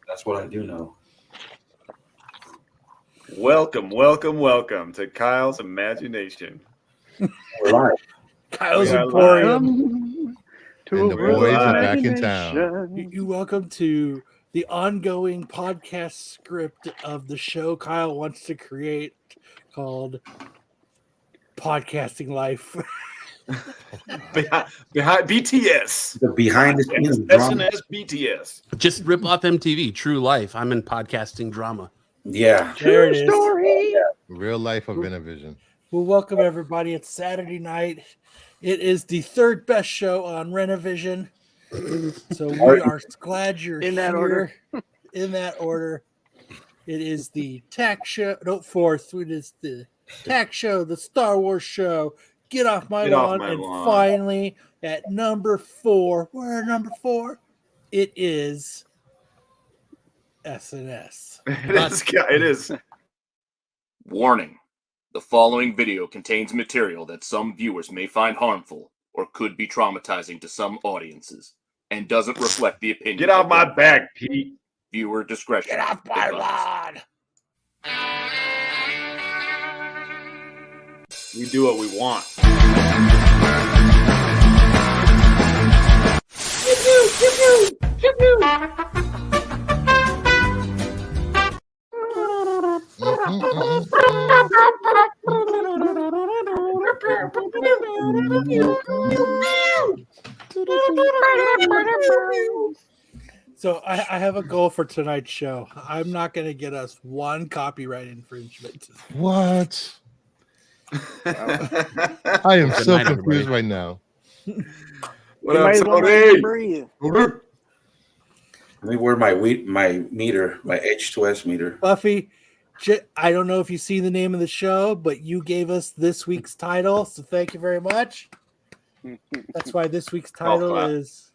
That's what I do know. Welcome to Kyle's Imagination. We're live. Kyle's We are Emporium. And the boys are back in town. You welcome to the ongoing podcast script of the show Kyle wants to create called Podcasting Life. behind BTS. The behind the scenes drama. SNS BTS. Just rip off MTV. True life. I'm in podcasting drama. Yeah. There it is. Story. Real life of Inavision. Well, welcome everybody. It's Saturday night. It is the third best show on Renovision. So we are glad you're In that here. order. In that order. It is the tech show. No, fourth. It is the tech show, the Star Wars show. Get off my lawn. And finally, at number 4, we're number 4. It is SNS. It is. Warning. The following video contains material that some viewers may find harmful or could be traumatizing to some audiences and doesn't reflect the opinion. Get off my back, Pete. Viewer discretion. Get off my advised. lawn. We do what we want. So I have a goal for tonight's show. I'm not going to get us one copyright infringement. What? I am Good so night, confused everybody. right now. What up, Tony? Let me wear my meter, my H2S meter. Buffy, I don't know if you've seen the name of the show, but you gave us this week's title, so thank you very much. That's why this week's title clap. is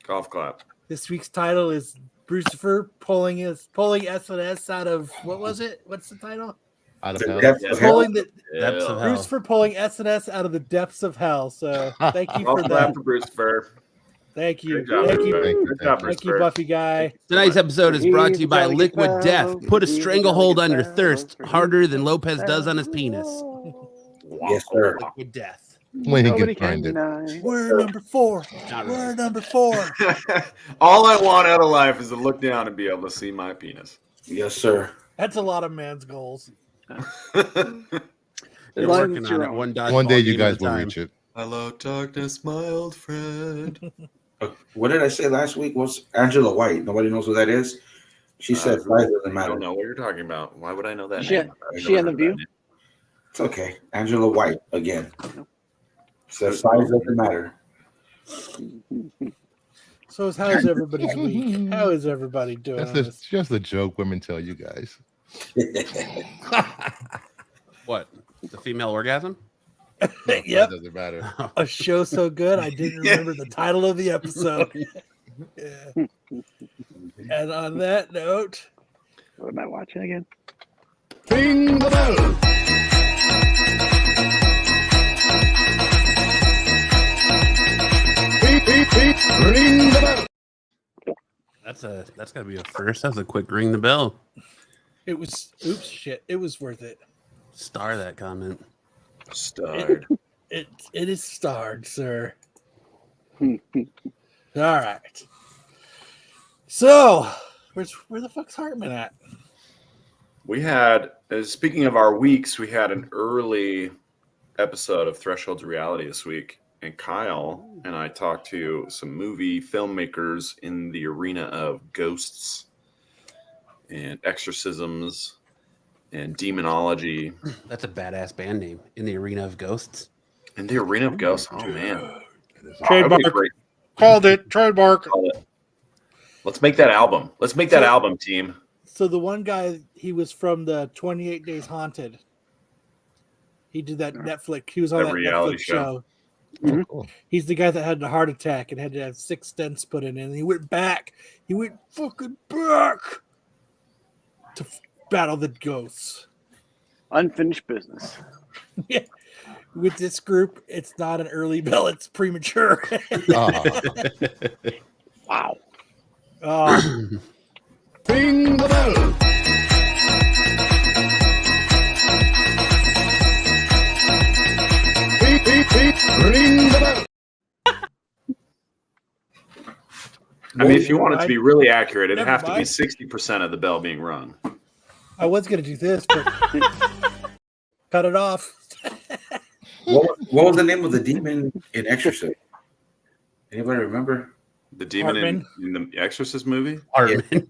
Golf clap. Brucifer pulling SNS out of what was it? What's the title? Out of The hell. depths of hell. Pulling the Depths of hell. Brucifer pulling SNS out of the depths of hell. So thank you Golf for clap that. for Brucifer. Thank you. Good job, Thank you. everybody. Thank you. Good job, Thank you, Brucifer. Buffy guy. Tonight's episode is brought to you by Liquid Death. Put a stranglehold on your thirst harder than Lopez does on his penis. Yes, sir. Liquid Death. When he can find it. We're number 4. Not We're really. number 4. All I want out of life is to look down and be able to see my penis. Yes, sir. That's a lot of man's goals. You're long working as on you're it. on. One One day you dodgeball game at guys a will time. reach it. Hello, darkness, my old friend. What did I say last week? Was Angela White? Nobody knows who that is. She said size doesn't I matter. don't know what you're talking about. Why would I know that? She- name? I've she never on The heard View? that name. It's okay. Angela White again. Says size doesn't matter. So how's everybody's week? How is everybody doing? That's on this? just a joke women tell you guys. What? The female orgasm? No, Yep. That doesn't matter. A show so good I didn't remember the title of the episode. Yeah. And on that note, What am I watching again? ring the bell. Ring the bell. That's gotta be a first. That's a quick ring the bell. It was it was worth it. Star that comment. Starred. It is starred, sir. All right. So where the fuck's Hartman at? We had, speaking of our weeks, we had an early episode of Threshold to Reality this week. And Kyle and I talked to some movie filmmakers in the arena of ghosts and exorcisms and demonology. That's a badass band name. In the Arena of Ghosts. In the arena of ghosts. Oh, man. Trademark. That'd be great. Called it. Trademark. Let's make that album. Let's make that album, team. So the one guy, he was from the 28 Days Haunted. He did that Netflix. He was on That that reality Netflix show. show. Oh, cool. He's the guy that had the heart attack and had to have 6 stents put in, and he went back. He went fucking back to battle the ghosts. Unfinished business. Yeah. With this group, it's not an early bill; it's premature. Ah, Wow. Ring the bell. Ring the bell. I mean, if you want it to be really accurate, it'd Never have to be mind. 60% of the bell being rung. I was gonna do this, but cut it off. What was the name of the demon in Exorcist? Anybody remember? The demon in the Exorcist movie? Hartman.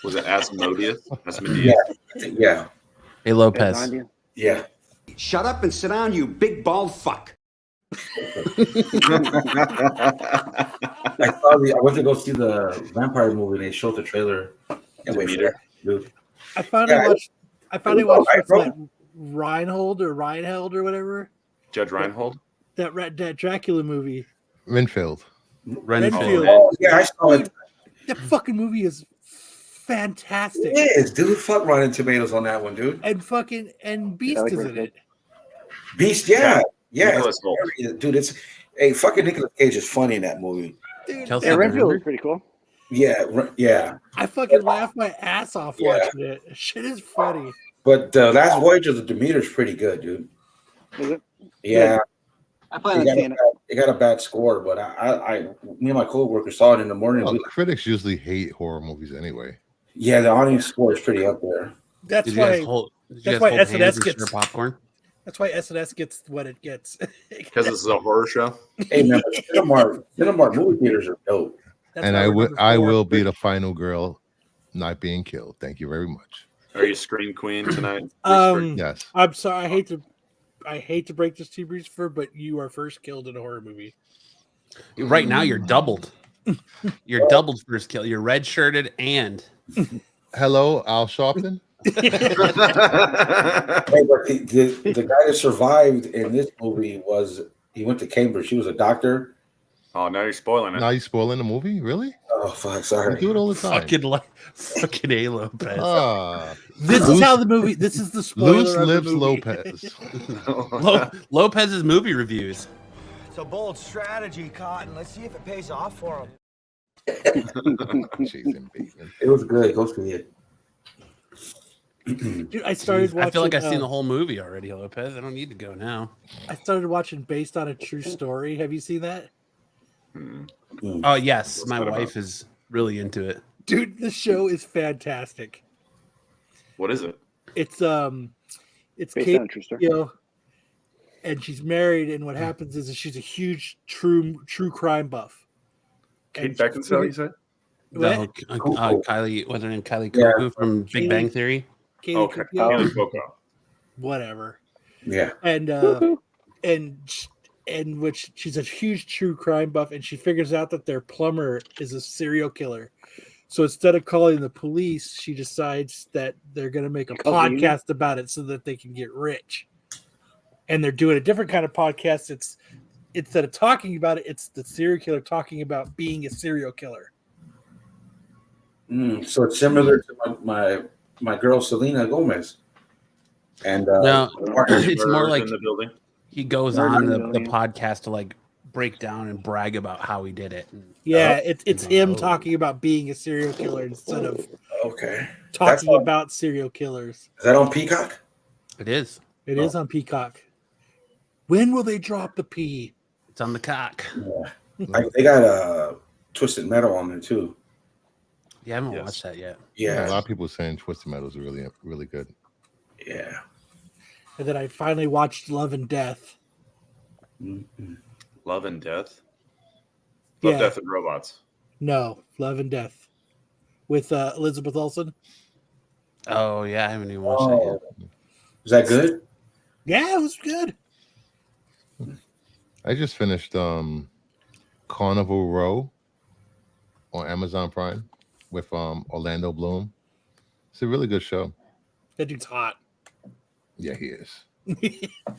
Was it Asmodeus? Yeah. Yeah. Hey, Lopez. Yeah. Shut up and sit down, you big bald fuck. I went to go see the vampire movie and they showed the trailer. Can't wait for that, dude. I finally watched right, bro. that Reinhold or whatever. Judge Reinhold? That Dracula movie. Renfield. Renfield. Oh, yeah, I saw it. That fucking movie is fantastic. It is, dude. Fuck Rotten Tomatoes on that one, dude. And Beast like is in Renfield. it. Beast, yeah. Nicholas Hoult. Dude, it's fucking Nicolas Cage is funny in that movie. Dude, Chelsea, Yeah, remember? Renfield is pretty cool. Yeah. I fucking laughed my ass off Yeah. watching it. Shit is funny. But Last Voyage of the Demeter's pretty good, dude. Is it? Yeah. I plan on seeing it. It got a bad score, but me and my coworker saw it in the morning. Well, critics usually hate horror movies anyway. Yeah, the audience score is pretty up there. That's Did you guys why. hold, that's why hands SNS and gets- share popcorn? That's why SNS gets what it gets. Because this is a horror show? Hey, man, Cinemark movie theaters are dope. That's And why I we're will number I 4. will be the final girl not being killed. Thank you very much. Are you Scream Queen tonight? Yes. I'm sorry. I hate to break this to you, Brucifer, but you are first killed in a horror movie. Right now, you're doubled. You're doubled first kill. You're red shirted and Hello, Al Sharpton. Hey, but the guy that survived in this movie he went to Cambridge. He was a doctor. Oh, now you're spoiling it. Now you spoiling the movie? Really? Oh, fuck, You sorry. do it all the time. fucking A Lopez. This is how the movie. This is the spoiler. Loose of the lips movie. Lopez. Lopez's movie reviews. It's a bold strategy, Cotton. Let's see if it pays off for him. Jason Bateman. It was good. Go see it. Dude, I started watching. I feel like I've seen the whole movie already, Lopez. I don't need to go now. I started watching based on a true story. Have you seen that? Oh yes, What's my that wife about? is really into it. Dude, the show is fantastic. What is it? It's Based Kate, on a true story. and she's married, and what happens is she's a huge true crime buff. Kate And Beckinsale, you said? No, Coco. Kylie, what's her name? Kylie Yeah. Cuoco from Big Bang Theory. Katie Okay. Coco, Kaylee Cuoco. whatever. Yeah. And which she's a huge true crime buff, and she figures out that their plumber is a serial killer. So instead of calling the police, she decides that they're going to make a podcast about it so that they can get rich. And they're doing a different kind of podcast. It's instead of talking about it, it's the serial killer talking about being a serial killer. So it's similar to my girl Selena Gomez. And No, it's more Murders like in the building. he goes Murder on in the the Building. podcast to like break down and brag about how he did it. Yeah, it's him talking about being a serial killer instead of okay. talking about serial killers. Is that on Peacock? It is. It is on Peacock. When will they drop the P? It's on the cock. Yeah. They got Twisted Metal on there too. Yeah, I haven't Yes. watched that yet. Yeah. A lot of people saying Twisted Metal is really, really good. Yeah. And then I finally watched Love and Death. Mhm. Love and Death? Love, Yeah. Death, and Robots. No, Love and Death with Elizabeth Olsen. Oh yeah, I haven't even watched that Oh, yet. is that good? Yeah, it was good. I just finished Carnival Row on Amazon Prime with Orlando Bloom. It's a really good show. That dude's hot. Yeah, he is.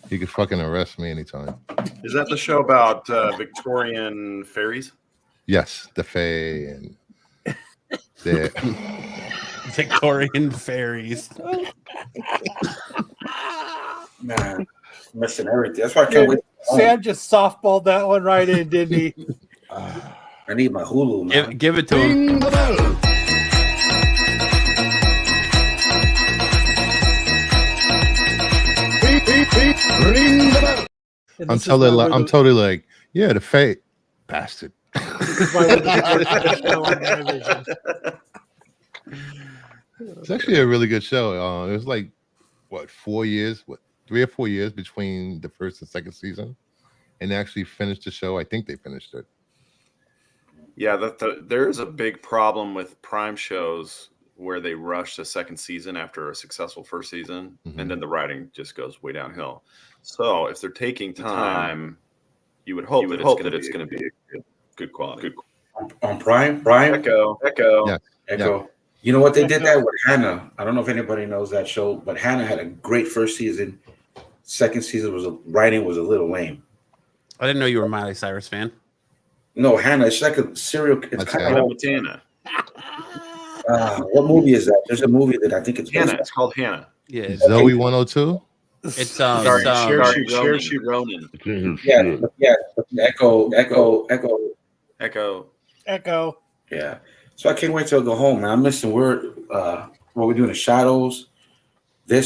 He could fucking arrest me anytime. Is that the show about Victorian fairies? Yes, the Fae and the Victorian fairies. Man, missing everything. That's why I can't wait. Sam just softballed that one right in, didn't he? I need my Hulu, man. Give it to him. Ring the bell. And I'm this is why we're I'm the- totally like, yeah, the fate bastard. this is why we're the worst show on television. It's actually a really good show. It was like what 4 years, 3 or 4 years between the first and second season, and they actually finished the show. I think they finished it. Yeah, there's a big problem with Prime shows where they rush the second season after a successful first season, and then the writing just goes way downhill. So if they're taking time, you would hope that it's going to be a good quality. On Prime. Echo. Yeah. You know what, they did that with Hannah. I don't know if anybody knows that show, but Hannah had a great first season. Second season writing was a little lame. I didn't know you were a Miley Cyrus fan. No, Hannah. It's like a serial. It's kind Hannah of Montana. what movie is that? There's a movie that I think it's Hannah. It's called Hannah. Yeah, Zoe 102. it's Sorry, Cher Ronan. Yeah. Echo. Yeah. So I can't wait till I go home, man. I'm missing what we're doing in Shadows. Dude,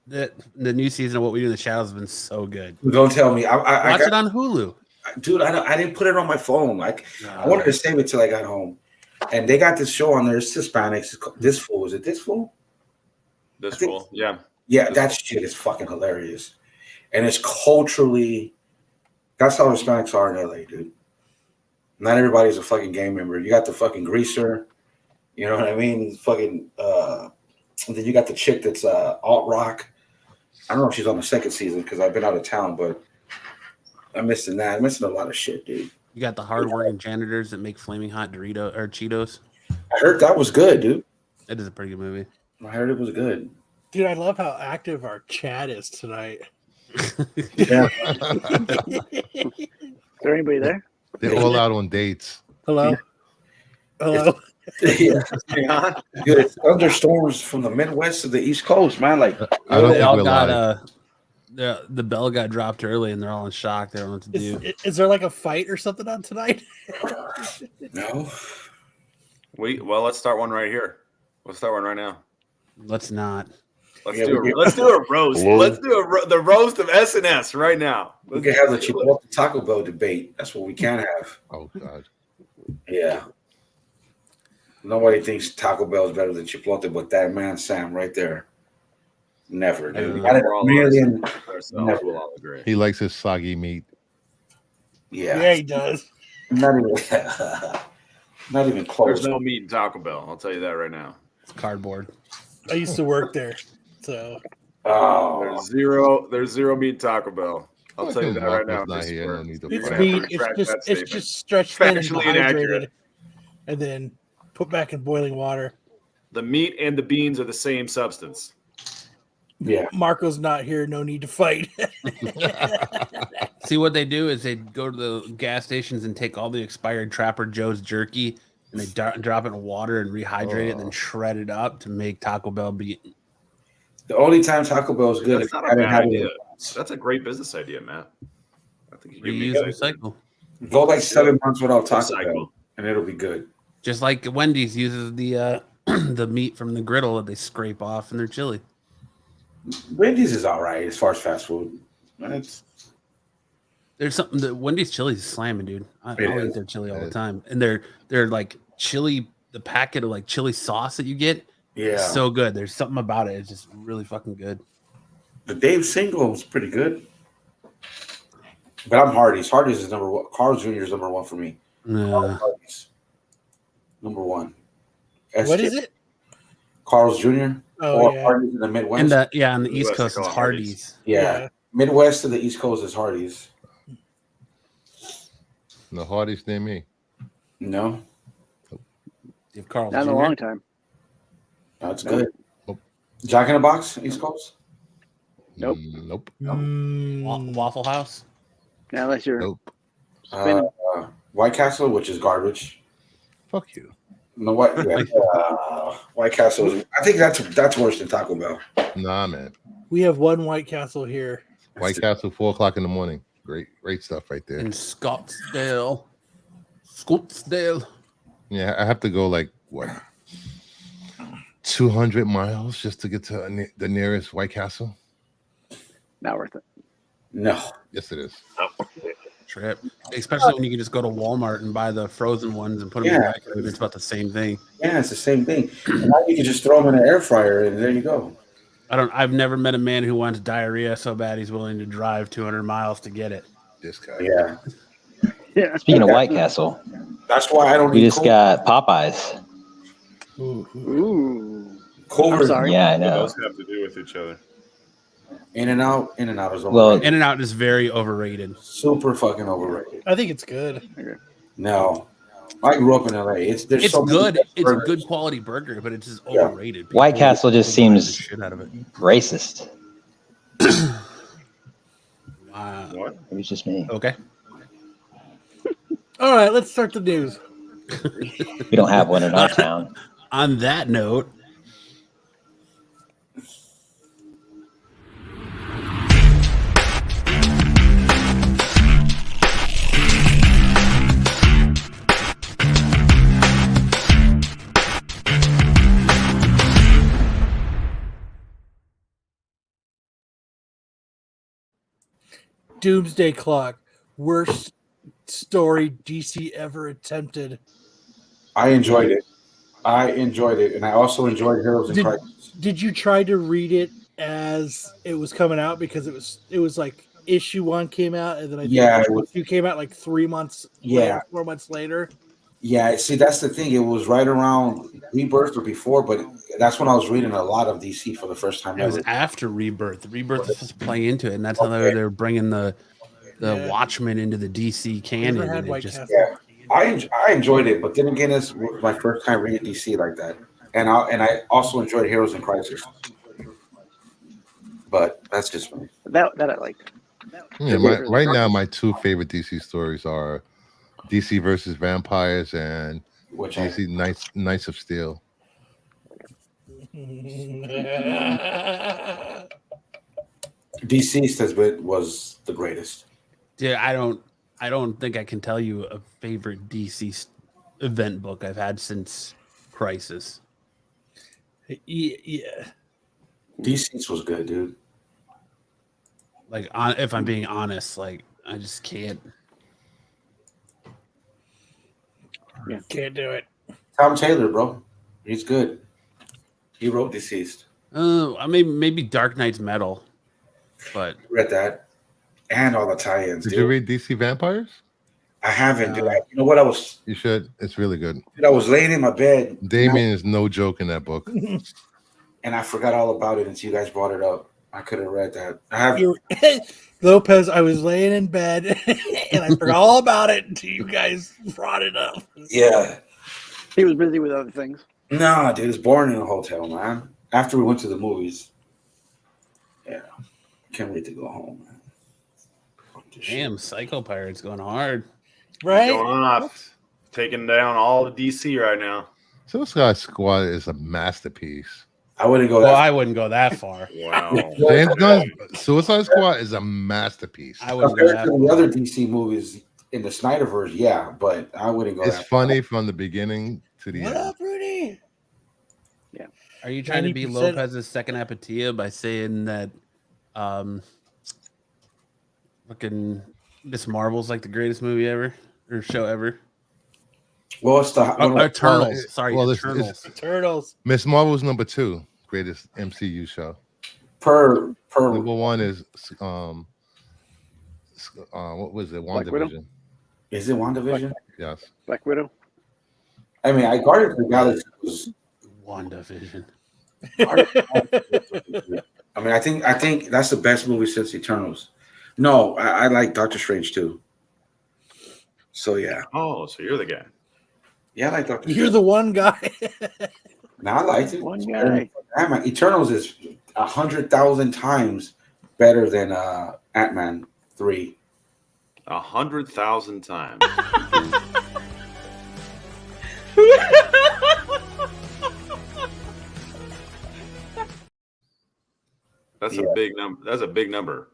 the new season of What We Do in the Shadows has been so good. Don't tell me. Watch it on Hulu. Dude, I didn't put it on my phone. Like I wanted to save it till I got home. And they got this show on there. It's Hispanics. It's called This Fool. Is it This Fool? This Fool. Yeah. Yeah, that shit is fucking hilarious. And it's culturally, that's how Hispanics are in LA, dude. Not everybody's a fucking gang member. You got the fucking greaser, you know what I mean? Fucking, and then you got the chick that's alt rock. I don't know if she's on the second season because I've been out of town, but I'm missing that. I'm missing a lot of shit, dude. You got the hardworking janitors that make flaming hot Dorito or Cheetos. I heard that was good, dude. It is a pretty good movie. I heard it was good. Dude, I love how active our chat is tonight. Yeah. Is there anybody there? They're all out on dates. Hello? Hello? Yeah. Dude, it's thunderstorms from the Midwest to the East Coast, man. Like I don't They think all we're got live. the bell got dropped early, and they're all in shock. They don't know what to do. Is there like a fight or something on tonight? no. Well, let's start one right here. Let's start one right now. Let's not. Let's do a roast. Let's do the roast of SNS right now. We can have the Chipotle Taco Bell debate. That's what we can have. Oh God. Yeah. Nobody thinks Taco Bell is better than Chipotle, but that man Sam right there. Never, dude. Never. We'll all agree. He likes his soggy meat. Yeah, he does. Not even close. There's no meat in Taco Bell. I'll tell you that right now. It's cardboard. I used to work there, so. Oh, There's zero meat in Taco Bell. I'll tell you that right now. Not here, no need to It's fight. meat. It's just stretched thin and Factually dehydrated, inaccurate. and then put back in boiling water. The meat and the beans are the same substance. yeah. Marco's not here. No need to fight. See, what they do is they go to the gas stations and take all the expired Trapper Joe's jerky, and they drop it in water and rehydrate it, and then shred it up to make Taco Bell be. The only time Taco Bell is good That's if not I a haven't bad had idea. it. That's a great business idea, Matt. I think you Reuse, give me recycle. Go like 7 months without Taco Recycle. Bell, and it'll be good. Just like Wendy's uses the the meat from the griddle that they scrape off in their chili. Wendy's is all right as far as fast food. There's something that Wendy's chili is slamming, dude. I'll It eat is. their chili all the time, and they're like chili. The packet of like chili sauce that you get, Yeah. is so good. There's something about it. It's just really fucking good. The Dave single is pretty good. But I'm Hardee's. Hardee's is number one. Carl's Jr. is number one for me. Hardee's. Number one. What is it? Carl's Jr. Oh, or yeah. Hardee's in the Midwest. And on the East Midwest, Coast they it's call it Hardee's. Hardee's. yeah. Midwest to the East Coast is Hardee's. The hardest than me. No, You have Carl's Not in a Jr. long time. that's Nope. good. Nope. Jack in the Box, East Coast. Nope. Nope. Waffle House. Now, unless you're Nope. spinning. White Castle, which is garbage. Fuck you. No, White Castle. I think that's worse than Taco Bell. Nah, man. We have one White Castle here. White Castle, 4:00 in the morning. Great stuff right there. In Scottsdale. Scottsdale. Yeah, I have to go like what 200 miles just to get to the nearest White Castle. Not worth it. No. Yes, it is. Trip, especially when you can just go to Walmart and buy the frozen ones and put them in the microwave. It's about the same thing. Yeah, it's the same thing. And now you can just throw them in an air fryer, and there you go. I've never met a man who wants diarrhea so bad he's willing to drive 200 miles to get it. This guy. Yeah. Yeah. Speaking of White Castle, That's why I don't we eat just got Popeyes. Ooh. Culver. I'm sorry. Yeah, I What know. those have to do with each other? In-N-Out is overrated. Well, In-N-Out is very overrated. Super fucking overrated. I think it's good. No. I grew up in LA. It's so good. many It's burgers. good quality burger, but it's just overrated. White People Castle just buy the seems shit out of it. racist. What? It was just me. Okay. All right, let's start the news. We don't have one in our town. On that note, Doomsday Clock, worst story DC ever attempted. I enjoyed it. And I also enjoyed Heroes in Crisis. Did you try to read it as it was coming out? Because it was like issue 1 came out, and then I think issue 2 came out like 3 months. Yeah, 4 months later. Yeah, see, that's the thing. It was right around Rebirth or before, but that's when I was reading a lot of DC for the first time it was ever. after Rebirth. Rebirth was supposed to play into it, and that's how they were bringing the Watchmen into the DC canon. And it just, I enjoyed it, but then again, this was my first time reading DC like that, and I also enjoyed Heroes in Crisis. But that's just me. That I liked. Yeah, right now, my two favorite DC stories are DC versus Vampires and DC Knights of Steel. DC was the greatest. Yeah, I don't think I can tell you a favorite DC event book I've had since Crisis. Yeah. DC's was good, dude. Like, if I'm being honest, like I just can't. Yeah, can't do it. Tom Taylor, bro, he's good. He wrote Deceased. I mean, maybe Dark Knight's Metal, but read that and all the tie-ins. Did you read DC Vampires? I haven't, dude. You know what? You should. It's really good. Dude, I was laying in my bed. Damien is no joke in that book. And I forgot all about it until you guys brought it up. I could have read that. I have Lopez. I was laying in bed and I forgot all about it until you guys brought it up. Yeah, he was busy with other things. Nah, dude, it's boring in a hotel, man. After we went to the movies, yeah, can't wait to go home, man. Damn, Psycho Pirate's going hard, right? Going off, taking down all the DC right now. Suicide Squad is a masterpiece. I wouldn't go. I wouldn't go that far. Wow. James Gunn's Suicide Squad is a masterpiece. I wouldn't go Compared that to the far. other DC movies in the Snyderverse, yeah, but I wouldn't go. It's that funny from the beginning to the What end. up, Rudy? Yeah. Are you trying to be 90%. Lopez's second Apatia by saying that fucking Miss Marvel's like the greatest movie ever or show ever? Well, it's the Eternals. Sorry, well, Eternals. Turtles. Miss Marvel's number 2 greatest MCU show. per Number 1 is what was it? Black Widow? WandaVision. Is it WandaVision? Yes. Black Widow. I mean, I Guardians of the Galaxy was. WandaVision. I mean, I think that's the best movie since Eternals. No, I like Doctor Strange too. So yeah, Oh, so you're the guy. yeah, I like Doctor. You're the one guy. No, I liked it. One guy. Ant-Man. Eternals is 100,000 times better than Ant-Man 3. 100,000 times. That's a big number. That's a big number.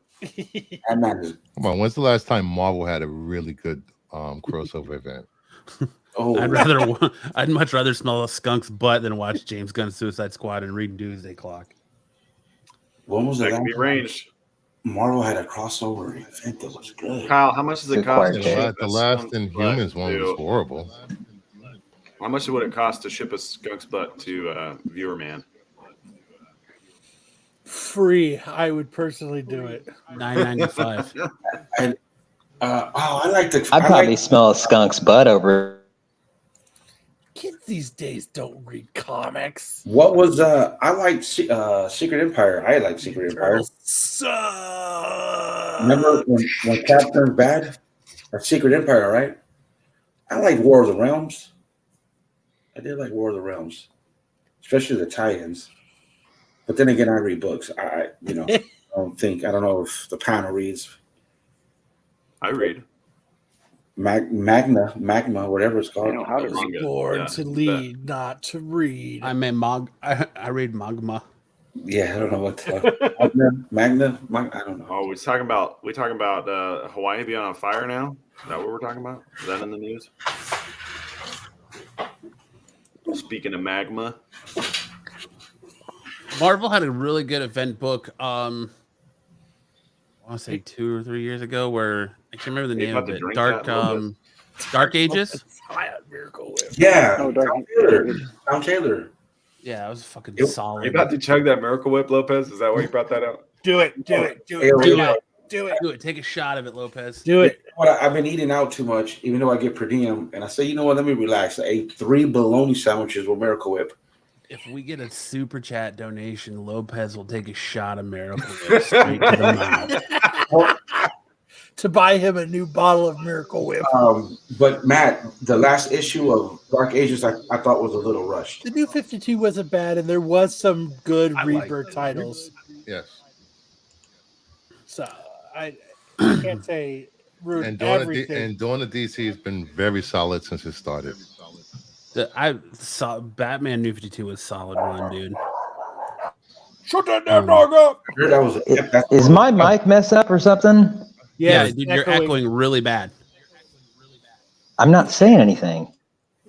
Ant-Man is. Come on, when's the last time Marvel had a really good crossover event? Oh, I'd much rather smell a skunk's butt than watch James Gunn's Suicide Squad and read Doomsday Clock. when was That that? can be arranged. Marvel had a crossover event that was good. Kyle, how much does it Good cost? choir To kid. ship The a last skunk's Inhumans butt one was to- horrible. How much would it cost to ship a skunk's butt to Viewer Man? Free. I would personally do it. $9.95. I like the. I'd I probably like, smell a skunk's butt over. Kids these days don't read comics. what was I like Secret Empire. I like Secret Empire. Turtles suck. Remember when Cap turned bad? Or Secret Empire, right? I like War of the Realms. I did like War of the Realms, especially the tie-ins. But then again, I read books. I don't know if the panel reads. I read. Magma, whatever it's I called. know how to read. Manga. Born Yeah, to bet. lead, not to read. I read Magma. Yeah, I don't know what Magna. I don't know. Oh, we talking about Hawaii being on fire now? Is that what we're talking about? Is that in the news? Speaking of magma, Marvel had a really good event book. I want to say 2 or 3 years ago, where I can't remember the You name about of to it. drink that a little Dark Ages. Miracle Whip. Yeah, Oh, Dark. Tom Taylor. Yeah, it was fucking Yep. are solid. you about to chug that Miracle Whip, Lopez? Is that why you brought that out? Do it. Do it. Do Hey, it. Do yeah. it. Do it. Do it. Take a shot of it, Lopez. Do it. I've been eating out too much, even though I get per diem. And I say, you know what? Let me relax. I ate 3 bologna sandwiches with Miracle Whip. If we get a super chat donation, Lopez will take a shot of Miracle Whip straight to the mouth. To buy him a new bottle of Miracle Whip. But Matt, the last issue of Dark Ages, I thought was a little rushed. The new 52 wasn't bad, and there was some good I liked Rebirth it. titles. Yes. So I can't say ruin And everything. Dawn of DC has been very solid since it started. I saw Batman New 52 was solid run, dude. Shut that damn dog up. I heard that was Is my mic messed up or something? Yeah, it's dude, you're echoing. echoing really bad. I'm not saying anything.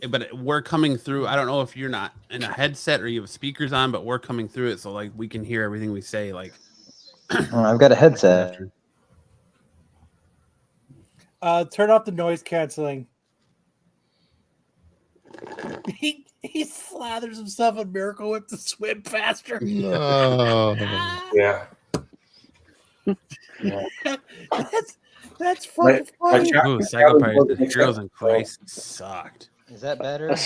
But we're coming through. I don't know if you're not in a headset or you have speakers on, but we're coming through it, so like we can hear everything we say. Like I've got a headset. Turn off the noise canceling. He slathers himself in Miracle Whip to swim faster. No. Yeah. That's fucking funny. Ooh, Psycho Pirates, Heroes in Christ sucked. Is that better? A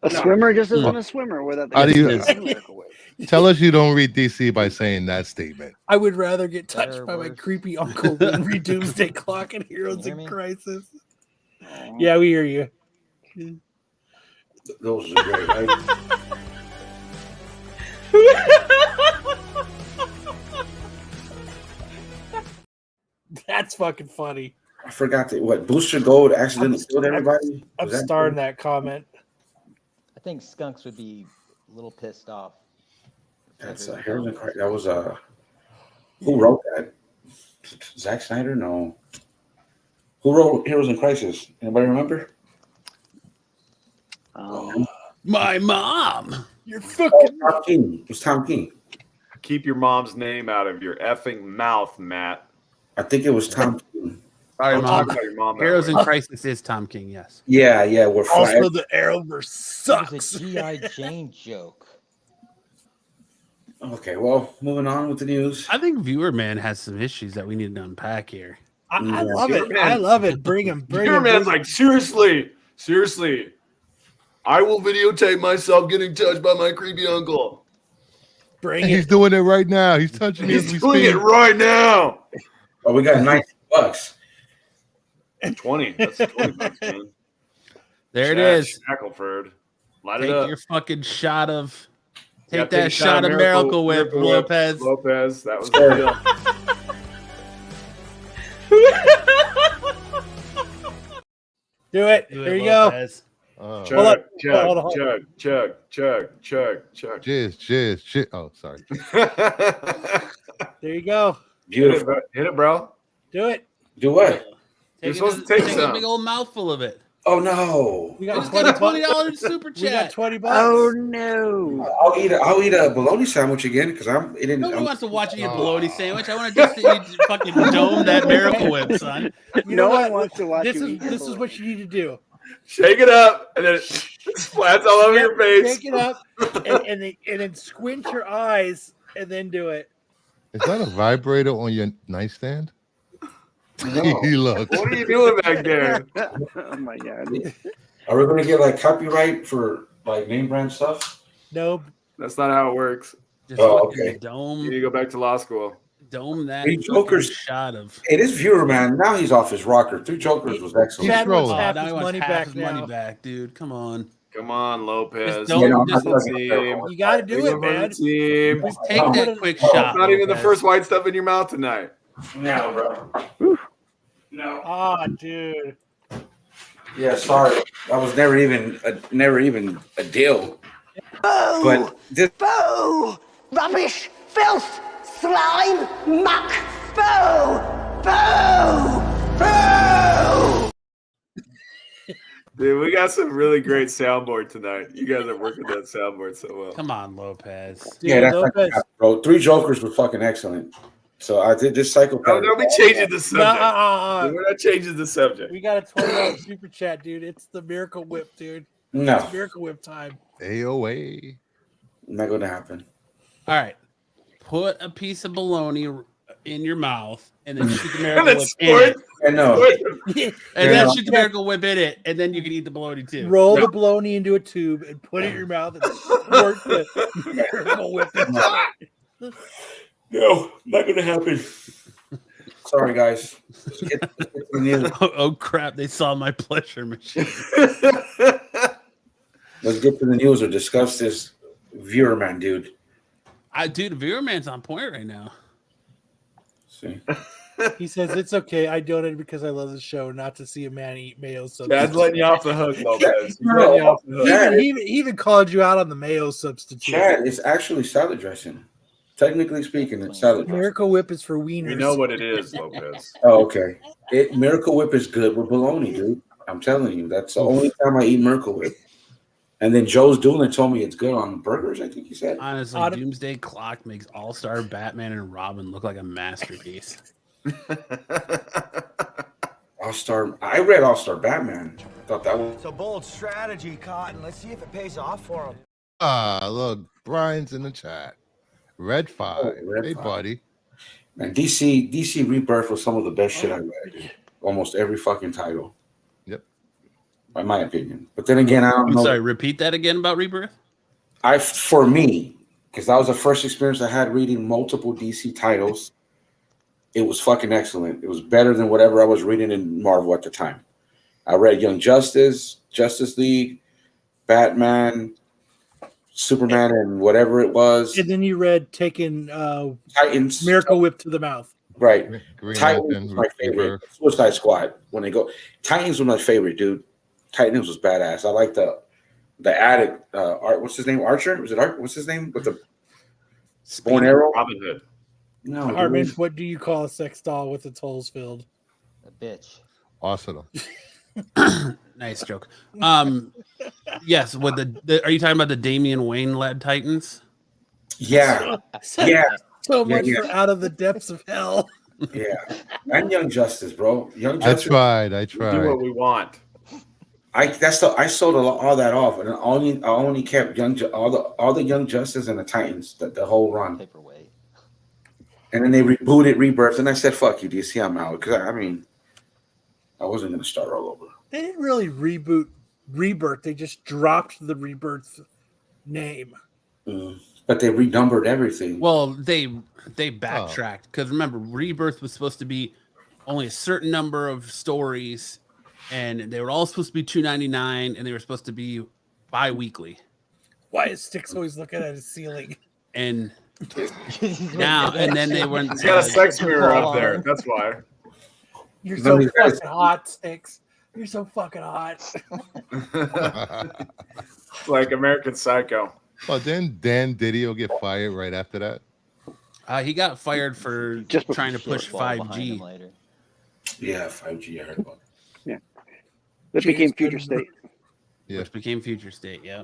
swimmer just isn't a swimmer without How do you- the Miracle Whip. Tell us you don't read DC by saying that statement. I would rather get touched Better or by my worse? creepy uncle than read Doomsday Clock and Heroes hear in me? Crisis. Yeah, we hear you. Those are great. Right? That's fucking funny. I forgot what Booster Gold accidentally killed everybody. I'm Was that starring that comment. I think skunks would be a little pissed off. That's Heroes in Crisis. That was who wrote that? Zack Snyder? No. Who wrote Heroes in Crisis? Anybody remember? My mom. You're fucking. Tom King. It was Tom King. Keep your mom's name out of your effing mouth, Matt. I think it was Tom King. Sorry, Don't mom. talk about your mom that Heroes way. in Crisis is Tom King. Yes. Yeah, we're Also, flying. the Arrowverse sucks. G.I. Jane joke. Okay, well, moving on with the news. I think Viewer Man has some issues that we need to unpack here. I Yeah. love it. I love it. Bring him. Bring Your him. man's like, seriously, I will videotape myself getting touched by my creepy uncle. Bring And he's it. doing it right now. He's touching me as He's we doing speak. it right now. Oh, we got $90. 20. That's 20 bucks, man. There it Chad is. Shackelford. Light it Take up. your fucking shot of. Yeah, Take that shot of Miracle Whip, Lopez. Lopez. That was the deal. Do it. Do it, There you go. Lopez. Oh. Hold on. Chug, Hold on. chug. Jizz. Oh, sorry. There you go. Beautiful. Hit it, bro. Do it. Do what? You're Take supposed to take a some. big old mouthful of it. Oh no! We I got just got a $20. $20 super We got chat. $20. Oh no! I'll eat a bologna sandwich again because Nobody wants to watch you eat a bologna sandwich. I want to just see you fucking dome that Miracle Whip, son. You know No one what? wants to watch This you is eat this is what you need to do. Shake it up, and then it splats all over your face. Shake it up, and then squint your eyes, and then do it. Is that a vibrator on your nightstand? No. He looks. What are you doing back there? Oh my god! Are we gonna get like copyright for like name brand stuff? No, That's not how it works. Just Oh, fucking okay. You dome need to go back to law school. that Three fucking Jokers. shot of. Hey, this viewer man, now he's off his rocker. Three Jokers was excellent. Chad rolling. wants half now his he wants money half back his now. money back, dude. Come on. Come on, Lopez. Just don't- Yeah, no, I'm just not talking team. about You got to do Bring it, him on man. the team. Just take No. that quick No. shot. Not even the Lopez. first white stuff in your mouth tonight. No, bro. No. Ah, dude. Yeah, sorry. That was never even a deal. But this Boo! Rubbish! Filth! Slime! Muck! Boo! Boo! Boo! Dude, we got some really great soundboard tonight. You guys are working that soundboard so well. Come on, Lopez. Dude, yeah, that's Lopez. like, bro. Three Jokers were fucking excellent. So I did this psychopath. Oh, don't be changing the No, subject. We're not changing the subject. we got a $20 super chat, dude. It's the Miracle Whip, dude. No, It's Miracle Whip time. AOA. not gonna happen. All right. Put a piece of bologna in your mouth and then shoot the And Miracle then Whip in squirt. it. And no, And Yeah. then shoot the Miracle Whip in it. And then you can eat the bologna too. Roll the bologna into a tube and put it in your mouth and squirt the Miracle Whip into it. no, not gonna happen. Sorry, guys. Let's get to the news. Oh, crap. They saw my pleasure machine. Let's get to the news or discuss this viewer man, dude. Dude, Viewer Man's on point right now. See, He says, it's okay. I donated because I love the show, not to see a man eat mayo. Dad's letting you off the hook, Lopez. He's Bro, letting you off the hook. Chad, He even called you out on the mayo substitute. Chad, it's actually salad dressing. Technically speaking, it's salad dressing. Miracle Whip is for wieners. We know what it is, Lopez. Oh, okay. Miracle Whip is good with bologna, dude. I'm telling you, that's the only time I eat Miracle Whip. And then Joe's Doolin told me it's good on burgers, I think he said. Honestly, Doomsday Clock makes All-Star Batman and Robin look like a masterpiece. All-Star. I read All-Star Batman. Thought that was It's a bold strategy, Cotton. Let's see if it pays off for him. Look, Brian's in the chat. Red 5. Red Hey, 5. buddy. and DC Rebirth was some of the best shit I read. Dude. Almost every fucking title. Yep. By my opinion. But then again, I don't I'm know. sorry, repeat that again about Rebirth? For me, because that was the first experience I had reading multiple DC titles. It was fucking excellent. It was better than whatever I was reading in Marvel at the time. I read Young Justice, Justice League, Batman, Superman, and whatever it was. And then you read taking Titans. Miracle Whip to the mouth. Right. Green Titans Lantern, was my favorite. Rebirth. Suicide Squad. When they go, Titans was my favorite, dude. Titans was badass. I like the addict. Art. What's his name? Archer. Was it Art? What's his name? With the Born Arrow. Robin Hood. No, Hartman, dude. what do you call a sex doll with its holes filled? A bitch. Awesome. Nice joke. Yes, with the are you talking about the Damian Wayne led Titans? Yeah, yeah, So much yeah. for Out of the Depths of Hell. yeah. And Young Justice, bro. Young I Justice. tried. Do what we want. I sold all that off, and I only kept all the Young Justice and the Titans, the whole run. Paperweight. And then they rebooted Rebirth, and I said, "Fuck you, DC, I'm out." Because I wasn't gonna start all over. They didn't really reboot Rebirth. They just dropped the Rebirth name. But they renumbered everything. Well, they backtracked because remember, Rebirth was supposed to be only a certain number of stories, and they were all supposed to be $2.99, and they were supposed to be bi-weekly. Why is Sticks always looking at his ceiling? And now, and then they went. He's got a sex mirror up there. That's why. You're None so of these guys- fucking hot, Sticks. You're so fucking hot. Like American Psycho. Well, then Dan Didio get fired right after that. He got fired for Just trying to push Fall behind him 5G. later. Yeah, 5G. I heard about it. That became Future State. Yeah. Which became Future State. Yeah.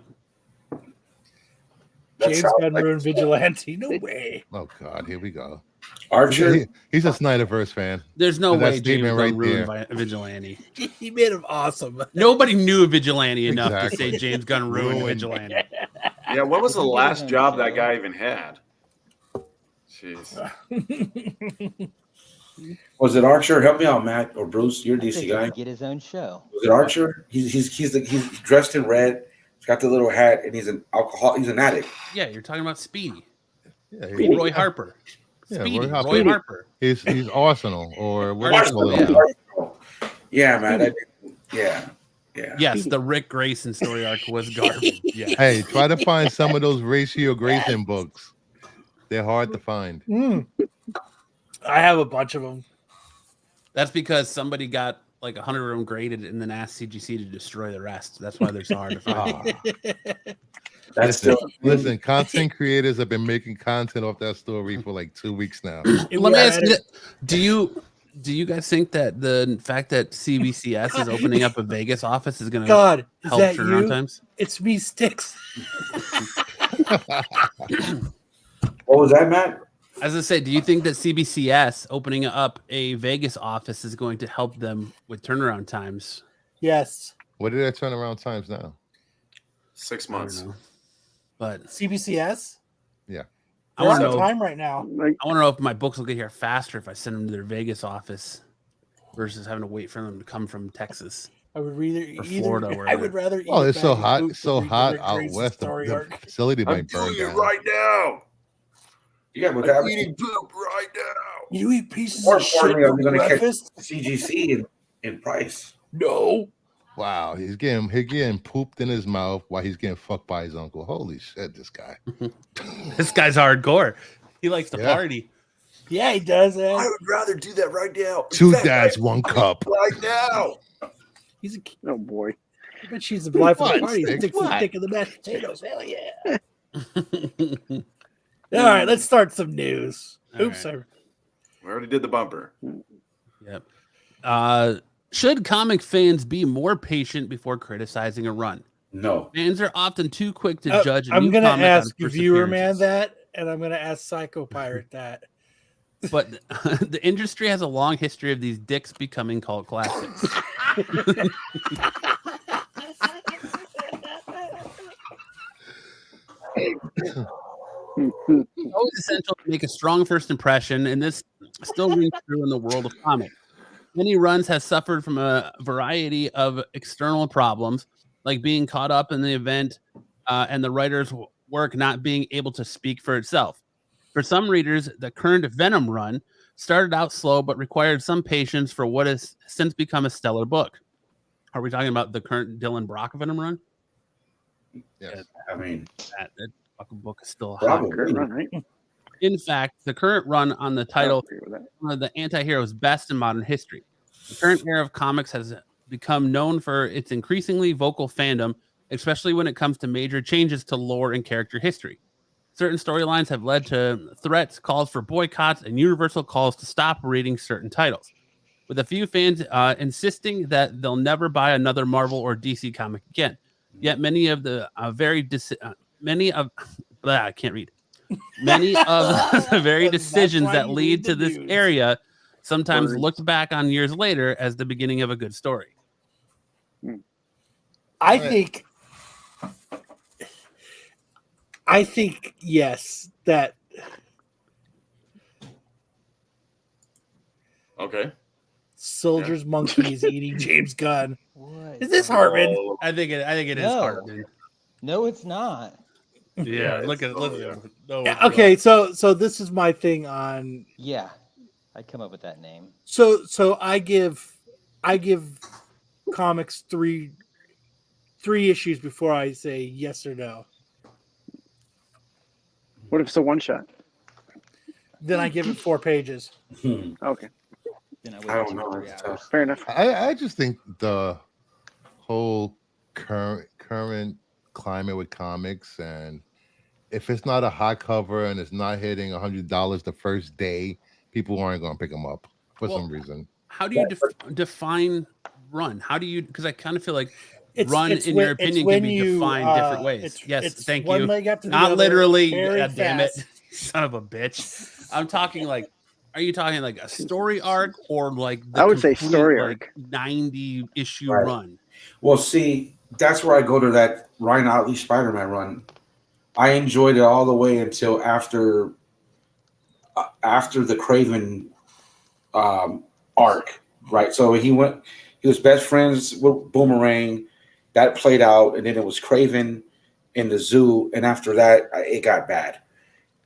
James Gunn ruined Vigilante. No way. Oh God, here we go. Archer. He's a Snyderverse fan. There's no way That James statement Gunn right ruined Vigilante. He made him awesome. Nobody knew Vigilante enough to Exactly. say James Gunn ruined Ruined. Vigilante. Yeah, what was the He did last his own job show. that guy even had? Jeez. Was it Archer? Help me out, Matt or Bruce. You're a I think DC he guy. could get his own show. Was it Archer? He's dressed in red. He's got the little hat, and he's an addict. Yeah, you're talking about Speedy. Yeah, Roy Harper. Yeah, Speedy, Roy Roy Harper. He's Arsenal or what Arsenal, do you call it? Yeah, man. Yeah. Yes, the Rick Grayson story arc was garbage. Yeah. Hey, try to find some of those Ratio Grayson books. They're hard to find. I have a bunch of them. That's because somebody got like 100 of them graded and then asked CGC to destroy the rest. That's why they're so hard to find. Listen, content creators have been making content off that story for like 2 weeks now. Let me ask you that. Do you guys think that the fact that CBCS is opening up a Vegas office is going to God, is help that turnaround you? times? It's me, Sticks. What was that, Matt? As I say, do you think that CBCS opening up a Vegas office is going to help them with turnaround times? Yes. What are their turnaround times now? 6 I don't months. know. But CBCS? Yeah. I want to They're on know. time right now. I want to know if my books will get here faster if I send them to their Vegas office versus having to wait for them to come from Texas. I would rather Or either. Florida, I wherever. would rather. Oh, eat it's so bag of hot. poop It's so than read the hot Rick out Grayson west. story The arc. facility I'm might burn doing it down. right now. Yeah, but I'm eating poop right now. You eat pieces More of shit importantly, I'm for going to catch breakfast? CGC in price. No. Wow, he's getting pooped in his mouth while he's getting fucked by his uncle. Holy shit, this guy. This guy's hardcore. He likes to Yeah. party. Yeah, he does. I would rather do that right now. In Two fact, dads, one cup. Right now. He's a. Oh boy. I bet she's the life of the What, party. He Sticks? sticks his What? dick in the mashed potatoes. Hell yeah. All right, let's start some news. All Oops. right. We already did the bumper. Yep. Should comic fans be more patient before criticizing a run? No. Fans are often too quick to judge. I'm going to ask Viewer Man that, and I'm going to ask Psycho Pirate that. But the industry has a long history of these dicks becoming cult classics. It's always essential to make a strong first impression, and this still rings true in the world of comics. Many runs have suffered from a variety of external problems, like being caught up in the event and the writer's work not being able to speak for itself. For some readers, the current Venom run started out slow but required some patience for what has since become a stellar book. Are we talking about the current Dylan Brock Venom run? Yes. I mean, that fucking book is still hot. Bravo. Great run, right? In fact, the current run on the I title agree with that. one of the anti-heroes best in modern history. The current era of comics has become known for its increasingly vocal fandom, especially when it comes to major changes to lore and character history. Certain storylines have led to threats, calls for boycotts, and universal calls to stop reading certain titles, with a few fans insisting that they'll never buy another Marvel or DC comic again. Yet many of the I can't read. Many of the very decisions that lead to this area sometimes looked back on years later as the beginning of a good story. I think yes, that Okay. Soldier's Monkey is eating James Gunn. What? Is this Hartman? I think it is No. Hartman. No, it's not. Yeah, look at no, Yeah, okay, so this is my thing on. Yeah, I'd come up with that name. So I give comics three issues before I say yes or no. What if it's a one shot? Then I give it 4 pages. Okay, Then I, I don't know. It's tough. fair enough. I just think the whole current climate with comics, and if it's not a hot cover and it's not hitting $100 the first day, people aren't going to pick them up for some reason. How do you define run? How do you? Because I kind of feel like It's run, it's in when, your it's opinion, when can be you, defined different ways. Yes, it's thank one you. leg after the Not other, literally. very God damn it, fast. son of a bitch. I'm talking like. Are you talking like a story arc or like the I would say complete, story like arc. 90 issue Right. run? Well, see, that's where I go to that Ryan Otley Spider-Man run. I enjoyed it all the way until after the Craven arc, right? So he was best friends with Boomerang. That played out, and then it was Craven in the zoo, and after that, it got bad.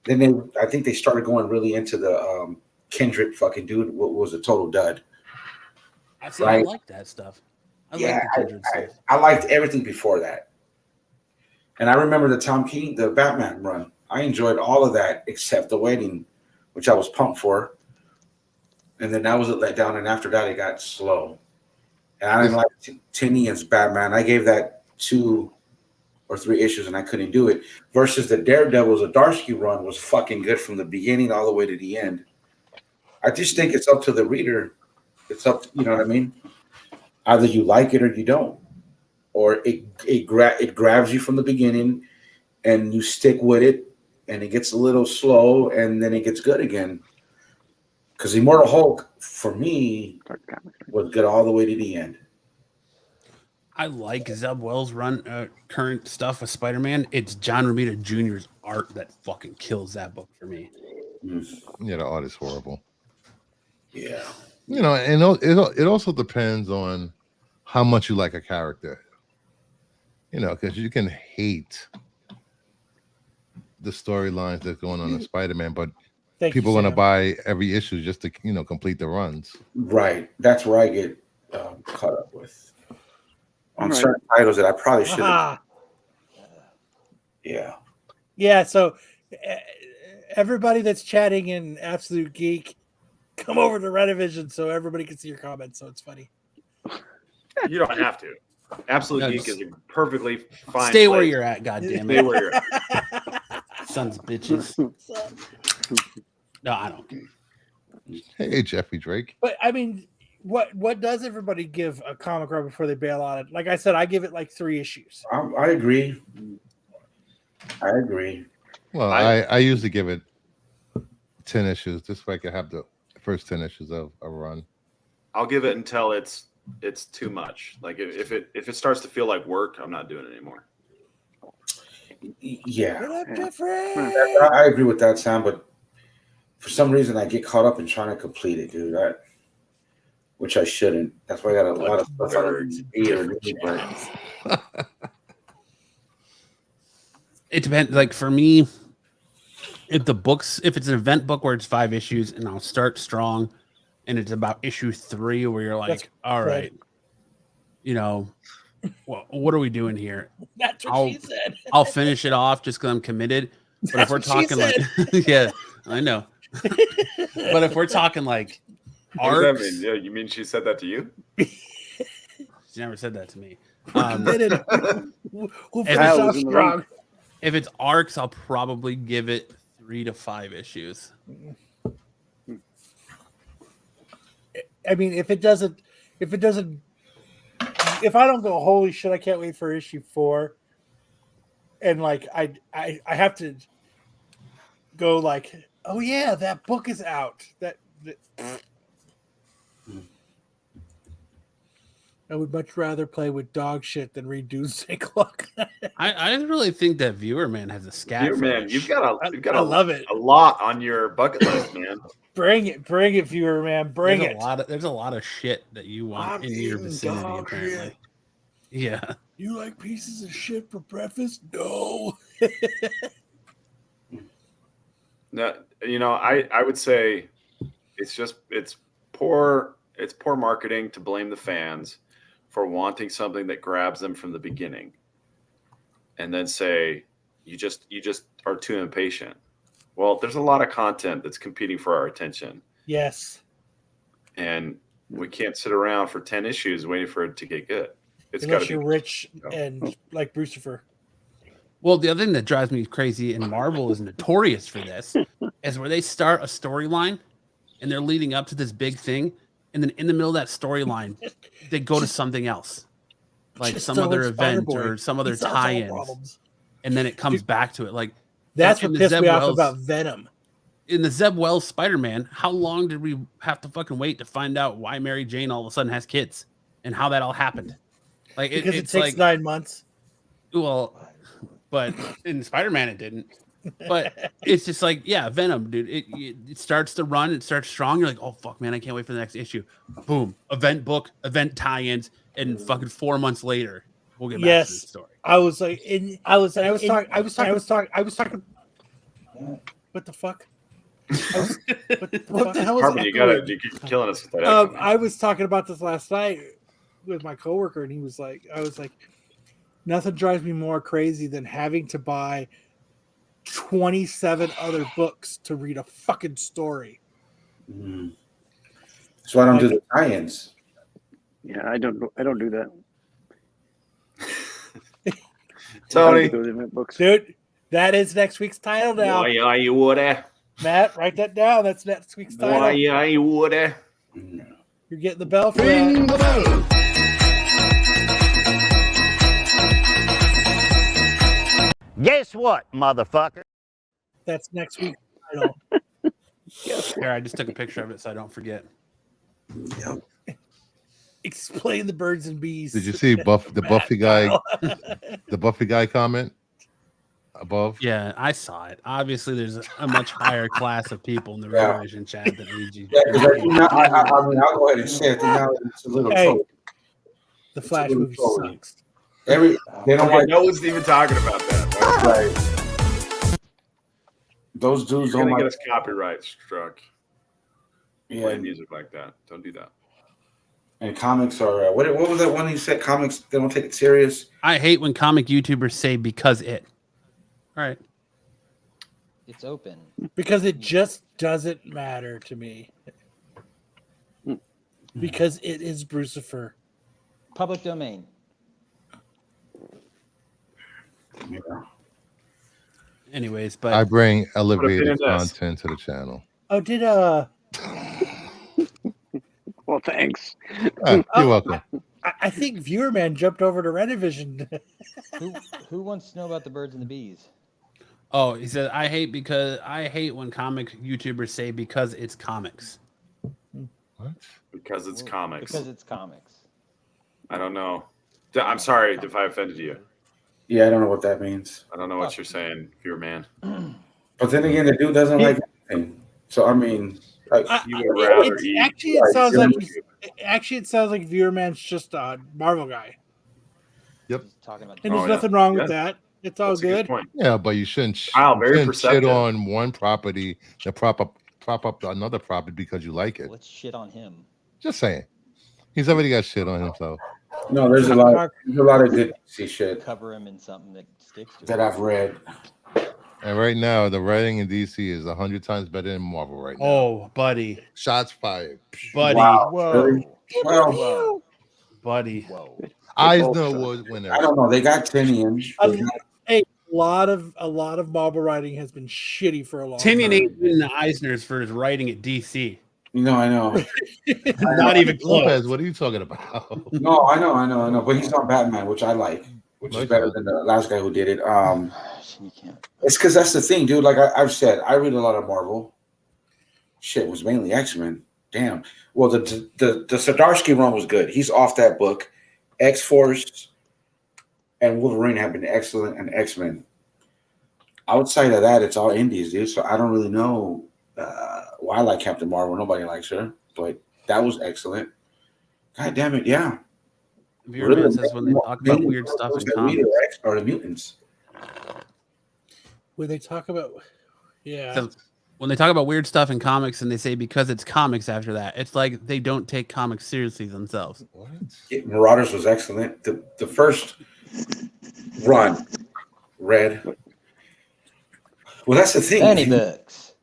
Then I think they started going really into the Kendrick fucking dude. What was a total dud. I see. Right. I like that stuff. I like the Kindred stuff. I liked everything before that. And I remember the Tom King, the Batman run. I enjoyed all of that except the wedding, which I was pumped for. And then that was a letdown. And after that, it got slow. And I didn't like Tinian's Batman. I gave that 2 or 3 issues and I couldn't do it. Versus the Daredevil Zdarsky run was fucking good from the beginning all the way to the end. I just think it's up to the reader. It's up to, you know what I mean? Either you like it or you don't. Or it grabs you from the beginning and you stick with it and it gets a little slow and then it gets good again. Because Immortal Hulk, for me, was good all the way to the end. I like Zeb Wells' run, current stuff with Spider-Man. It's John Romita Jr.'s art that fucking kills that book for me. Yeah, the art is horrible. Yeah. You know, and it also depends on how much you like a character. You know, because you can hate the storylines that's going on in Spider-Man, but people want to buy every issue just to, you know, complete the runs. Right. That's where I get caught up with. On certain titles that I probably should have. Yeah. Yeah, so everybody that's chatting in Absolute Geek, come over to Redivision so everybody can see your comments. So it's funny. You don't have to. Absolute Geek is a perfectly fine. Stay where you're at, goddammit. Stay where you're at. Sons of bitches. No, I don't care. Hey, Jeffrey Drake. But I mean, what does everybody give a comic run before they bail on it? Like I said, I give it like 3 issues. I agree. I agree. Well, I usually give it 10 issues just so I can have the first 10 issues of a run. I'll give it until it's too much. Like if it starts to feel like work, I'm not doing it anymore. Yeah. I agree with that, Sam, but for some reason I get caught up in trying to complete it, dude. Which I shouldn't. That's why I got a lot of stuff I don't read or do, but It depends. Like for me, if it's an event book where it's 5 issues and I'll start strong and it's about issue 3 where you're like, all right, you know, well, what are we doing here? That's what she said. I'll finish it off just because I'm committed. But if we're talking like, yeah, I know. But if we're talking like what arcs, does that mean? Yeah, you mean she said that to you? She never said that to me. We'll finish off strong. If it's arcs, I'll probably give it 3 to 5 issues. I mean, if I don't go, holy shit, I can't wait for issue 4, and like I have to go like, oh yeah, that book is out. That I would much rather play with dog shit than read Doomsday Clock. I really think that Viewer Man has a scat. Viewer Man, you've got I love it. A lot on your bucket list, man. Bring it, Viewer Man, bring it. There's a lot of shit that you want in your vicinity, apparently. Shit. Yeah. You like pieces of shit for breakfast? No. No, you know, I would say it's poor marketing to blame the fans for wanting something that grabs them from the beginning and then say you just are too impatient. Well, there's a lot of content that's competing for our attention. Yes. And we can't sit around for 10 issues waiting for it to get good. It's unless you're rich and like Brucifer. Well, the other thing that drives me crazy, and Marvel is notorious for this, is where they start a storyline and they're leading up to this big thing, and then in the middle of that storyline, they go to something else, like Just some throw other in event Spider-Boy. or some He other solves all tie-ins, problems. and then it comes back to it. Like That's in what the pissed Zeb me off Wells- about Venom. In the Zeb Wells Spider-Man, how long did we have to fucking wait to find out why Mary Jane all of a sudden has kids and how that all happened? Like Because it it's takes like 9 months. well, but in Spider-Man it didn't. But it's just like, yeah, Venom, dude. It starts to run, it starts strong. You're like, oh fuck, man, I can't wait for the next issue. Boom, event book, event tie-ins, and fucking 4 months later, we'll get back to the story. I was like, I was talking. What the fuck? What the hell is Hartman, you keep killing us with that. echo, man. I was talking about this last night with my coworker, and I was like, nothing drives me more crazy than having to buy 27 other books to read a fucking story. That's why I don't do the tie-ins. Yeah, I don't do that. Tony, Dude, that is next week's title now. why you woulda? Matt, write that down. That's next week's title. Why you woulda? You're getting the bell for that. Guess what, motherfucker? That's next week's title. Here, I just took a picture of it so I don't forget. Explain the birds and bees. Did you see the Buffy guy? The Buffy guy comment above. Yeah, I saw it. Obviously, there's a much higher class of people in the Revision chat than AG. Yeah, because I mean, I'll go ahead and say it. Now it's a little Hey, troll. the Flash movie sucks. They don't like. No one's even talking about that. Right. Those dudes You're don't gonna like. get us copyright struck. Yeah. Playing music like that. Don't do that. And comics are what was that one you said? Comics, they don't take it serious. I hate when comic YouTubers say because it. All right. It's open. Because it just doesn't matter to me. Because it is Brucifer. Public domain. Yeah. Anyways, but I bring elevated in this. content to the channel. Oh, did Well, thanks. You're welcome. I think Viewerman jumped over to Redivision. Who wants to know about the birds and the bees? oh, he said I hate when comic YouTubers say because it's comics. What? Because it's comics. Because it's comics. I don't know. I'm sorry if I offended you. Yeah, I don't know what that means. I don't know what you're saying, pure man. But then again, the dude doesn't like anything. So I mean, You would rather eat. Actually, it sounds like Viewerman's just a Marvel guy. Yep. Talking about And there's nothing wrong with that. It's all That's a good good. point. Yeah, but you shouldn't, Wow, very shouldn't shit perceptive. on one property to prop up another property because you like it. Let's shit on him. Just saying. He's already got shit on himself. no, there's a lot of good DC shit Cover him in something that sticks to that it. I've read. And right now, the writing in DC is 100 times better than Marvel right now. Oh, buddy, Shots fired. buddy, Wow. Whoa. Really? Well, Whoa. buddy. Whoa. Eisner was winner. I don't know. They got Tinian. A lot of Marvel writing has been shitty for a long Tinian time. ain't winning the Eisners for his writing at DC. You know, I know. Not even close. Lopez, what are you talking about? No, I know. But he's on Batman, which I like, which is better than the last guy who did it. You can't. It's because that's the thing, dude. Like I've said, I read a lot of Marvel. Shit, it was mainly X-Men. Damn. Well, the Zdarsky run was good. He's off that book. X-Force and Wolverine have been excellent, and X-Men. Outside of that, it's all indies, dude. So I don't really know why I like Captain Marvel. Nobody likes her, but that was excellent. God damn it, yeah. Viewerman says when they talk about weird stuff in comics. Or the mutants. When they talk about, yeah. So when they talk about weird stuff in comics and they say because it's comics after that, it's like they don't take comics seriously themselves. What? Marauders was excellent. The first run, read. Well, that's the thing. Any books.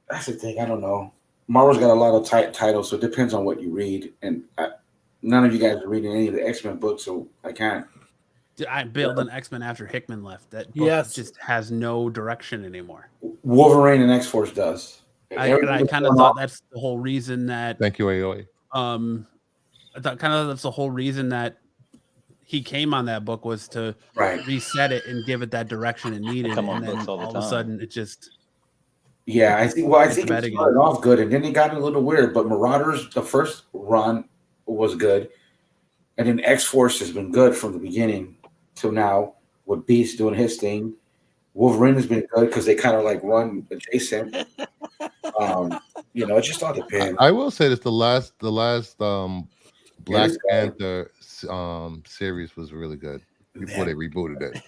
That's the thing. I don't know. Marvel's got a lot of titles, so it depends on what you read. And none of you guys are reading any of the X-Men books, so I can't. Dude, I built an X-Men after Hickman left. That book just has no direction anymore. Wolverine and X-Force does. I kind of thought that's the whole reason that. Thank you, AOA. I thought kind of that's the whole reason that he came on that book was to reset it and give it that direction it needed. come on And then books all the all of a time. sudden it just I think it started off good, and then it got a little weird. But Marauders, the first run was good, and then X-Force has been good from the beginning till now. With Beast doing his thing, Wolverine has been good because they kind of like run adjacent. It just all depends. I will say this: the last Black Panther series was really good before they rebooted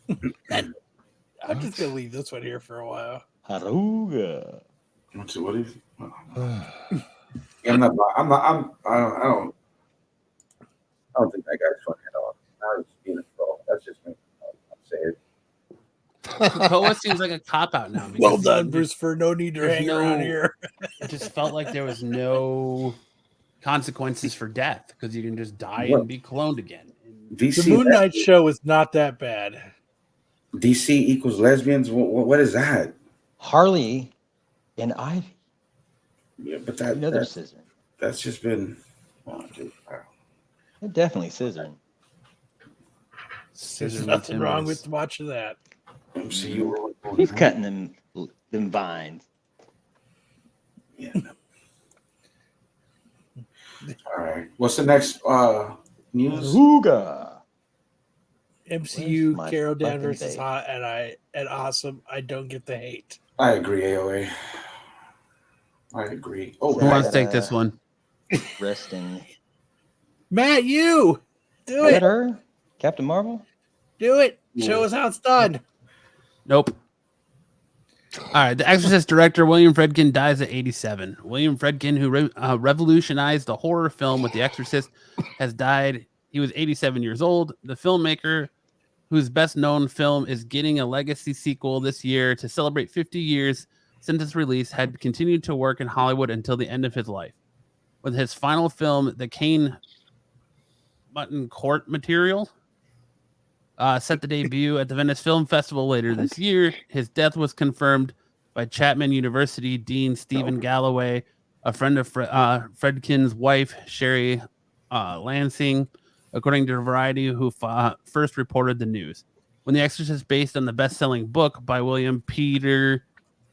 it. I'm just gonna leave this one here for a while. Haruga. Let's see, what is? I don't think that guy's funny at all. I was being a troll. That's just me. I'll say it. Krakoa seems like a cop out now. Well done, Brucifer. No need to hang around here. It just felt like there was no consequences for death because you can just die and be cloned again. The Moon Knight show was not that bad. DC equals lesbians. What is that? Harley and Ivy. Yeah, but they're scissoring. That's just been. Dude, they're definitely scissoring. There's nothing wrong with watching that. He's cutting them vines. Yeah. All right. What's the next news? Haruga. MCU Carol Danvers is hot and awesome. I don't get the hate. I agree, AOA. I agree. Who wants to take this one? Resting. Matt, you do it. Her? Captain Marvel? Do it. Show us how it's done. Nope. All right. The Exorcist director William Friedkin dies at 87. William Friedkin, who revolutionized the horror film with The Exorcist, has died. He was 87 years old. The filmmaker, whose best known film is getting a legacy sequel this year to celebrate 50 years since its release, had continued to work in Hollywood until the end of his life. With his final film, The Cane Mutton Court Material, set to debut at the Venice Film Festival later this year. His death was confirmed by Chapman University Dean Stephen Galloway, a friend of Friedkin's wife, Sherry Lansing, according to Variety, who first reported the news. When The Exorcist, based on the best-selling book by William Peter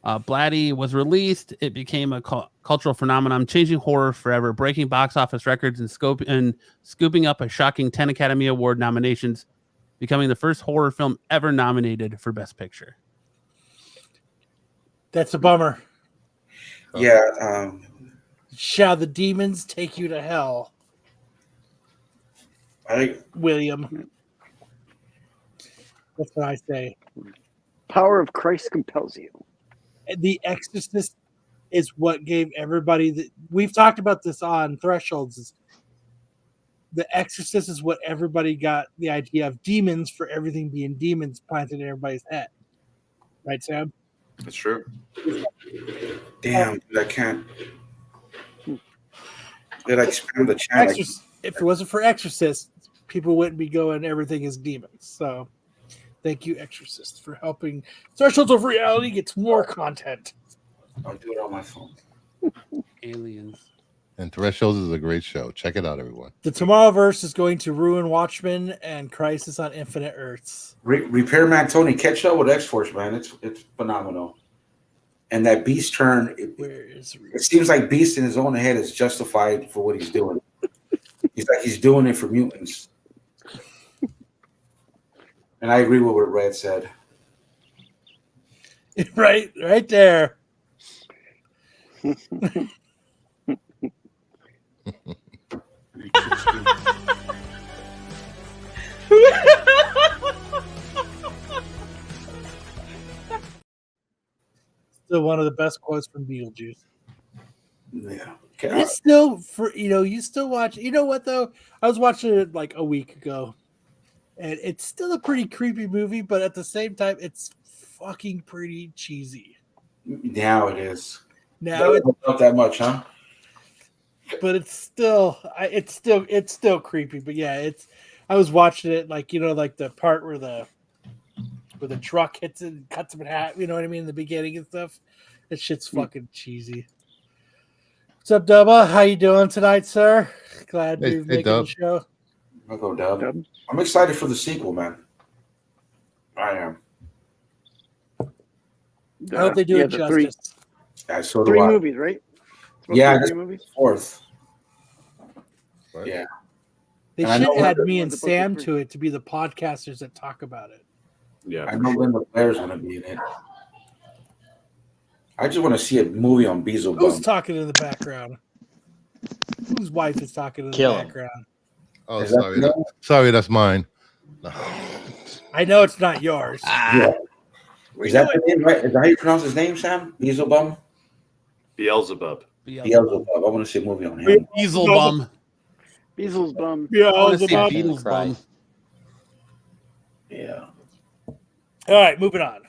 Blatty, was released, it became a cultural phenomenon, changing horror forever, breaking box office records and scooping up a shocking 10 Academy Award nominations, becoming the first horror film ever nominated for Best Picture. That's a bummer. Yeah. Shall the demons take you to hell? William. That's what I say. Power of Christ compels you. The Exorcist is what gave everybody we've talked about this on Thresholds. The Exorcist is what everybody got the idea of demons for everything being demons planted in everybody's head. Right, Sam? That's true. Damn, dude, I can't. Did I spam the chat? If it wasn't for Exorcist, people wouldn't be going everything is demons. So thank you, Exorcist, for helping Thresholds of Reality get more content. I'll do it on my phone. Aliens. And Thresholds is a great show. Check it out, everyone. The Tomorrowverse is going to ruin Watchmen and Crisis on Infinite Earths. Repairman Tony, catch up with X-Force, man. It's phenomenal. And that Beast turn, it seems like Beast in his own head is justified for what he's doing. He's doing it for mutants. And I agree with what Red said. Right there. Still one of the best quotes from Beetlejuice. Yeah. It's still you still watch. You know what though? I was watching it like a week ago, and it's still a pretty creepy movie, but at the same time, it's fucking pretty cheesy. Now it is. Now it's not that much, huh? But it's still creepy. But yeah, I was watching it like the part where the truck hits it and cuts him in half. You know what I mean? In the beginning and stuff. That shit's fucking cheesy. What's up, Dubba? How you doing tonight, sir? Glad Hey, you're making the show. I'll go Dub. I'm excited for the sequel, man. I am. I hope they do it justice. Yeah, so do Three I. movies, right? Yeah, three this movies. Fourth. What? Yeah. They And I should know add Linda- me and Sam to it to be the podcasters that talk about it. Yeah, I know Linda Blair's gonna be in it. I just want to see a movie on Who's Beelzebub. talking in the background? Whose wife is talking in the Kill him. background? Oh, Is that sorry. the name? Sorry, that's mine. I know it's not yours. Yeah. Is that the name, right? Is that how you pronounce his name, Sam? Beelzebub? Beelzebub. Beelzebub. I want to see a movie on him. Beelzebub. Beelzebub. Yeah, I want to see Beelzebub. Beelzebub. Yeah. All right, moving on.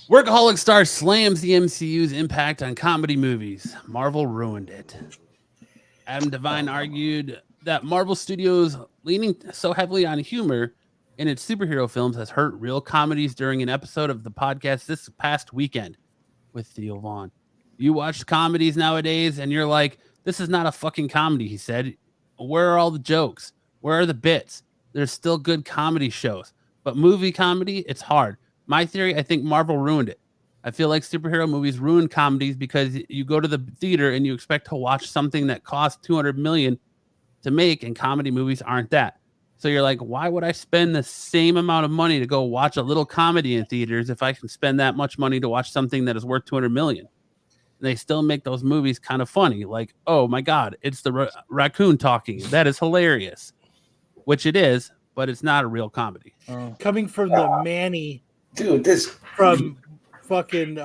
Workaholic Star slams the MCU's impact on comedy movies. Marvel ruined it. Adam Devine argued that Marvel Studios leaning so heavily on humor in its superhero films has hurt real comedies during an episode of the podcast this past weekend with Theo Vaughn. You watch comedies nowadays and you're like, this is not a fucking comedy, he said. Where are all the jokes? Where are the bits? There's still good comedy shows. But movie comedy, it's hard. My theory, I think Marvel ruined it. I feel like superhero movies ruin comedies because you go to the theater and you expect to watch something that costs $200 million to make, and comedy movies aren't that. So you're like, why would I spend the same amount of money to go watch a little comedy in theaters if I can spend that much money to watch something that is worth $200 million? And they still make those movies kind of funny. Like, oh my God, it's the raccoon talking. That is hilarious, which it is, but it's not a real comedy. Coming from the Manny, dude, this from fucking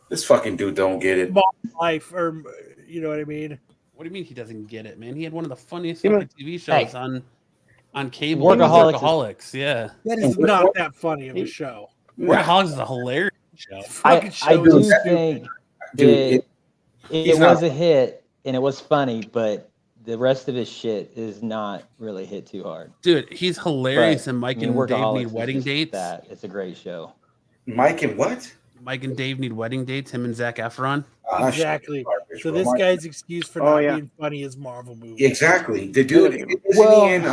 this fucking dude don't get it. Life, or you know what I mean? What do you mean he doesn't get it, man? He had one of the funniest fucking TV shows on cable. Workaholics yeah. That is not that funny of a show. Workaholics is a hilarious show. I do think Dude, it was a hit and it was funny, but the rest of his shit is not really hit too hard. Dude, he's hilarious. But, And Mike I mean, and Dave Workaholics Need is Wedding just Dates. That it's a great show. Mike and what? Mike and Dave Need Wedding Dates. Him and Zac Efron. Exactly. So this guy's excuse for not being funny is Marvel movie. Exactly. The dude isn't he in?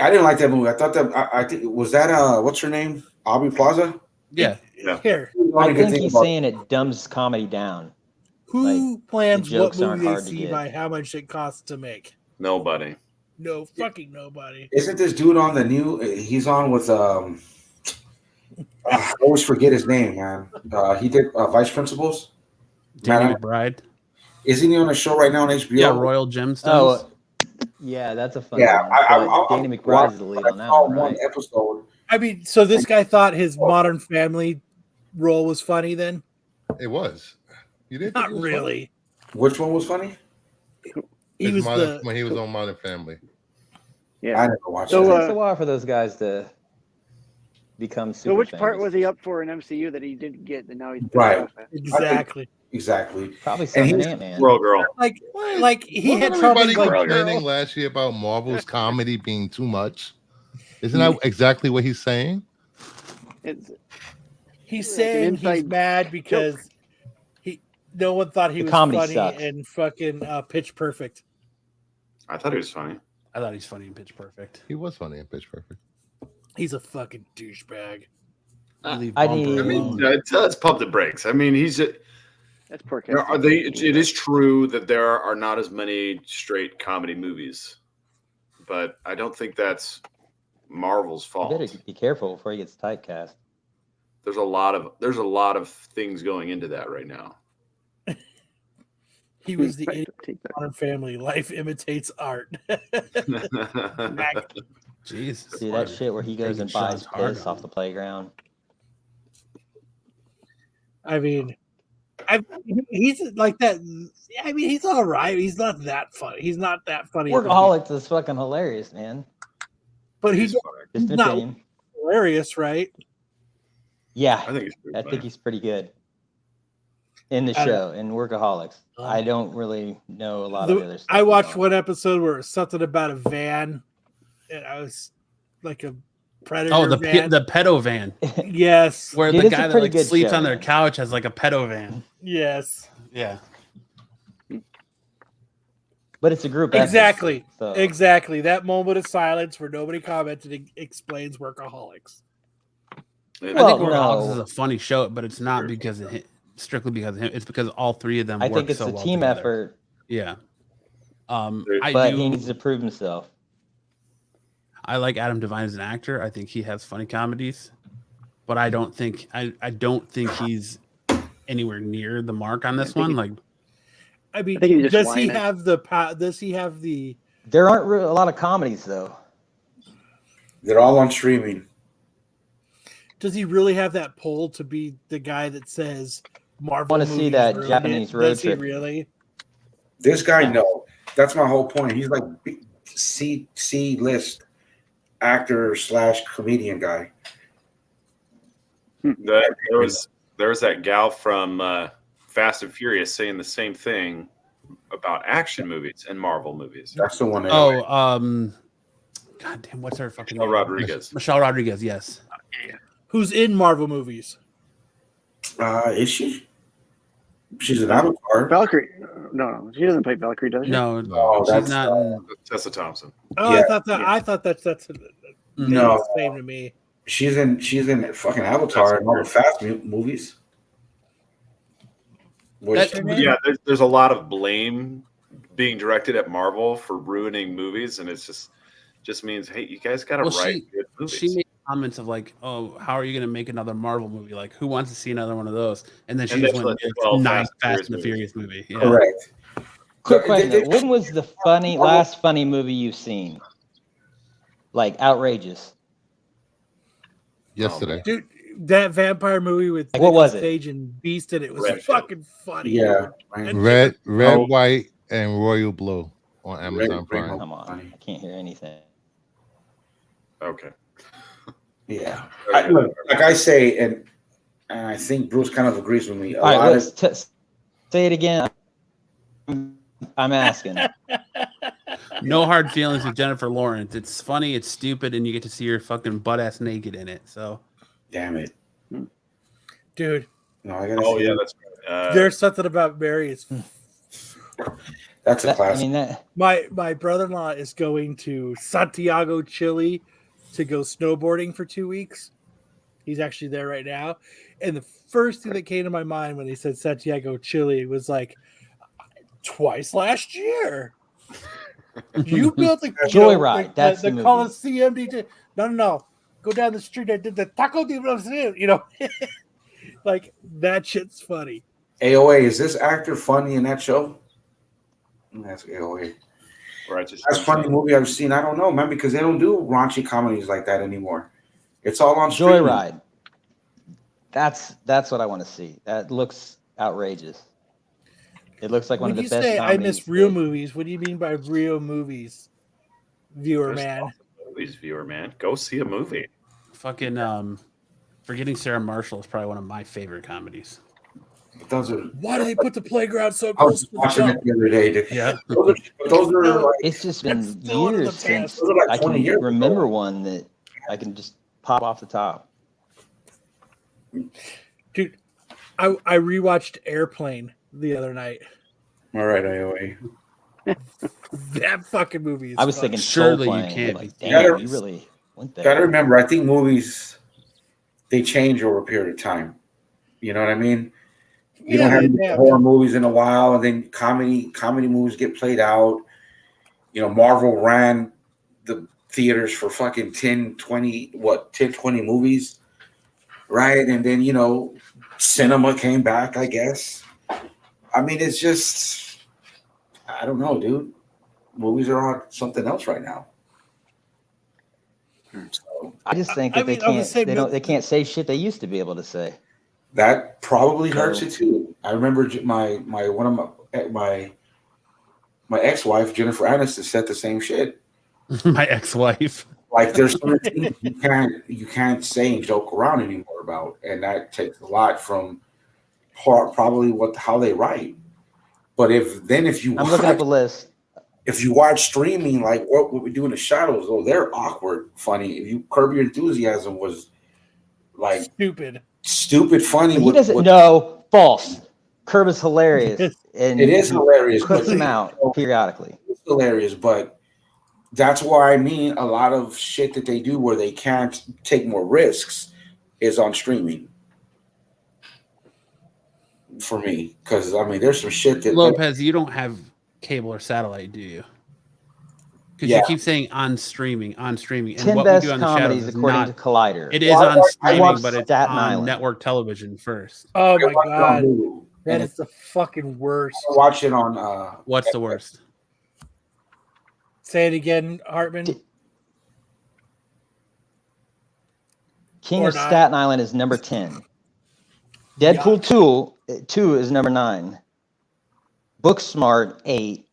I didn't like that movie. I thought that I think was that what's her name? Aubrey Plaza. Yeah. Here, I think he's saying it dumbs comedy down. Who plans the what jokes aren't movie they hard to see get. by how much it costs to make? Nobody. No fucking nobody. Isn't this dude on the new? He's on with I always forget his name, man. He did Vice Principals. Danny McBride. Isn't he on a show right now on HBO? Yeah, Royal Gemstones. Oh, yeah, that's a fun one. But Danny McBride's the lead on that one, right? Episode. I mean, so this guy thought his Modern Family role was funny then? It was. You didn't? Not really. Which one was funny? He was when he was on Modern Family. Yeah, I never watched So that. it takes a while for those guys to become super So which famous. part was he up for in MCU that he didn't get, and now he's Right. Exactly. Exactly. Probably And something he's- Ant-Man. Girl, girl. Like he had Wasn't trouble. everybody Like, complaining last year about Marvel's comedy being too much? Isn't that exactly what he's saying? he's Like saying an he's inside mad because no one thought he The was comedy funny sucks. in fucking Pitch Perfect. I thought he was funny. I thought he's funny in Pitch Perfect. He was funny in Pitch Perfect. He's a fucking douchebag. I need- I mean, let's pump the brakes. I mean, That's poor it is true that there are not as many straight comedy movies, but I don't think that's Marvel's You fault. better be careful before he gets typecast. There's a lot of things going into that right now. He was the idiot in Modern Family. Life imitates art. Jesus. See that shit where he goes and buys piss off the playground. I mean, he's like that. I mean, he's all right. He's not that funny. He's not that funny. Workaholics is fucking hilarious, man. But he's Just an not opinion. hilarious, right? Yeah, I think he's pretty good in the I show in Workaholics. I don't really know a lot of the other stuff. I watched one episode where it was something about a van, and I was like a predator. Oh, the van. the pedo van. Yes, Where Dude, the it's a guy that pretty like good sleeps show, on their man. couch has like a pedo van. yes. Yeah. But it's a group effort, Exactly. so- Exactly. That moment of silence where nobody commented explains Workaholics. I Well, think Workaholics is no. a funny show, but it's not because of him, strictly because of him. It's because all three of them I work think it's so a well team together. effort. Yeah. But he needs to prove himself. I like Adam Devine as an actor. I think he has funny comedies, but I don't think he's anywhere near the mark on this one. Like, I mean, think he just does he whining. have the does he have the There aren't a lot of comedies though. They're all on streaming. does he really have that pull to be the guy that says Marvel? I want to see movies that ruin Japanese it? road Does trip. he really? This guy, no. That's my whole point. He's like C list actor / comedian guy. There was that gal from Fast and Furious saying the same thing about action movies and Marvel movies. That's the one. God damn, what's her fucking Michelle name? Rodriguez. Michelle Rodriguez, yes. Who's in Marvel movies? Is she? She's an Avatar. Valkyrie. No, she doesn't play Valkyrie, does she? No, No, she's that's not. Tessa Thompson. Oh, Yeah, I thought that's No. the same to me. She's in fucking Avatar and all the Fast movies. Which, Yeah, there's a lot of blame being directed at Marvel for ruining movies, and it's just means, hey, you guys got to write good movies. She made comments of like, "Oh, how are you going to make another Marvel movie? Like, who wants to see another one of those?" And then she And just that's went like with 12 9 Fast Fast and the and Furious movie. Yeah. correct. Quick question: though. When was the last funny movie you've seen? Like outrageous. Yesterday. Dude, that vampire movie with What was it? Sage and Beast in it was Red fucking funny. Yeah. Red, white, and royal blue on Amazon Prime. Come on, I can't hear anything. Okay. Yeah. Look, like I say, and I think Bruce kind of agrees with me. All right, say it again. I'm asking. No hard feelings with Jennifer Lawrence. It's funny, it's stupid, and you get to see her fucking butt ass naked in it. So, damn it, dude. No, I gotta. Oh see yeah, it. that's. There's something about Mary. It's That's a classic. I mean, that my brother-in-law is going to Santiago, Chile, to go snowboarding for 2 weeks. He's actually there right now, and the first thing that came to my mind when he said Santiago, Chile, was like, twice last year. You built the Joyride. That's the movie. Coliseum. No. Go down the street. I did the Taco de Brasil. You know, like that shit's funny. AOA, is this actor funny in that show? That's AOA. That's funny movie I've seen. I don't know, man, because they don't do raunchy comedies like that anymore. It's all on streaming. Joyride. That's what I want to see. That looks outrageous. It looks like one When of you the best say I comedies. miss real movies, what do you mean by real movies, viewer man? Movies, viewer man, go see a movie. fucking Forgetting Sarah Marshall is probably one of my favorite comedies. Those are. Why do they put the playground so I close was to the watching jump? it the other day. Dude. Yeah. Those are like, It's just been still under the years since past. Those are like I 20 can years ago. remember one that I can just pop off the top. Dude, I rewatched Airplane the other night. all right, AOA. That fucking movie is I was funny. thinking Surely Soul you Plane. can't Like, be- damn, you really went there. Gotta remember, I think movies they change over a period of time. You know what I mean? You don't have any horror movies in a while, and then comedy movies get played out. You know, Marvel ran the theaters for fucking 10, 20 movies, right? And then, you know, cinema came back, I guess. I mean, it's just, I don't know, dude. Movies are on something else right now. So I just think I that mean, I would say they can't say shit they used to be able to say. that probably hurts it too. I remember my ex-wife Jennifer Aniston said the same shit. My ex-wife. Like there's certain things you can't say and joke around anymore about, and that takes a lot from probably how they write. But if you I'm looking up a list. If you watch streaming, like what we do in the shadows, they're awkward, funny. If you Curb Your Enthusiasm was like stupid funny. He doesn't know. False. Curb is hilarious. And It is hilarious. Puts but him out periodically. It's hilarious, but that's why I mean a lot of shit that they do where they can't take more risks is on streaming. For me, because I mean, there's some shit that Lopez, you don't have cable or satellite, do you? Because you keep saying on streaming, and 10 what best we do on the comedies Shadows is according not. to Collider. It is on streaming, but it's Staten on Island. network television first. Oh my watch it on god, Hulu. that is the fucking worst. I watch it on. What's the worst? Say it again, Hartman. King Or of not. Staten Island is number 10. Deadpool 2 is number 9. Booksmart 8.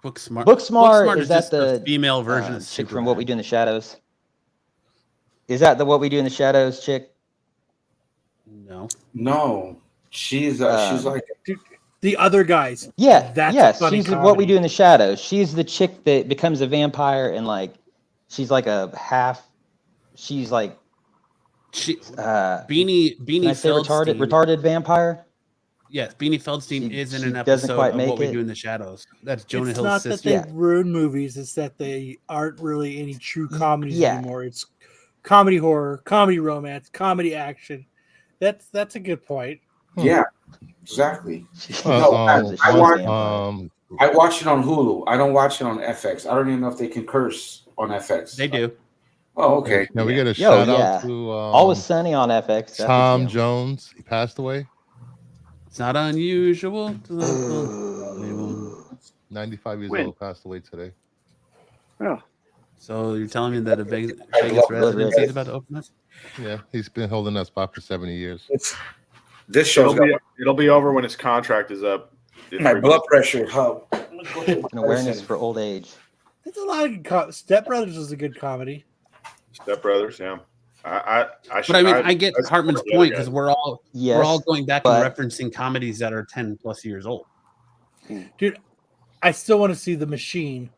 Booksmart is that just the female version of chick Superbad. from What We Do in the Shadows? Is that the What We Do in the Shadows chick? No, she's like the other guys. Yeah, that's yes, funny she's comedy. What We Do in the Shadows. She's the chick that becomes a vampire and like she's like a half. She's like Beanie can I say Feldstein. retarded vampire. Yes, Beanie Feldstein is in an doesn't episode quite of make What We it. Do in the Shadows. That's Jonah It's Hill's not sister. that they ruin movies; it's that they aren't really any true comedies Yeah. anymore. It's comedy horror, comedy romance, comedy action. That's a good point. yeah, exactly. I watch it on Hulu. I don't watch it on FX. I don't even know if they can curse on FX. They do. Oh, okay. Now we get a shout out to Always Sunny on FX. That's a Tom deal. Jones. He passed away. It's not unusual. 95 years old. Passed away today. Oh. So you're telling me that a Vegas residency is about to open up? Yeah, he's been holding that spot for 70 years. This show's it'll be over when his contract is up. my blood pressure. How? An awareness for old age. There's a lot of good Step Brothers is a good comedy. Step Brothers, yeah. I get Hartman's point because we're all going back but- and referencing comedies that are 10 plus years old. Dude, I still want to see The Machine.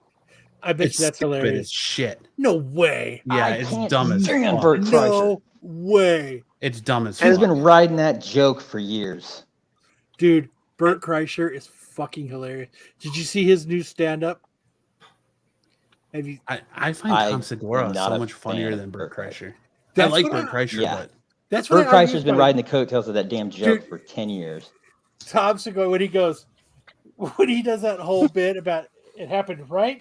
I bet It's you that's stupid hilarious. as shit. No way. Yeah, it's dumb as stand fuck. Bert Kreischer. No way. It's dumb as Has fuck. been riding that joke for years. Dude, Bert Kreischer is fucking hilarious. Did you see his new stand-up? Have you? I find Tom Segura so much funnier than Bert Kreischer. I That's like what Bert Kreischer, Yeah. but That's Bert what I Kreischer's been riding the coattails of that damn joke Dude. for 10 years. Tom Segura when he does that whole bit about it happened right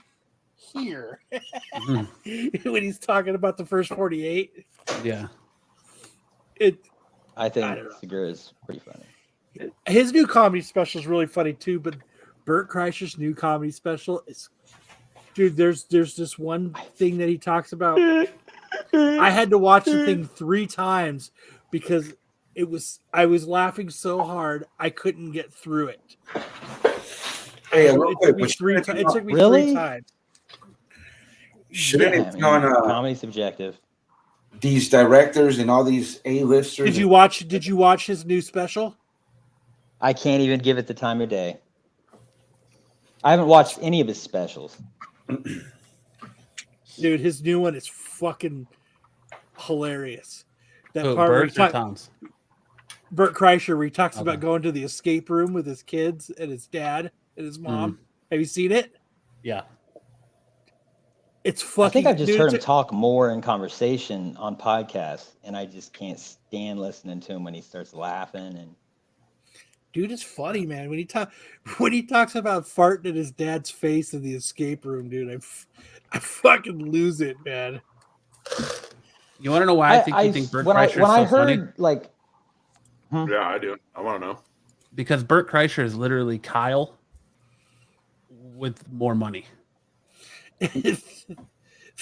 here when he's talking about the first 48. yeah. I think Segura is pretty funny. His new comedy special is really funny too, but Bert Kreischer's new comedy special is, dude. There's this one thing that he talks about. I had to watch the thing 3 times because I was laughing so hard I couldn't get through it. Hey, It took me 3 times. It took me Really? 3 times. Shouldn't it be on Comedy's subjective. these directors and all these A-listers? Did you watch his new special? I can't even give it the time of day. I haven't watched any of his specials. Dude, his new one is fucking hilarious. That So part where he Bert or talk- Tom's? Bert Kreischer, where he talks about going to the escape room with his kids and his dad and his mom. Have you seen it? Yeah. It's fucking. I think I've just dude, heard him it's- talk more in conversation on podcasts, and I just can't stand listening to him when he starts laughing. And Dude, it's funny, man. When he talks about farting in his dad's face in the escape room, dude, I fucking lose it, man. You want to know why I think you think Bert Kreischer is so when I heard funny? like, Yeah, I do. I want to know. Because Bert Kreischer is literally Kyle with more money.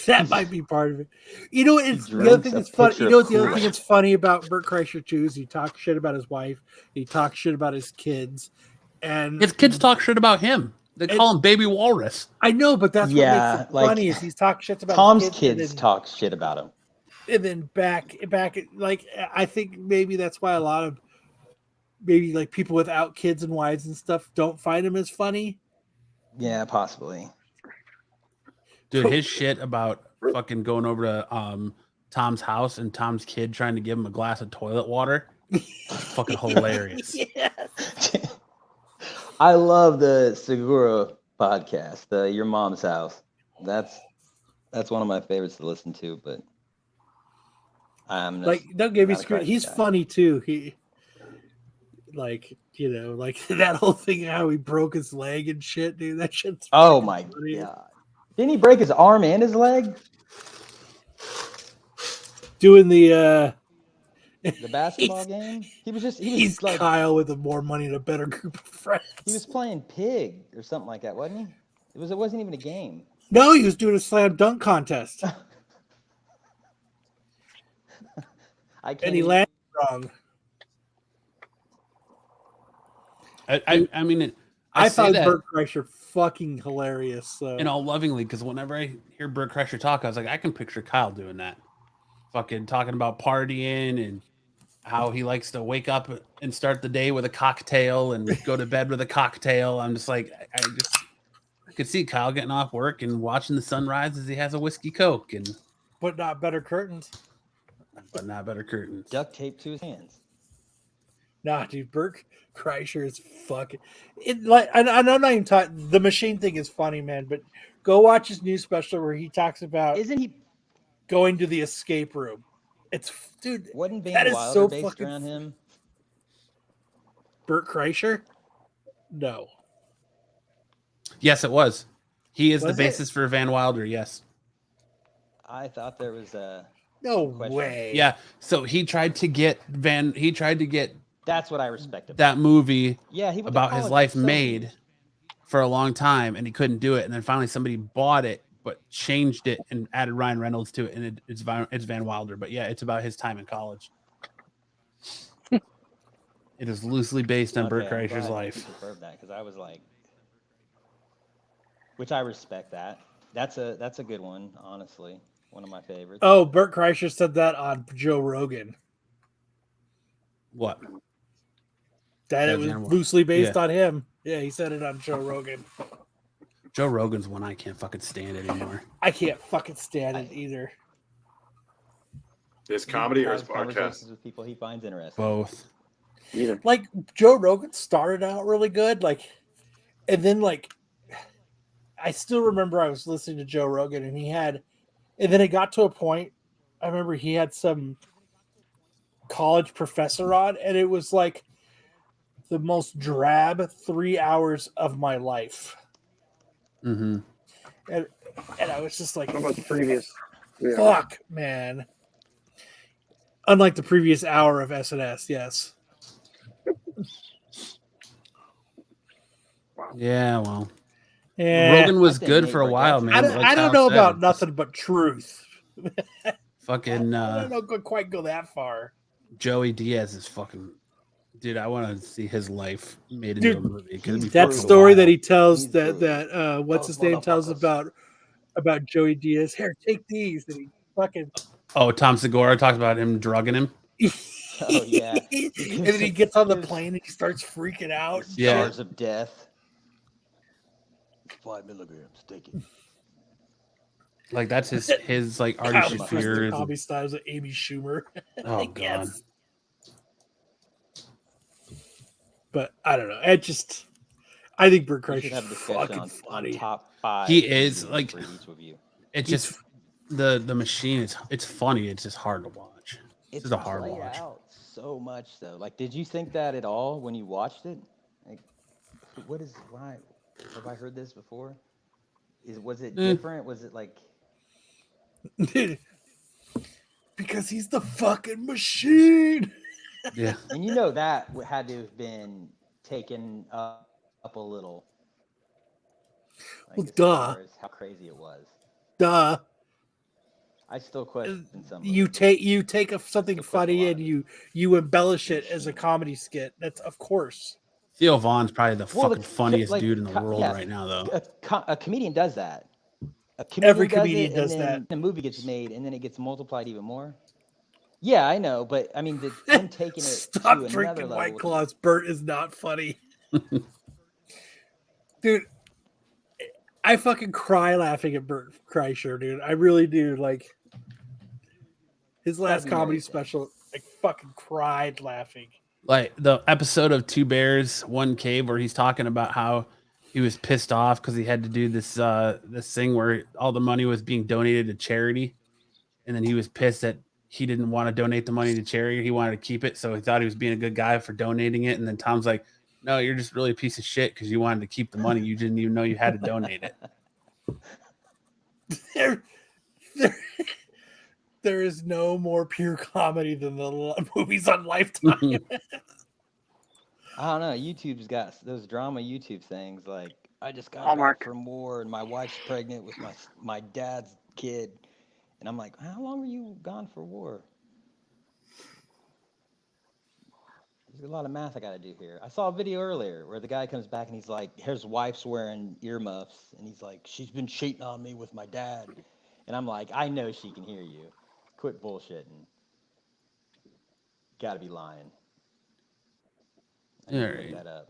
That might be part of it. You know, it's the other drinks thing a that's funny. pitcher You know of what the other thing Kool-Aid. that's funny about Bert Kreischer too is he talks shit about his wife. He talks shit about his kids, and His kids talk shit about him. They call him Baby Walrus. I know, but that's what Yeah, makes it like, funny is he's talking shit about Tom's his kids and then, talk shit about him. and then back like I think maybe that's why a lot of maybe like people without kids and wives and stuff don't find him as funny. Yeah, possibly. Dude, his shit about fucking going over to Tom's house and Tom's kid trying to give him a glass of toilet water. Fucking hilarious. Yes. I love the Segura podcast, Your Mom's House. That's one of my favorites to listen to. But I'm like, don't get me not a screwed. Kreischer He's guy. funny too. He like that whole thing how he broke his leg and shit, dude. That shit's Oh my funny. god! Didn't he break his arm and his leg? Doing the basketball game. He was he's like Kyle with a more money and a better group of friends. He was playing pig or something like that, wasn't he? It wasn't even a game. No, he was doing a slam dunk contest. And he landed wrong. I mean, I say found that Bert Kreischer fucking hilarious. So. and all lovingly, because whenever I hear Bert Kreischer talk, I was like, I can picture Kyle doing that, fucking talking about partying and how he likes to wake up and start the day with a cocktail and go to bed with a cocktail. I'm just like, I could see Kyle getting off work and watching the sunrise as he has a whiskey coke but not better curtains. But not better curtains. Duct tape to his hands. Nah, dude, Bert Kreischer is fucking. I'm not even talking. The machine thing is funny, man. But go watch his new special where he talks about. Isn't he going to the escape room? It's dude. Wasn't Van that is Wilder so based fucking. Around him? Bert Kreischer? No. Yes, it was. He is Was the basis for Van Wilder. Yes. I thought there was a. No way. Yeah. So he tried to get That's what I respect about that movie. Yeah, he went to about his college life for so made years. for a long time, and he couldn't do it. And then finally, somebody bought it, but changed it and added Ryan Reynolds to it, and it's Van Wilder. But yeah, it's about his time in college. It is loosely based on Bert Kreischer's life. Because I was like, which I respect that. That's a good one, honestly. One of my favorites. Oh, Bert Kreischer said that on Joe Rogan. What? That it was loosely based on him. Yeah, he said it on Joe Rogan. Joe Rogan's one I can't fucking stand anymore. I can't fucking stand it either. His comedy or his conversations podcast? with people he finds interesting. Both. Either. Like Joe Rogan started out really good, and then I still remember I was listening to Joe Rogan and then it got to a point. I remember he had some college professor on, and it was like the most drab 3 hours of my life. Mm-hmm. And I was just like, What about the previous? Yeah. fuck, man. Unlike the previous hour of SNS, yes. Yeah, well. Yeah. Rogan was good for a while, man. I don't know about nothing but truth. Fucking I don't quite go that far. Joey Diaz is fucking dude. I want to see his life made into a movie. That story that he tells that what's his name tells about Joey Diaz. Here, take these. And he fucking Tom Segura talks about him drugging him. Oh yeah. And then he gets on the plane and he starts freaking out. Yeah. Jars of death. 5 milligrams. Take it. Like that's his like Artie Shaffir. Comedy styles of Amy Schumer. Oh god. But I don't know. I think Bert We should Kreischer have a is discussion fucking funny. on top 5. He is like for each of you. it's just the machine. It's funny. It's just hard to watch. It's just a hard played watch. out so much though. Like, did you think that at all when you watched it? Like, why have I heard this before? Was it different? Was it like? Because he's the fucking machine. Yeah. And that had to have been taken up a little. Like, Well, as duh. far as how crazy it was. Duh. I still question some. of You it. take something funny and you embellish it as a comedy skit. That's of course. Theo Vaughn's probably the Well, fucking funniest like, dude in the world yeah, right now, though. A comedian does that. Every comedian does and that. then the movie gets made, and then it gets multiplied even more. Yeah, I know, but I mean, them taking it Stop to drinking another White level. Claws. Bert is not funny. Dude, I fucking cry laughing at Bert Kreischer, dude. I really do. Like, his last Doesn't comedy make sense. special, I fucking cried laughing. Like the episode of Two Bears, One Cave, where he's talking about how he was pissed off because he had to do this this thing where all the money was being donated to charity, and then he was pissed that he didn't want to donate the money to charity. He wanted to keep it, so he thought he was being a good guy for donating it. And then Tom's like, "No, you're just really a piece of shit because you wanted to keep the money. You didn't even know you had to donate it." There is no more pure comedy than the movies on Lifetime. I don't know. YouTube's got those drama YouTube things like I just got Hallmark. back from war and my wife's pregnant with my dad's kid, and I'm like, how long were you gone for war? There's a lot of math I got to do here. I saw a video earlier where the guy comes back and he's like, his wife's wearing earmuffs, and he's like, she's been cheating on me with my dad, and I'm like, I know she can hear you. Quit bullshitting. Gotta be lying. All right. That up.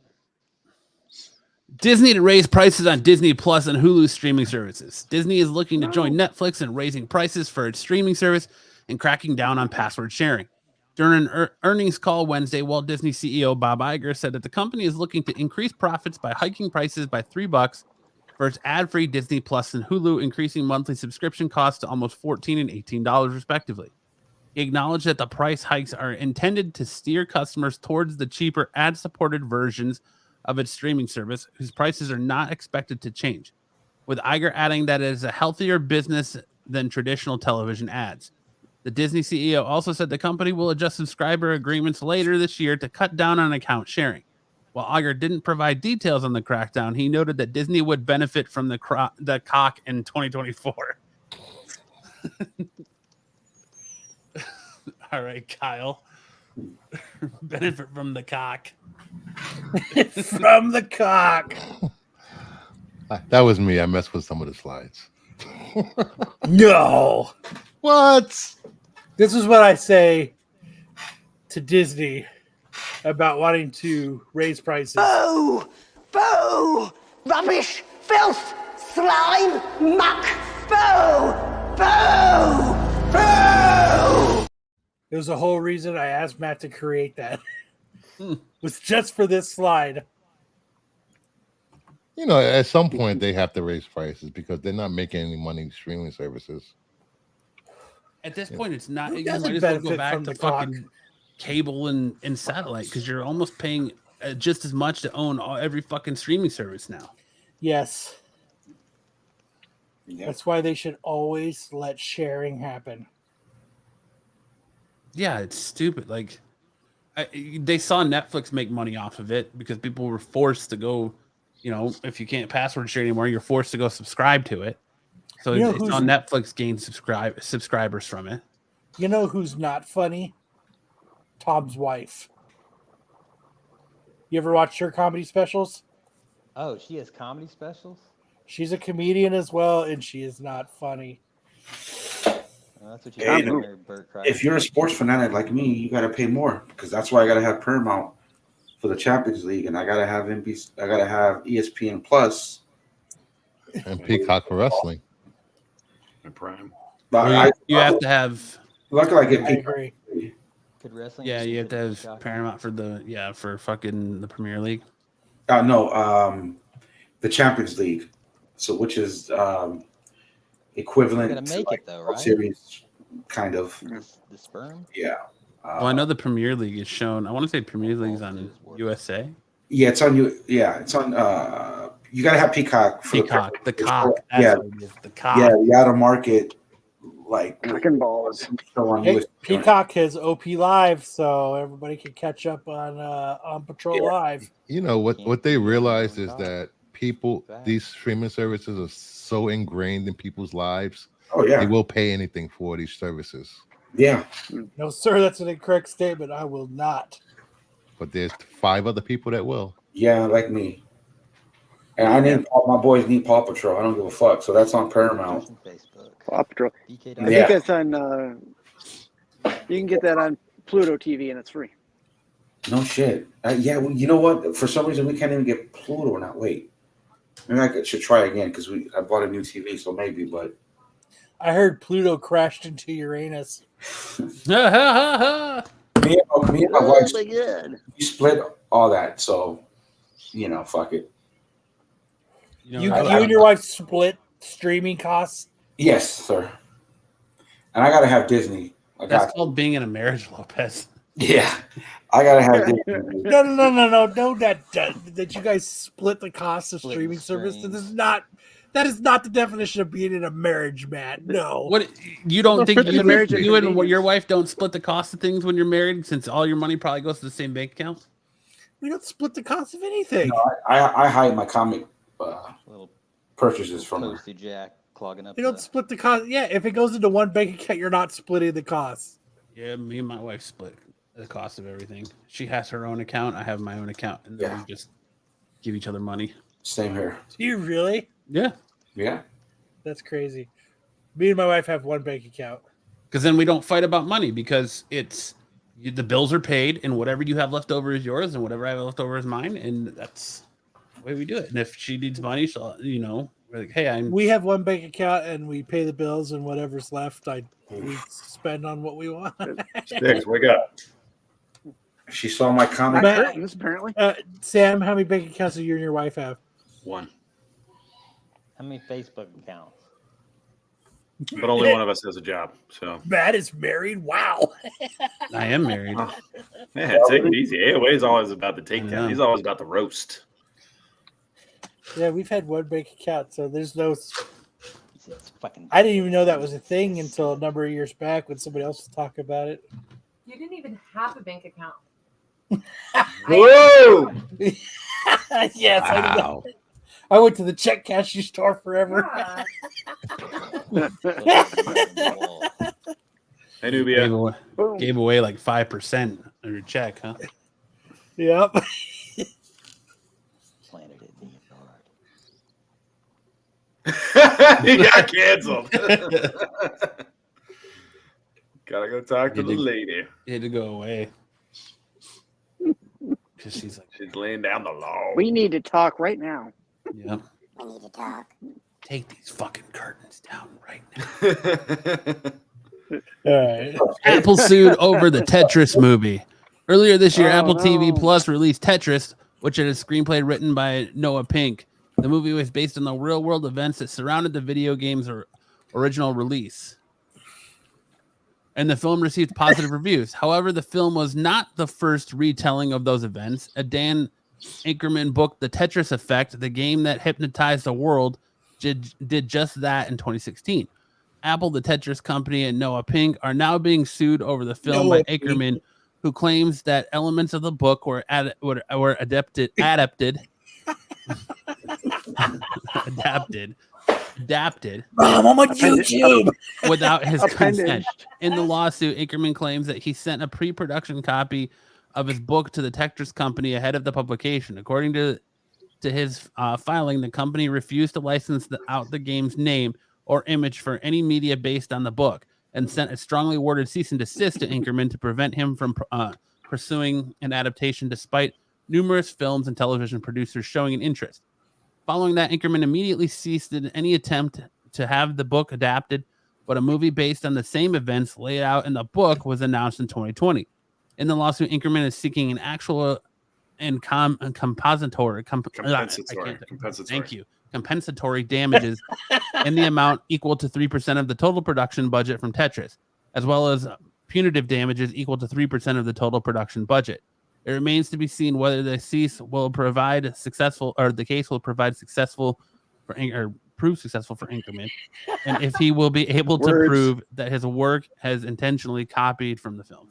Disney to raise prices on Disney Plus and Hulu streaming services. Disney is looking to join Netflix in raising prices for its streaming service and cracking down on password sharing. During an earnings call Wednesday, Walt Disney CEO Bob Iger said that the company is looking to increase profits by hiking prices by $3 for its ad-free Disney Plus and Hulu, increasing monthly subscription costs to almost $14 and $18 respectively. He acknowledged that the price hikes are intended to steer customers towards the cheaper ad-supported versions of its streaming service, whose prices are not expected to change, with Iger adding that it is a healthier business than traditional television ads. The Disney CEO also said the company will adjust subscriber agreements later this year to cut down on account sharing. While Iger didn't provide details on the crackdown, he noted that Disney would benefit from the cock in 2024. All right, Kyle. Benefit from the cock. From the cock. That was me. I messed with some of the slides. No. What? This is what I say to Disney about wanting to raise prices. Boo! Boo! Rubbish! Filth! Slime! Muck! Boo! Boo! Boo! There's a whole reason I asked Matt to create that. Was just for this slide. You know, at some point they have to raise prices because they're not making any money streaming services. At this point, it's not. Who You might doesn't as well go benefit back from to the cock? fucking cable and satellite because you're almost paying just as much to own every fucking streaming service now. Yes. Yeah. That's why they should always let sharing happen. Yeah, it's stupid. Like, they saw Netflix make money off of it because people were forced to go. You know, if you can't password share anymore, you're forced to go subscribe to it. So You know they saw Netflix gain subscribers from it. You know who's not funny? Tom's wife. You ever watched her comedy specials? Oh, she has comedy specials? She's a comedian as well, and she is not funny. Oh, that's what you Hey, got there, Bert Kreischer. if you're a sports fanatic like me, you got to pay more because that's why I got to have Paramount for the Champions League, and I got to have NBC. I got to have ESPN Plus And Peacock for wrestling. And Prime. But You have to have. Luckily, I get I Peacock. agree. Could wrestling? Yeah, be you have to considered have Peacock? Paramount for fucking the Premier League. No, the Champions League. So, which is equivalent You gotta to make like it though, World right? Series, kind of. The sperm? Yeah. Well, I know the Premier League is shown. I want to say Premier League's on USA. Yeah, it's on you. Yeah, it's on. You got to have Peacock. For Peacock, the cock. That's Yeah, what it is, the cock. yeah. You got to market like Fucking balls. show on Hey, US. Peacock has OP Live, so everybody can catch up on Patrol Yeah. Live. You know what they realize is that these streaming services are so ingrained in people's lives. Oh yeah, They will pay anything for these services. yeah. No, sir, that's an incorrect statement. I will not. But there's 5 other people that will. Yeah, like me. And I need my boys need Paw Patrol. I don't give a fuck. So that's on Paramount. Facebook. Paw Patrol. I BK.com. Yeah. think that's on. You can get that on Pluto TV, and it's free. No shit. Yeah, well, you know what? For some reason, we can't even get Pluto now. Wait, maybe I should try again because I bought a new TV, so maybe. But I heard Pluto crashed into Uranus. me and my wife, my God. we split all that. So, fuck it. You and your wife split streaming costs? Yes, sir. And I gotta have Disney. That's called being in a marriage, Lopez. Yeah, I gotta have Disney. No. That you guys split the cost of streaming service. That is not the definition of being in a marriage, Matt. No. What you don't think you and convenience. your wife don't split the cost of things when you're married, since all your money probably goes to the same bank account? We don't split the cost of anything. No, I hide my comic purchases from her. Posty Jack clogging up. You don't split the cost. Yeah, if it goes into one bank account, you're not splitting the costs. Yeah, me and my wife split the cost of everything. She has her own account. I have my own account, and then we just give each other money. Same here. Do you really? Yeah. Yeah. That's crazy. Me and my wife have one bank account. Because then we don't fight about money, because the bills are paid, and whatever you have left over is yours, and whatever I have left over is mine, and that's the way we do it. And if she needs money, she'll, we're like, hey, we have one bank account, and we pay the bills, and whatever's left, we spend on what we want. Sticks, wake up. She saw my comic. Apparently. Sam, how many bank accounts do you and your wife have? One. How many Facebook accounts? But only one of us has a job. So Matt is married. Wow. I am married. Yeah, take it easy. AOA is always about the takedown. He's always about the roast. Yeah, we've had one bank account, so there's no. I didn't even know that was a thing until a number of years back when somebody else was talking about it. You didn't even have a bank account. Whoa! Yes, wow. I went to the check cashing store forever. Hey, Nubia. Gave away like 5% of your check, huh? Yep. Planted it in He your yard. got canceled. Gotta go talk to the lady. He had to go away. Because she's laying down the law. We need to talk right now. Yeah. We need to talk. Take these fucking curtains down right now. All right. Apple sued over the Tetris movie. Earlier this year, Apple TV Plus released Tetris, which had a screenplay written by Noah Pink. The movie was based on the real-world events that surrounded the video game's original release. And the film received positive reviews. However, the film was not the first retelling of those events. A Dan Ankerman book, The Tetris Effect, the game that hypnotized the world, did just that in 2016. Apple, the Tetris company, and Noah Pink are now being sued over the film by Ankerman, who claims that elements of the book were adapted I'm on YouTube without his consent. In the lawsuit, Ankerman claims that he sent a pre-production copy of his book to the Tetris company ahead of the publication. According to his filing, the company refused to license out the game's name or image for any media based on the book, and sent a strongly worded cease and desist to Ankerman to prevent him from pursuing an adaptation, despite numerous films and television producers showing an interest. Following that, Ankerman immediately ceased any attempt to have the book adapted, but a movie based on the same events laid out in the book was announced in 2020. In the lawsuit, Ankerman is seeking an actual and compensatory damages in the amount equal to 3% of the total production budget from Tetris, as well as punitive damages equal to 3% of the total production budget. It remains to be seen whether the case will prove successful for Ankerman, and if he will be able to prove that his work has intentionally copied from the film.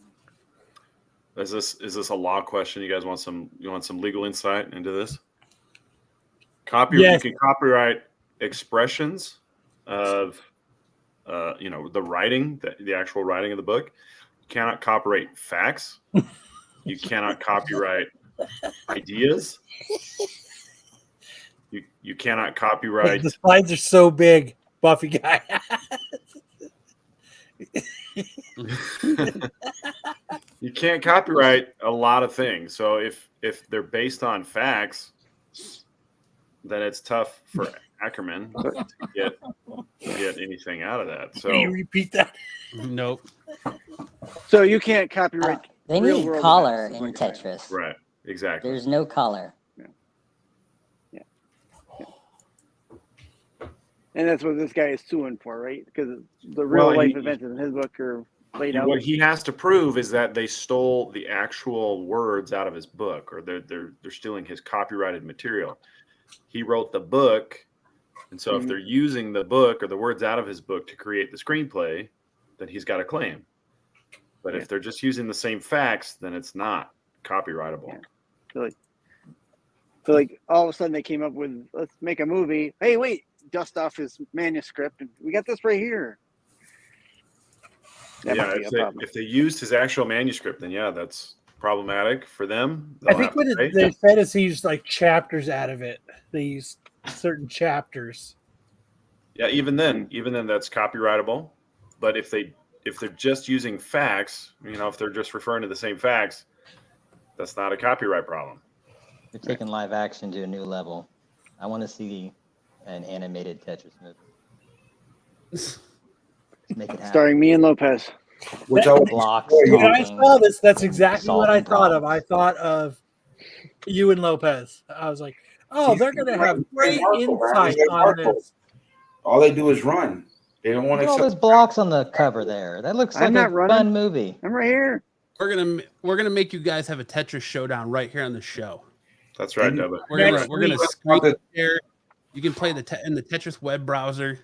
Is this a law question? You guys want some legal insight into this? Yes. You can copyright expressions of the writing, the actual writing of the book. You cannot copyright facts. You cannot copyright ideas. You cannot copyright. The slides are so big, Buffy guy. You can't copyright a lot of things. So if they're based on facts, then it's tough for Ackerman to get anything out of that. So Can you repeat that? Nope. So you can't copyright They real need world color events, is in what you're saying. Tetris. Right. Exactly. There's no color. And that's what this guy is suing for, right? Because the real life events in his book are laid out. What he has to prove is that they stole the actual words out of his book, or they're stealing his copyrighted material. He wrote the book, and so if they're using the book or the words out of his book to create the screenplay, then he's got a claim. But if they're just using the same facts, then it's not copyrightable. So like all of a sudden they came up with, let's make a movie. Hey, wait, dust off his manuscript, and we got this right here. That might be a problem. If they used his actual manuscript, then that's problematic for them. I think what they said is he used like chapters out of it. They used certain chapters. Yeah, even then that's copyrightable. But if they're just using facts, if they're just referring to the same facts, that's not a copyright problem. They're taking live action to a new level. I want to see an animated Tetris movie. Make it happen. Starring me and Lopez. Which blocks. When I saw this, that's exactly what I thought of. I thought of you and Lopez. I was like, oh, they're going to have great insight on this. All they do is run. They don't want to accept all those blocks on the cover there. That looks like a fun movie. I'm right here. We're gonna make you guys have a Tetris showdown right here on the show. That's right, Dubba. We're gonna screen share. You can play in the Tetris web browser,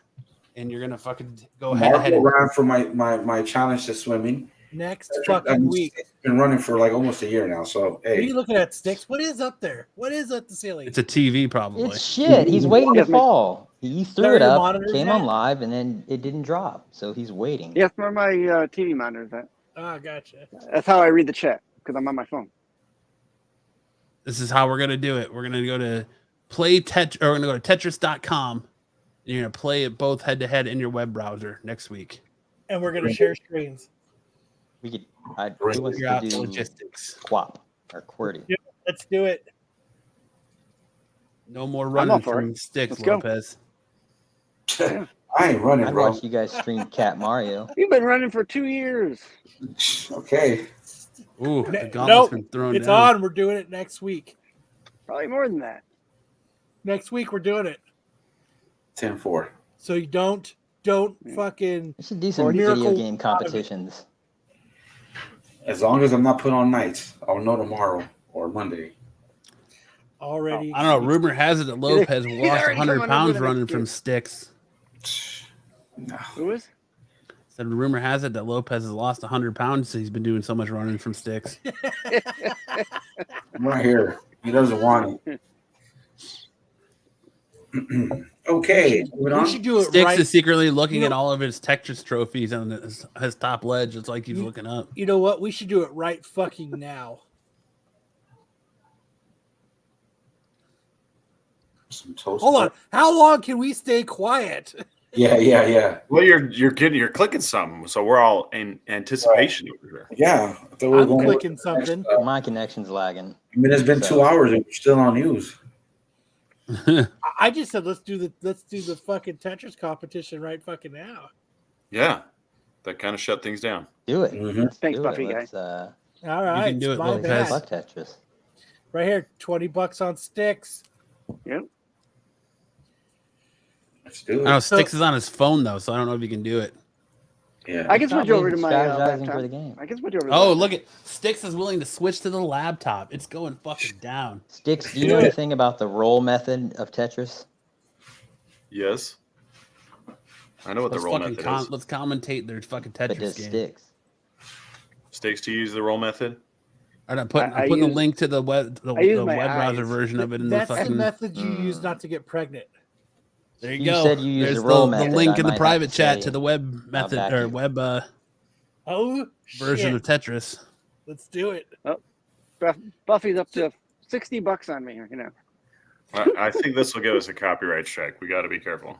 and you're gonna fucking go head to head. Ran for my challenge to swimming. Next fucking week. It's been running for like almost a year now. So hey, what are you looking at, Sticks? What is up there? What is at the ceiling? It's a TV, probably. It's shit. He's waiting to fall. He threw it up, came on live, and then it didn't drop. So he's waiting. Yes, where my TV monitor is at. Ah, gotcha. That's how I read the chat because I'm on my phone. This is how we're gonna do it. We're gonna go to we're gonna go to Tetris.com, and you're gonna play it both head to head in your web browser next week. And we're gonna share screens. We could. Who wants to do logistics? Quap or QWERTY. Yeah, let's do it. No more running from Sticks, Lopez. I ain't running, I'd bro. watch you guys stream Cat Mario. You've been running for 2 years. Okay. Ooh, the nope, been thrown it's down. on. We're doing it next week. Probably more than that. Next week we're doing it. 10-4. So you don't fucking. We should do some video game competitions. As long as I'm not put on nights, I'll know tomorrow or Monday. Already. I don't know. Rumor has it that Lopez lost 100 pounds running from Sticks. No. Who is? Said rumor has it that Lopez has lost 100 pounds since he's been doing so much running from Sticks. I'm right here. He doesn't want it. Okay. We should do it Sticks right. is secretly looking at all of his Tetris trophies on his top ledge. It's like he's looking up. You know what? We should do it right fucking now. Some toast. Hold on. How long can we stay quiet? Yeah. Well, you're clicking something, so we're all in anticipation over here. Yeah. I'm clicking something. My connection's lagging. I mean, it's been 2 hours and we're still on news. I just said let's do the fucking Tetris competition right fucking now. Yeah, that kind of shut things down. Do it. Mm-hmm. Thanks, Buffy guy. All right, you can do it, my Lopez. bad. Fuck Tetris. Right here, $20 on Sticks. Yep. Let's do it. I know Sticks is on his phone though, so I don't know if he can do it. Yeah. I can switch Not over to even my strategizing laptop. for the game. I can switch over to Oh, the look at Sticks is willing to switch to the laptop. It's going fucking down. Sticks, do you know anything about the roll method of Tetris? Yes, I know what the roll method is. Let's commentate their fucking Tetris But does game. Sticks? Sticks to use the roll method. All right, I'm putting a link to the web web browser version of it in the That's fucking. the method you use not to get pregnant. There you You go. said you use There's the roll the method. link I in the might private have to chat say, to the web method back or you. web Oh version shit. of Tetris. Let's do it. Buffy's up to $60 on me. You know. I think this will give us a copyright strike. We got to be careful.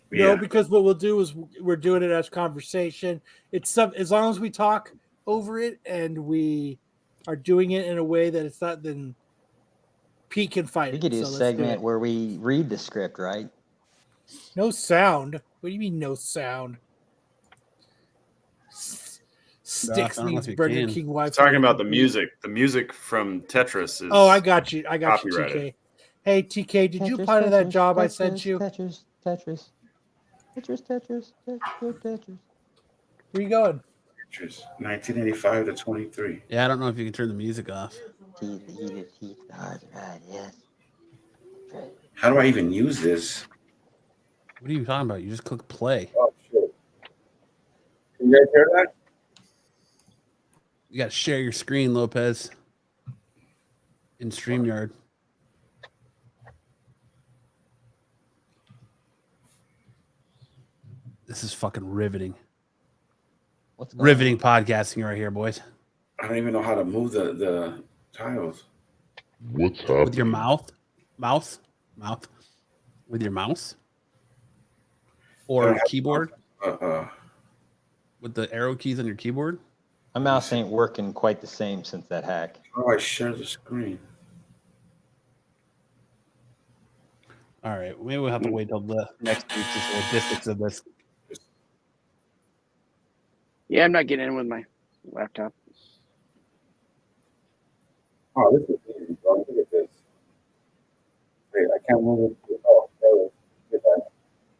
No, because what we'll do is we're doing it as conversation. It's as long as we talk over it and we are doing it in a way that it's not, then Pete can fight We it. could do a So let's segment it. where we read the script, right? No sound. What do you mean no sound? Sticks I don't know needs if you Burger can. King Wi-Fi. It's talking about the music. The music from Tetris is. Oh, I got you. I got you, copyrighted. TK. Hey, TK, did you apply to that job I sent you? Tetris. Where you going? 1985 to 23. Yeah, I don't know if you can turn the music off. How do I even use this? What are you talking about? You just click play. Oh shit! Can you guys hear that? You got to share your screen, Lopez, in StreamYard. This is fucking riveting. What's riveting podcasting right here, boys? I don't even know how to move the tiles. What's happening? With your mouth? Mouse? With your mouse? Or keyboard? With the arrow keys on your keyboard? My mouse ain't working quite the same since that hack. How do I share the screen? All right, maybe we'll have to wait till the next week to see the logistics of this. Yeah, I'm not getting in with my laptop. Oh, this is easy, bro. Look at this. Wait, I can't move it. Oh, no.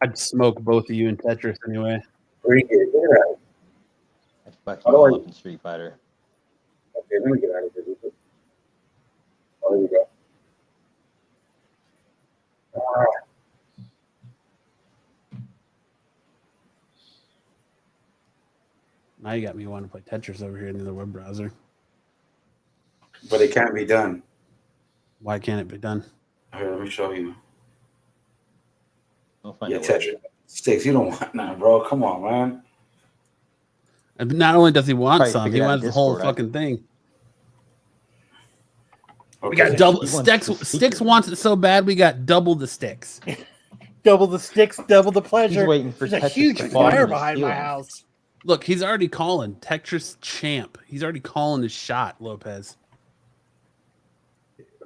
I'd smoke both of you in Tetris anyway. Look at that. I fuck How you do all I- up in Street Fighter. Okay, let me get out of here. Oh, there we go. Now you got me wanting to play Tetris over here in the web browser. But it can't be done. Why can't it be done? Here, let me show you. I'll find Yeah, a way. Tetris. Sticks, you don't want none, bro. Come on, man. And not only does he want Probably some, he figured out wants the whole Discord, fucking thing. We Okay. got double He wants sticks. the Sticks secret. wants it so bad. We got double the sticks. Double the sticks, double the pleasure. He's waiting for There's a Tetris huge to fall fire from his behind my ceiling. house. Look, he's already calling Tetris champ. He's already calling his shot, Lopez.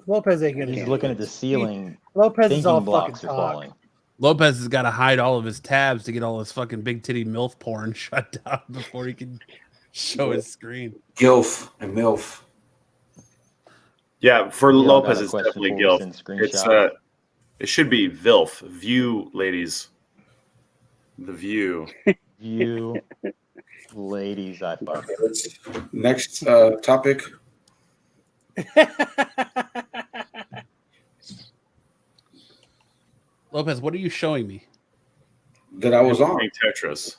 Lopez ain't gonna. He's do looking it. at the ceiling. Lopez is all Thinking fucking blocks are talk. falling. Lopez has got to hide all of his tabs to get all his fucking big titty MILF porn shut down before he can show his screen. Gilf and MILF. Yeah, for We all got Lopez, a it's question definitely before we Gilf. send It's screenshots. it should be VILF. View, ladies. The view. You ladies, I fuck. Okay, next topic. Lopez, what are you showing me? That I was on. Playing Tetris.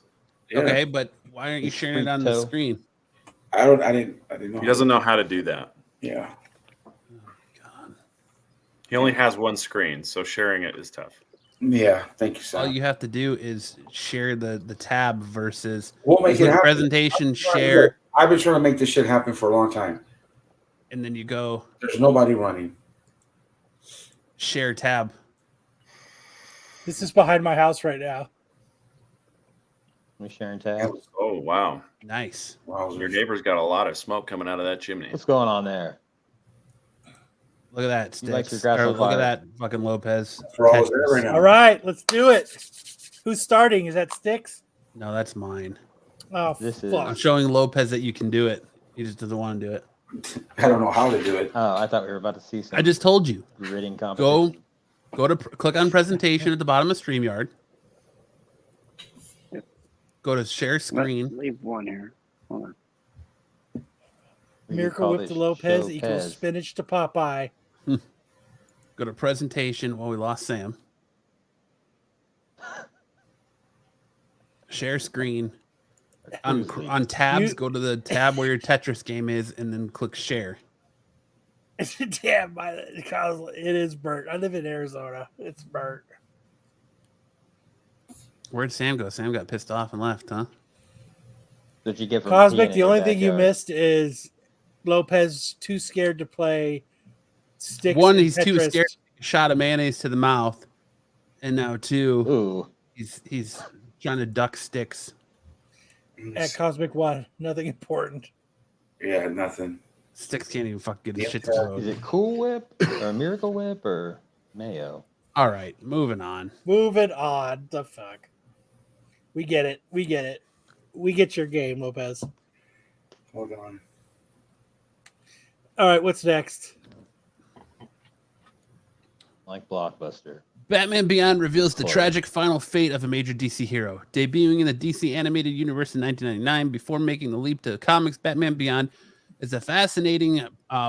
Yeah. Okay, but why aren't you It's sharing it on the Frito. screen? I didn't know. He doesn't know how to do that. Yeah. God. He only has one screen, so sharing it is tough. Yeah. Thank you, All Sam. you have to do is share the tab versus We'll make it click happen. presentation, share, I've been trying to make this shit happen for a long time. and then you go There's nobody running. share tab. This is behind my house right now. We sharing tabs. Oh, wow. Nice. Your neighbor's got a lot of smoke coming out of that chimney. What's going on there? Look at that, He likes Sticks. your grass Or on look at fire. that, fucking Lopez. We're all there Tetris. right now. All right, let's do it. Who's starting? Is that Sticks? No, that's mine. Oh, This is- I'm fuck. showing Lopez that you can do it. He just doesn't want to do it. I don't know how to do it. Oh, I thought we were about to see some I just told you. reading competition. Go to click on presentation at the bottom of StreamYard. Go to share screen. Leave one here. Hold on. We could Miracle call Whip this to Lopez show equals Pez. spinach to Popeye. Go to presentation. Well, we lost Sam. Share screen. On tabs, go to the tab where your Tetris game is, and then click share. Damn, it is burnt. I live in Arizona. It's burnt. Where'd Sam go? Sam got pissed off and left, huh? Did you get from Cosmic, peeing the in only your thing you backyard? missed is Lopez too scared to play Sticks. One, and he's too Tetris. scared to take a shot of mayonnaise to the mouth. And now two, Ooh, he's trying to duck Sticks. At Cosmic One. Nothing important. Yeah, nothing. Sticks can't even fucking get his shit is together. it Cool Whip or Miracle Whip or Mayo? All right, moving on. Moving on. The fuck. We get it. We get it. We get your game, Lopez. Hold on. All right, what's next? Like Blockbuster. Batman Beyond reveals the tragic final fate of a major DC hero. Debuting in the DC animated universe in 1999, before making the leap to comics, Batman Beyond is a fascinating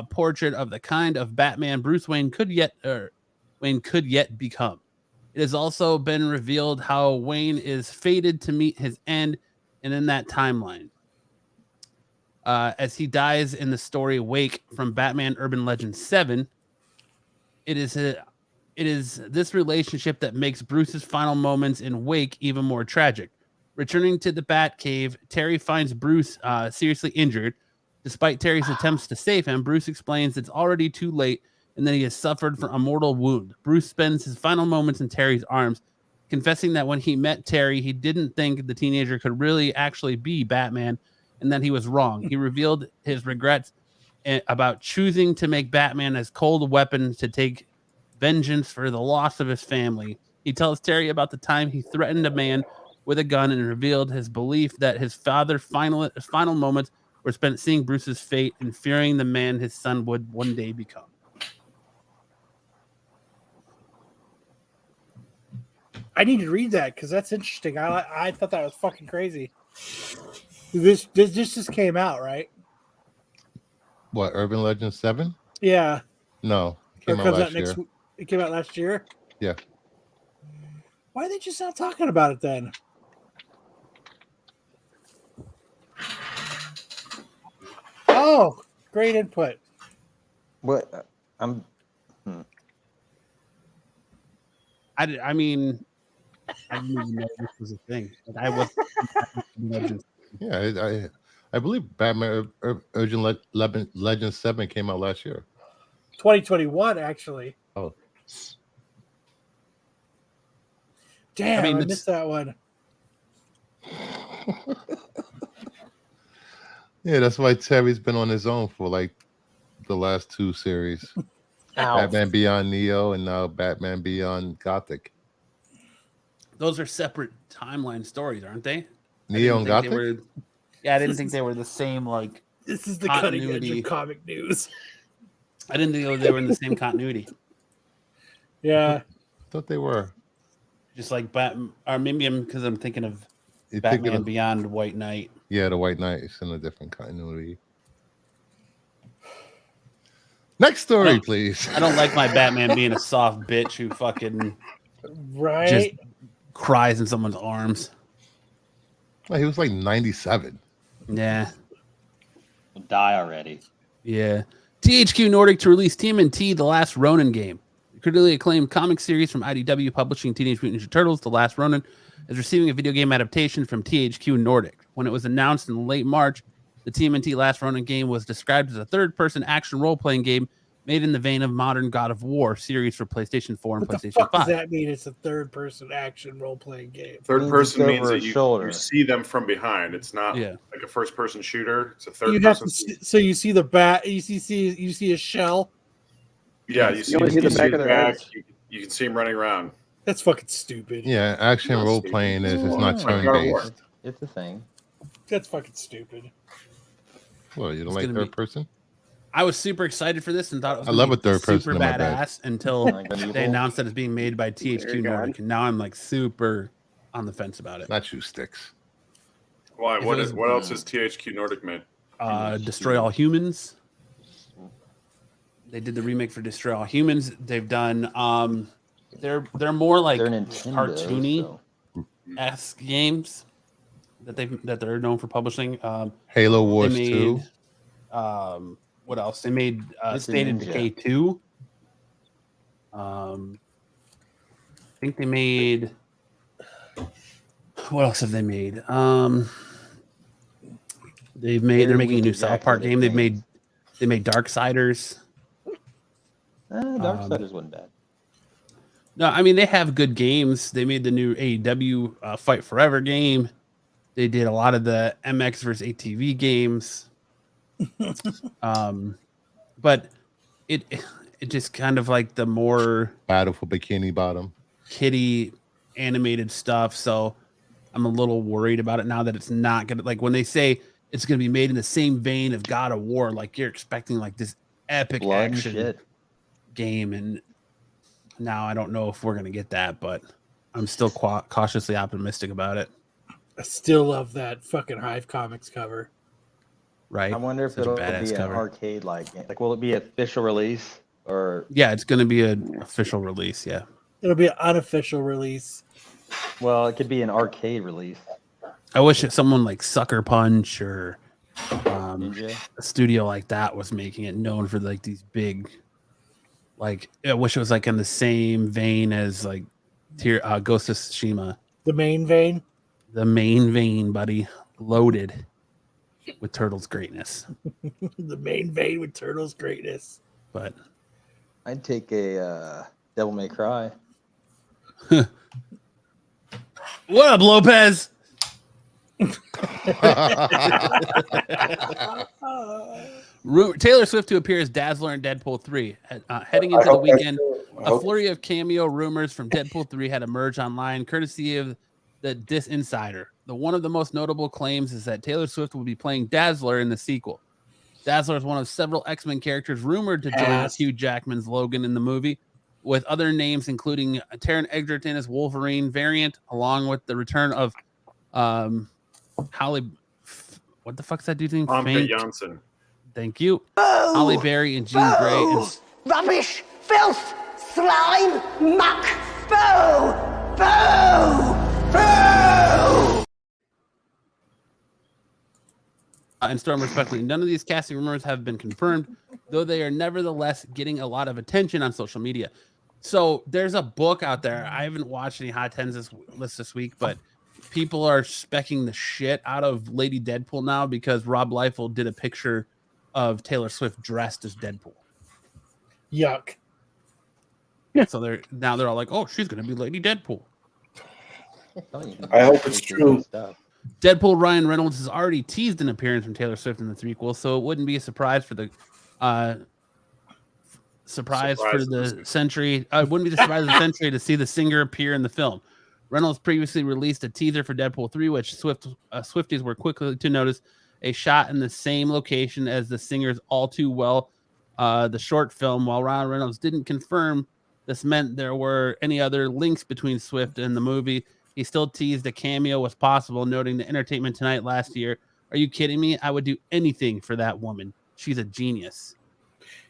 portrait of the kind of Batman Bruce Wayne could yet become. It has also been revealed how Wayne is fated to meet his end, and in that timeline, as he dies in the story Wake from Batman Urban Legend 7, it is this relationship that makes Bruce's final moments in Wake even more tragic. Returning to the Batcave, Terry finds Bruce seriously injured. Despite Terry's attempts to save him, Bruce explains it's already too late and that he has suffered from a mortal wound. Bruce spends his final moments in Terry's arms, confessing that when he met Terry, he didn't think the teenager could really actually be Batman and that he was wrong. He revealed his regrets about choosing to make Batman as cold a weapon to take vengeance for the loss of his family. He tells Terry about the time he threatened a man with a gun and revealed his belief that his father's final moments were spent seeing Bruce's fate and fearing the man his son would one day become. I need to read that because that's interesting. I thought that was fucking crazy. This just came out, right? What, Urban Legend 7? Yeah. No, it came out last year. It came out last year? Yeah. Why are they just not talking about it then? Oh, great input. What? I'm. I mean, I didn't even know this was a thing. Like, I was. Yeah, I believe Batman Urban Legend 7 came out last year. 2021, actually. Oh. Damn, I missed that one. Yeah, that's why Terry's been on his own for like the last two series. Batman Beyond Neo and now Batman Beyond Gothic. Those are separate timeline stories, aren't they? Neo and Gothic? I didn't think they were the same, like, this is the cutting edge of comic news. I didn't think they were in the same continuity. Yeah. I thought they were. Just like Batman, or maybe because I'm thinking of Batman Beyond White Knight. Yeah, the White Knight is in a different continuity. Next story, please. I don't like my Batman being a soft bitch who fucking just cries in someone's arms. Oh, he was like 97. Yeah. He'll die already. Yeah. THQ Nordic to release TMNT The Last Ronin game. The critically acclaimed comic series from IDW publishing Teenage Mutant Ninja Turtles The Last Ronin is receiving a video game adaptation from THQ Nordic. When it was announced in late March, the TMNT Last Ronin game was described as a third-person action role-playing game made in the vein of modern God of War series for PlayStation 4 and PlayStation 5. What does that mean? It's a third-person action role-playing game. Third person means that you see them from behind. It's not like a first-person shooter. It's a third-person. So you see the bat. You see a shell. Yeah, you see the back of their head. You can see him running around. That's fucking stupid. Yeah, action role playing is not turn-based. It's a thing. That's fucking stupid. Well, you don't like third person? I was super excited for this and thought it was I love a third person. super badass until they announced that it's being made by THQ Nordic, and now I'm like super on the fence about it. Not you, Sticks. Why? What else is THQ Nordic made? Destroy All Humans. They did the remake for Destroy All Humans. They've done they're more like cartoony esque games that they're known for publishing. Halo Wars 2. What else? They made State of Decay 2. I think they made. What else have they made? They're making a new South Park game. They made Darksiders. Darksiders wasn't bad. No, I mean they have good games. They made the new AEW Fight Forever game. They did a lot of the MX versus ATV games. But it just kind of like the more Battle for Bikini Bottom kiddie animated stuff. So I'm a little worried about it now that it's not gonna, like when they say it's going to be made in the same vein of God of War. Like you're expecting like this epic Blood action and shit. game. And now I don't know if we're going to get that, but I'm still cautiously optimistic about it. I still love that fucking Hive Comics cover. Right. I wonder if Such a it'll badass be cover. an arcade like will it be an official release or? Yeah, it's going to be an official release. Yeah. It'll be an unofficial release. Well, it could be an arcade release. I wish that someone like Sucker Punch or Ninja. a studio like that was making it known for like these big, like I wish it was like in the same vein as like Ghost of Tsushima. The main vein. The main vein, buddy, loaded with Turtles greatness. The main vein with Turtles greatness. But I'd take a Devil May Cry. What up, Lopez? Taylor Swift to appear as Dazzler in Deadpool 3. Heading into the weekend, a flurry of cameo rumors from Deadpool 3 had emerged online, courtesy of the Dis Insider. One of the most notable claims is that Taylor Swift will be playing Dazzler in the sequel. Dazzler is one of several X-Men characters rumored to join Hugh Jackman's Logan in the movie, with other names including Taron Egerton as Wolverine variant, along with the return of Holly. What the fuck's that dude's name? Famke Janssen. Thank you. Holly Berry and Jean Grey. And Rubbish, filth, slime, muck, boo, boo, boo. And Storm, respectively. None of these casting rumors have been confirmed, though they are nevertheless getting a lot of attention on social media. So there's a book out there. I haven't watched any Hot Tens list this week, but people are specking the shit out of Lady Deadpool now because Rob Liefeld did a picture of Taylor Swift dressed as Deadpool. Yuck. So they're all like, "Oh, she's gonna be Lady Deadpool." I hope it's true. Deadpool Ryan Reynolds has already teased an appearance from Taylor Swift in the threequel, so it wouldn't be a surprise for the century. It wouldn't be the surprise of the century to see the singer appear in the film. Reynolds previously released a teaser for Deadpool 3, which Swifties were quickly to notice a shot in the same location as the singer's All Too Well, the short film. While Ryan Reynolds didn't confirm this meant there were any other links between Swift and the movie, he still teased a cameo was possible, noting the Entertainment Tonight last year. Are you kidding me? I would do anything for that woman. She's a genius.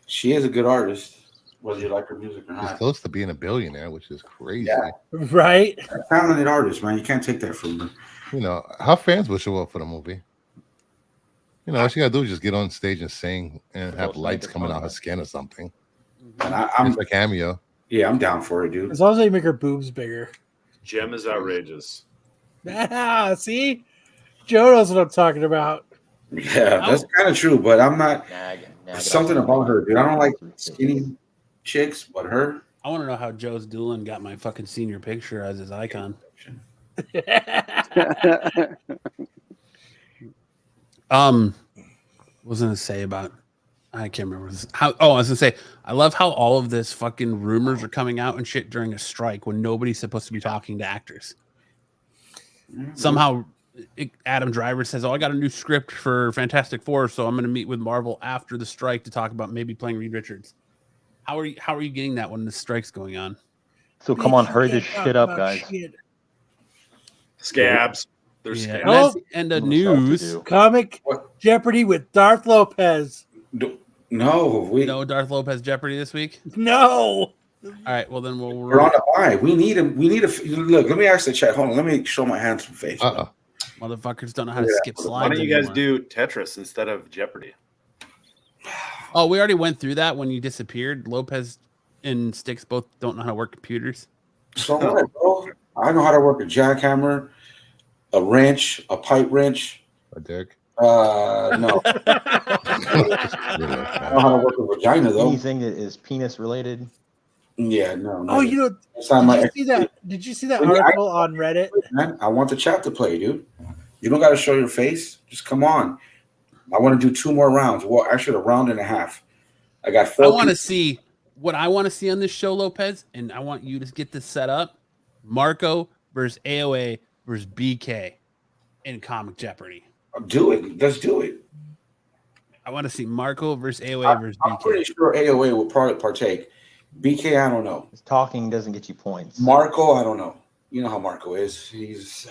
She is a good artist, whether you like her music or She's not. close to being a billionaire, which is crazy. Yeah. Right? A talented artist, man. You can't take that from her. You know, her fans will show up for the movie. You know, all she gotta do is just get on stage and sing and have lights coming out her skin or something. And I'm a cameo. Yeah, I'm down for it, dude. As long as they make her boobs bigger. Gem is outrageous. Ah, see? Joe knows what I'm talking about. Yeah, that's kind of true, but I'm not. Something about her, dude. I don't like skinny chicks, but her. I want to know how Joe's Doolin got my fucking senior picture as his icon. What was I gonna say about? I can't remember this. I was gonna say I love how all of this fucking rumors are coming out and shit during a strike when nobody's supposed to be talking to actors. Somehow, Adam Driver says, "Oh, I got a new script for Fantastic Four, so I'm going to meet with Marvel after the strike to talk about maybe playing Reed Richards." How are you getting that when the strike's going on? So come on, hurry this shit up, guys. Scabs. There's Yeah, scabs. and that's the end of news. Comic Jeopardy with Darth Lopez. No Darth Lopez Jeopardy this week. No. All right, well then We're on the buy. We need him. We need a look. Let me ask the chat. Hold on. Let me show my handsome face. Motherfuckers don't know how to skip slides. Why don't you guys anymore. do Tetris instead of Jeopardy? Oh, we already went through that when you disappeared. Lopez and Sticks both don't know how to work computers. So what, bro? I know how to work a jackhammer, a wrench, a pipe wrench. A dick. No. I know how to work a vagina though. Anything that is penis related. Yeah, no. Oh, you know, It's not my- did you see that article on Reddit? Man, I want the chat to play, dude. You don't got to show your face. Just come on. I want to do 2 more rounds. Well, actually, a round and a half. I got 4. I want to see what I want to see on this show, Lopez, and I want you to get this set up. Marco versus AOA versus BK in Comic Jeopardy. Do it. Let's do it. I want to see Marco versus AOA versus BK. I'm pretty sure AOA will probably partake. BK, I don't know. Talking doesn't get you points. Marco, I don't know. You know how Marco is. He's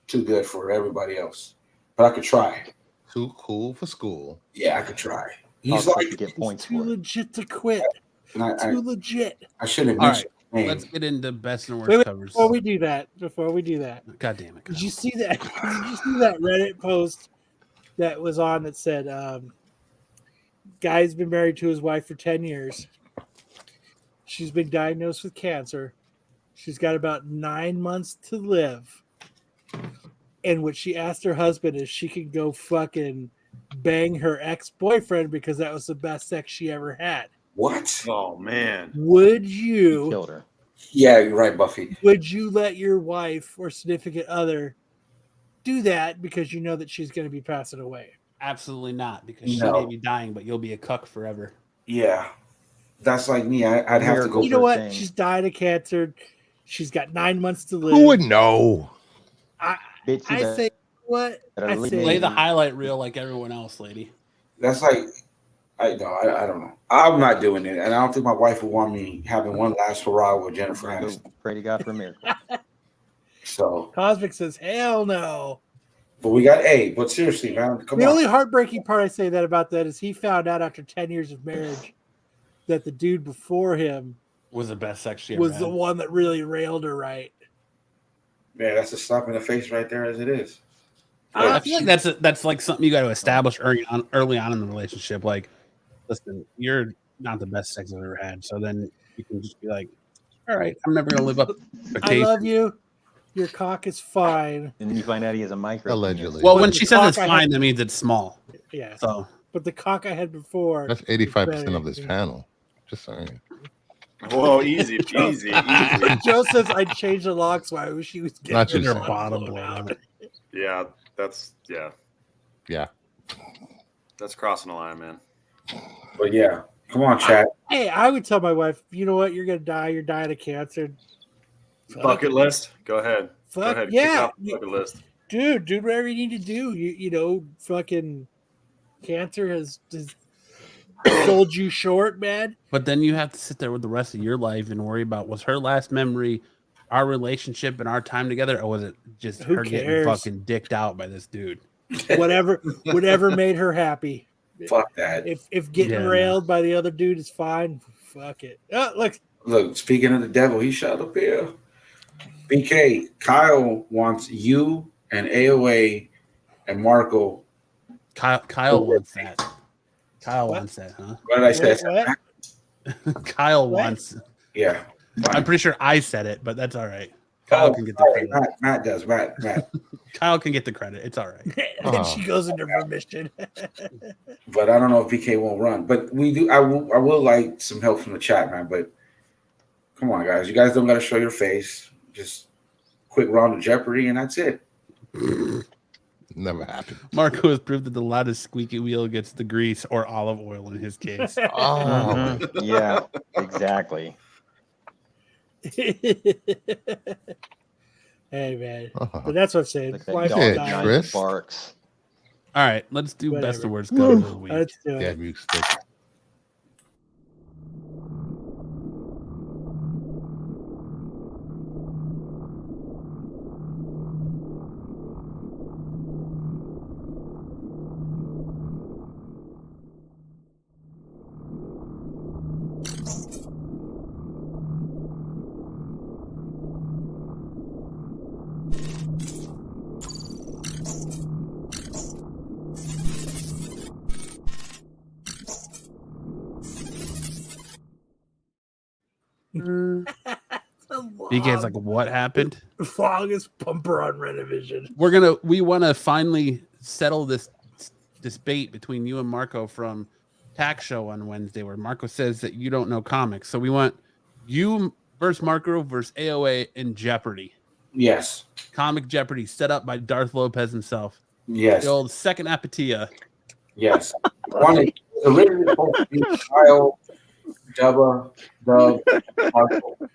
too good for everybody else. But I could try. Too cool for school. Yeah, I could try. He's like to get points too for it. legit to quit. Too legit. I should have All mentioned right, his name. let's get into best and worst Wait, covers. before we do that, God damn it! did you see that? Did you see that Reddit post that was on that said, "Guy's been married to his wife for 10 years. She's been diagnosed with cancer. She's got about 9 months to live. And what she asked her husband is she could go fucking bang her ex-boyfriend because that was the best sex she ever had. What? Oh man. Would you killed her? Yeah, you're right, Buffy. Would you let your wife or significant other do that because you know that she's going to be passing away? Absolutely not, because she No. may be dying, but you'll be a cuck forever. Yeah. That's like me. I'd have to go. You know what? She's died of cancer. She's got 9 months to live. Who would know? I Bitch, say what? I say Play the highlight reel like everyone else, lady. That's like, I don't know. I'm not doing it. And I don't think my wife would want me having one last hurrah with Jennifer Aniston. Pray to God for a miracle. So, Cosmic says, hell no. but we got A. But seriously, man, come The on. only heartbreaking part I say that about that is he found out after 10 years of marriage that the dude before him Was the best sex she ever was had. the one that really railed her right. Man, that's a slap in the face right there as it is. I feel like that's like something you got to establish early on in the relationship. Like, listen, you're not the best sex I've ever had, so then you can just be like, all right, I'm never gonna live up to I expectations. love you. Your cock is fine. And then you find out he has a micro. Allegedly. Well, But when the she says it's cock I fine, had- that means it's small. Yeah. So But the cock I had before. That's 85% of this panel. Just saying. Whoa, easy. Joe says I'd change the locks while I wish he was getting Not her just bottom saying. blown out. Yeah, Yeah. that's crossing the line, man. But yeah, come on, chat. Hey, I would tell my wife, you know what? You're gonna die. You're dying of cancer. Fuck Bucket it. list. Go ahead. Fuck Go ahead. yeah. Kick off the bucket list. Dude, whatever you need to do. You know, fucking cancer has sold you short, man. But then you have to sit there with the rest of your life and worry about, was her last memory our relationship and our time together, or was it just Who her getting cares? fucking dicked out by this dude? Whatever made her happy. Fuck that. If getting Yeah, no. railed by the other dude is fine, fuck it. Oh, Look, speaking of the devil, he shot up here. BK, Kyle wants you and AOA and Marco. Kyle wants that. Kyle wants that, huh? What did I say? What? Kyle What? wants. Yeah. I'm pretty sure I said it, but that's all right. Kyle can get the sorry, credit. Matt does. Matt. Kyle can get the credit. It's all right. And she goes into remission. But I don't know if BK won't run. But we do. I will like some help from the chat, man. But come on, guys. You guys don't got to show your face. Just quick round of Jeopardy, and that's it. Never happened. Marco has proved that the loudest squeaky wheel gets the grease or olive oil in his case. Oh, Yeah, exactly. Hey man, but that's what I'm saying. Like that Wife dog will Yeah, die. behind Chris. barks. All right, let's do best Whatever. and worst cover of the week. Let's do it. Dad mute stick. BK's like, what happened? Longest bumper on Renovision. We want to finally settle this debate between you and Marco from Tax Show on Wednesday, where Marco says that you don't know comics. So we want you versus Marco versus AOA in Jeopardy. Yes. Comic Jeopardy set up by Darth Lopez himself. Yes. The old second Apatia. Yes. Wanted originally supposed to be Kyle, Dub, Marco.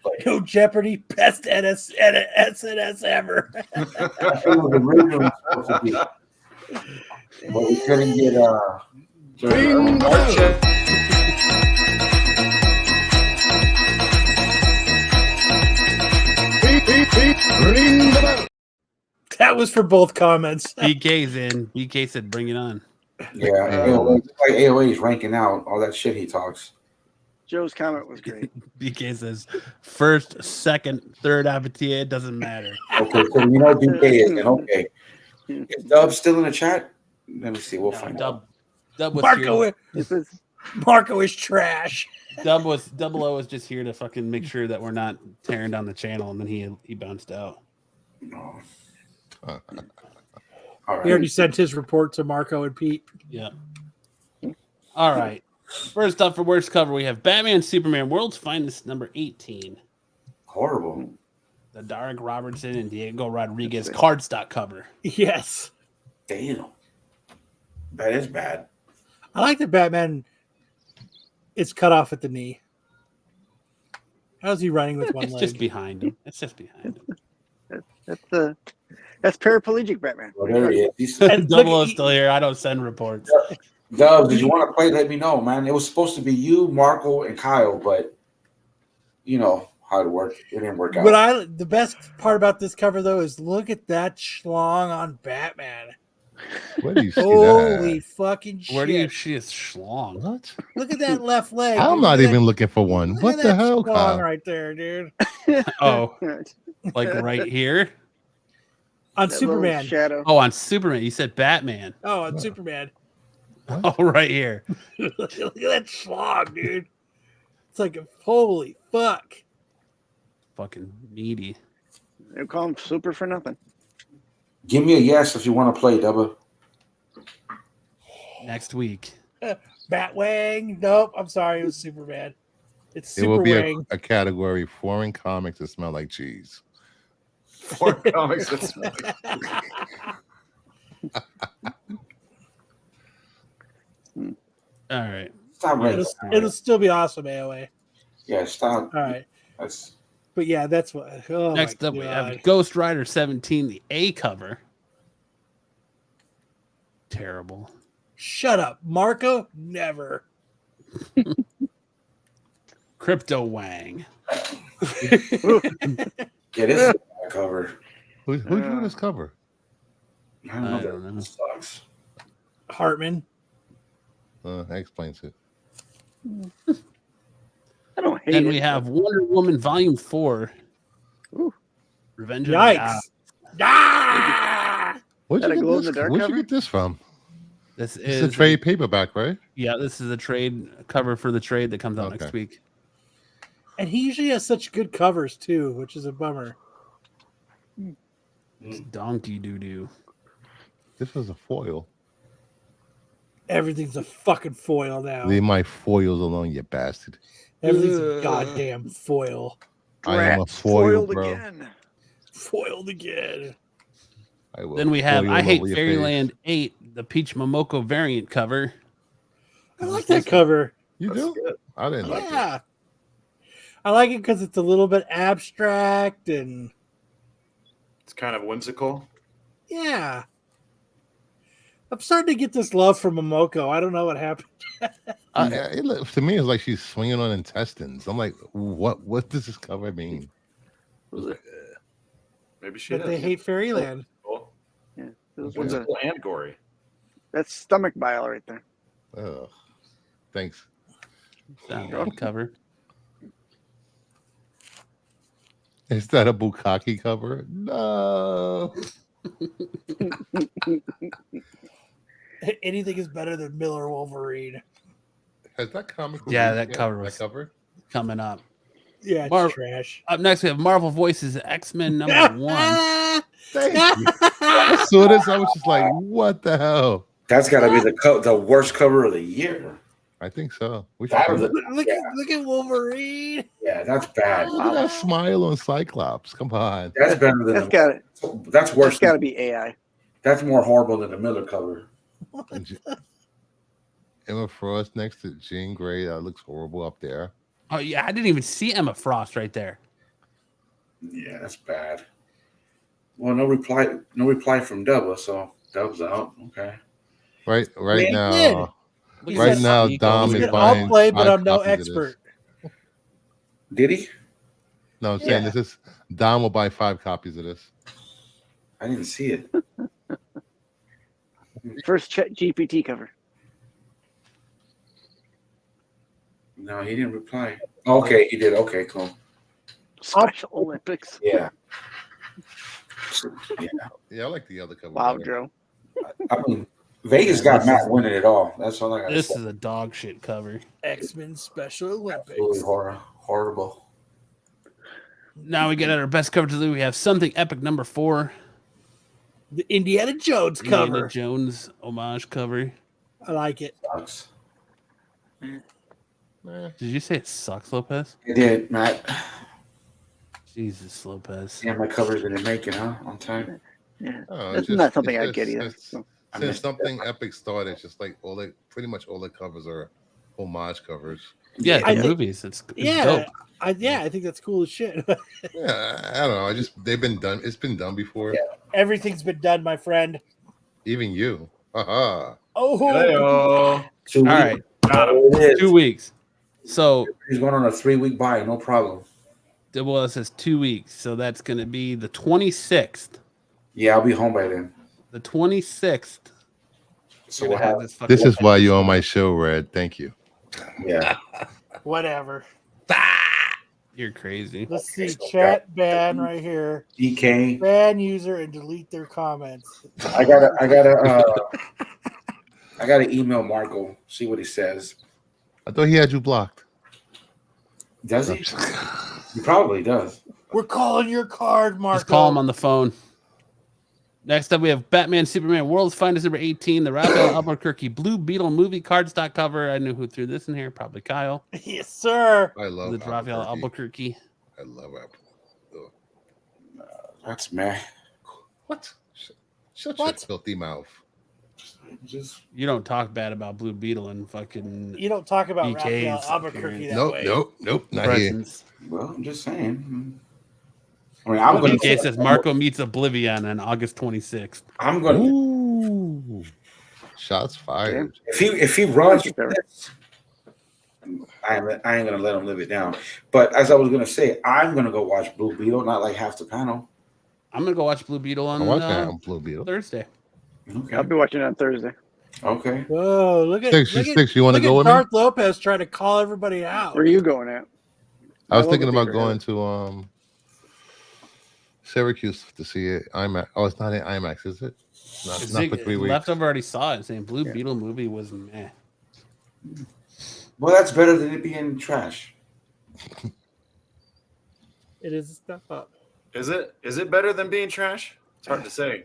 But No Jeopardy, best SNS ever. it was originally supposed to be. But we couldn't get That was for both comments. BK's in. BK said, "Bring it on." yeah, AOA, like AOA is ranking out all that shit he talks. Joe's comment was great. BK says, "First, second, third IPTA, it doesn't matter." Okay, so you know BK is in. Okay, is Dub still in the chat? Let me see. We'll find out. Dub was Marco is trash. Double O was just here to fucking make sure that we're not tearing down the channel, and then he bounced out. No. All right. He already sent his report to Marco and Pete. Yeah. All right. First up for worst cover, we have Batman Superman World's Finest number 18. Horrible. The Derek Robertson and Diego Rodriguez cardstock cover. Yes. Damn. That is bad. I like that Batman is cut off at the knee. How's he running with one It's leg? just behind him. It's just behind him. That's paraplegic Batman. Well, there he is. Double O's still here. I don't send reports. Dub, did you want to play? Let me know, man. It was supposed to be you, Marco, and Kyle, but you know how it worked. It didn't work out. The best part about this cover though is look at that schlong on Batman. Where do you see Holy that? fucking shit. Where do you see a schlong? What? Look at that left leg. I'm not even looking for one. Look What at the that hell, schlong Kyle? right there, dude. Oh, like right here? On That Superman. little shadow. Oh, on Superman. You said Batman. Oh, on Superman. Oh, right here. Look at that schlong, dude. It's like holy fuck. Fucking meaty. They call him Super for nothing. Give me a yes if you want to play, Dubba. Next week. Batwang. Nope. I'm sorry. It was Superman. It's It will be Superwang. a category foreign comics that smell like cheese. Foreign comics that smell All right. Stop right. It'll still be awesome, AOA. Yeah, stop. All right. That's But yeah, that's what. Oh Next my up, we God. have Ghost Rider 17, the A cover. Terrible. Shut up, Marco. Never. Crypto Wang. yeah, this is a bad cover. Who's doing this cover? I don't know. I don't know. That sucks. Hartman. That explains it. I don't hate Then it. we have Wonder Woman Volume 4. Ooh. Revenge of the Yikes. Gods. Ah! Where'd That a you glow in get the this? dark Where'd you cover? get this from? This It's is a trade paperback, right? Yeah, this is a trade cover for the trade that comes out next Okay. week. And he usually has such good covers too, which is a bummer. It's donkey doo doo. This was a foil. Everything's a fucking foil now. Leave my foils alone, you bastard. Everything's a goddamn foil. I am a Rats foil, foiled bro. again. Foiled again. I will Then we have foil I Hate over your Fairyland 8, the Peach Momoko variant cover. I like that cover. You do? I didn't like it. Yeah. I like it because it's a little bit abstract and It's kind of whimsical. yeah. I'm starting to get this love from Momoko. I don't know what happened. Yeah, to me, it's like she's swinging on intestines. I'm like, what does this cover mean? Maybe she But is. they hate Fairyland. Cool. Yeah, those were Whimsical and gory. that's stomach bile right there. Ugh. Thanks. Not a bad cover. Is that a Bukkake cover? No. Anything is better than Miller Wolverine. Has that comic? Yeah, released that yet? cover was That cover. coming up. Yeah, it's Mar- trash. Up next, we have Marvel Voices X-Men number 1. Thank you. I saw this. I was just like, what the hell? That's got to be the worst cover of the year. I think so. We That should was do a- Look at Wolverine. Yeah, that's bad. Look at that smile on Cyclops. Come on. That's better than That's got it. That's worse. That's got to be AI. That's more horrible than the Miller cover. Emma Frost next to Jean Grey. That looks horrible up there. Oh, yeah, I didn't even see Emma Frost right there. Yeah, that's bad. Well, no reply from Dubba, so Dubs out. Okay. Right He now, He right said, now, He Dom he is said, buying I'll play, but 5 I'm no copies of this. expert. Did he? No, I'm saying Yeah. this is Dom will buy 5 copies of this. I didn't see it. First GPT cover. No, he didn't reply. Okay, he did. Okay, cool. Special Olympics. Yeah. Yeah. Yeah, I like the other cover. Wow, better. Joe. I mean, Vegas Yeah, got this Matt is- winning it all. That's all I got to This say. is a dog shit cover. X-Men Special Olympics. Absolutely horrible. Now we get at our best cover to do. We have Something Epic number 4. The Indiana Jones Indiana cover. Jones homage cover. I like it. Sucks. Did you say it sucks, Lopez? It did, Matt. Jesus, Lopez. Yeah, my covers didn't make it, huh? On time. Yeah. Oh, That's it's not just- something it's I'd get just- either. it's- So. Since Something Epic started, it's just like pretty much all the covers are homage covers. Yeah, I the think- movies. It's Yeah, dope. I think that's cool as shit. Yeah, I don't know. They've been done. It's been done before. Yeah. Everything's been done, my friend. Even you. Haha. Oh, All right, It is. 2 weeks. So He's going on a 3-week buy, no problem. well, it says 2 weeks, so that's going to be the 26th. Yeah, I'll be home by then. The 26th. So we're we'll gonna have have, this fucking- This is why you're on my show, Red. Thank you. yeah. whatever. You're crazy. Let's see. Chat ban right here. DK. Ban user and delete their comments. I gotta email Marco, see what he says. I thought he had you blocked. Does he? He probably does. We're calling your card, Marco. Just call him on the phone. Next up, we have Batman Superman World's Finest number 18, the Raphael Albuquerque Blue Beetle movie cardstock cover. I knew who threw this in here. Probably Kyle. Yes, sir. I love The Raphael Albuquerque. I love Apple. That's meh. What? Shut What? your filthy mouth. Just You don't talk bad about Blue Beetle and fucking You don't talk about BK's Raphael Albuquerque that Nope, way. nope, not here. presence. well, I'm just saying. I mean, I'm going BK says Marco meets Oblivion on August 26th. I'm going. Ooh. Shots fired. If he runs, this, I ain't gonna let him live it down. But as I was gonna say, I'm gonna go watch Blue Beetle, not like half the panel. I'm gonna go watch Blue Beetle I on watched that on Blue Beetle. Thursday. Okay. I'll be watching it on Thursday. Okay. Whoa, look at 66, you wanna go with me? Darth Lopez trying to call everybody out. Where are you going at? I was I love thinking the about theater, going to Syracuse to see it. IMAX. Oh, it's not in IMAX, is it? Not for 3 weeks. Leftover already saw it, saying Blue Beetle movie was meh. Well, that's better than it being trash. It is a step up. Is it better than being trash? It's hard to say.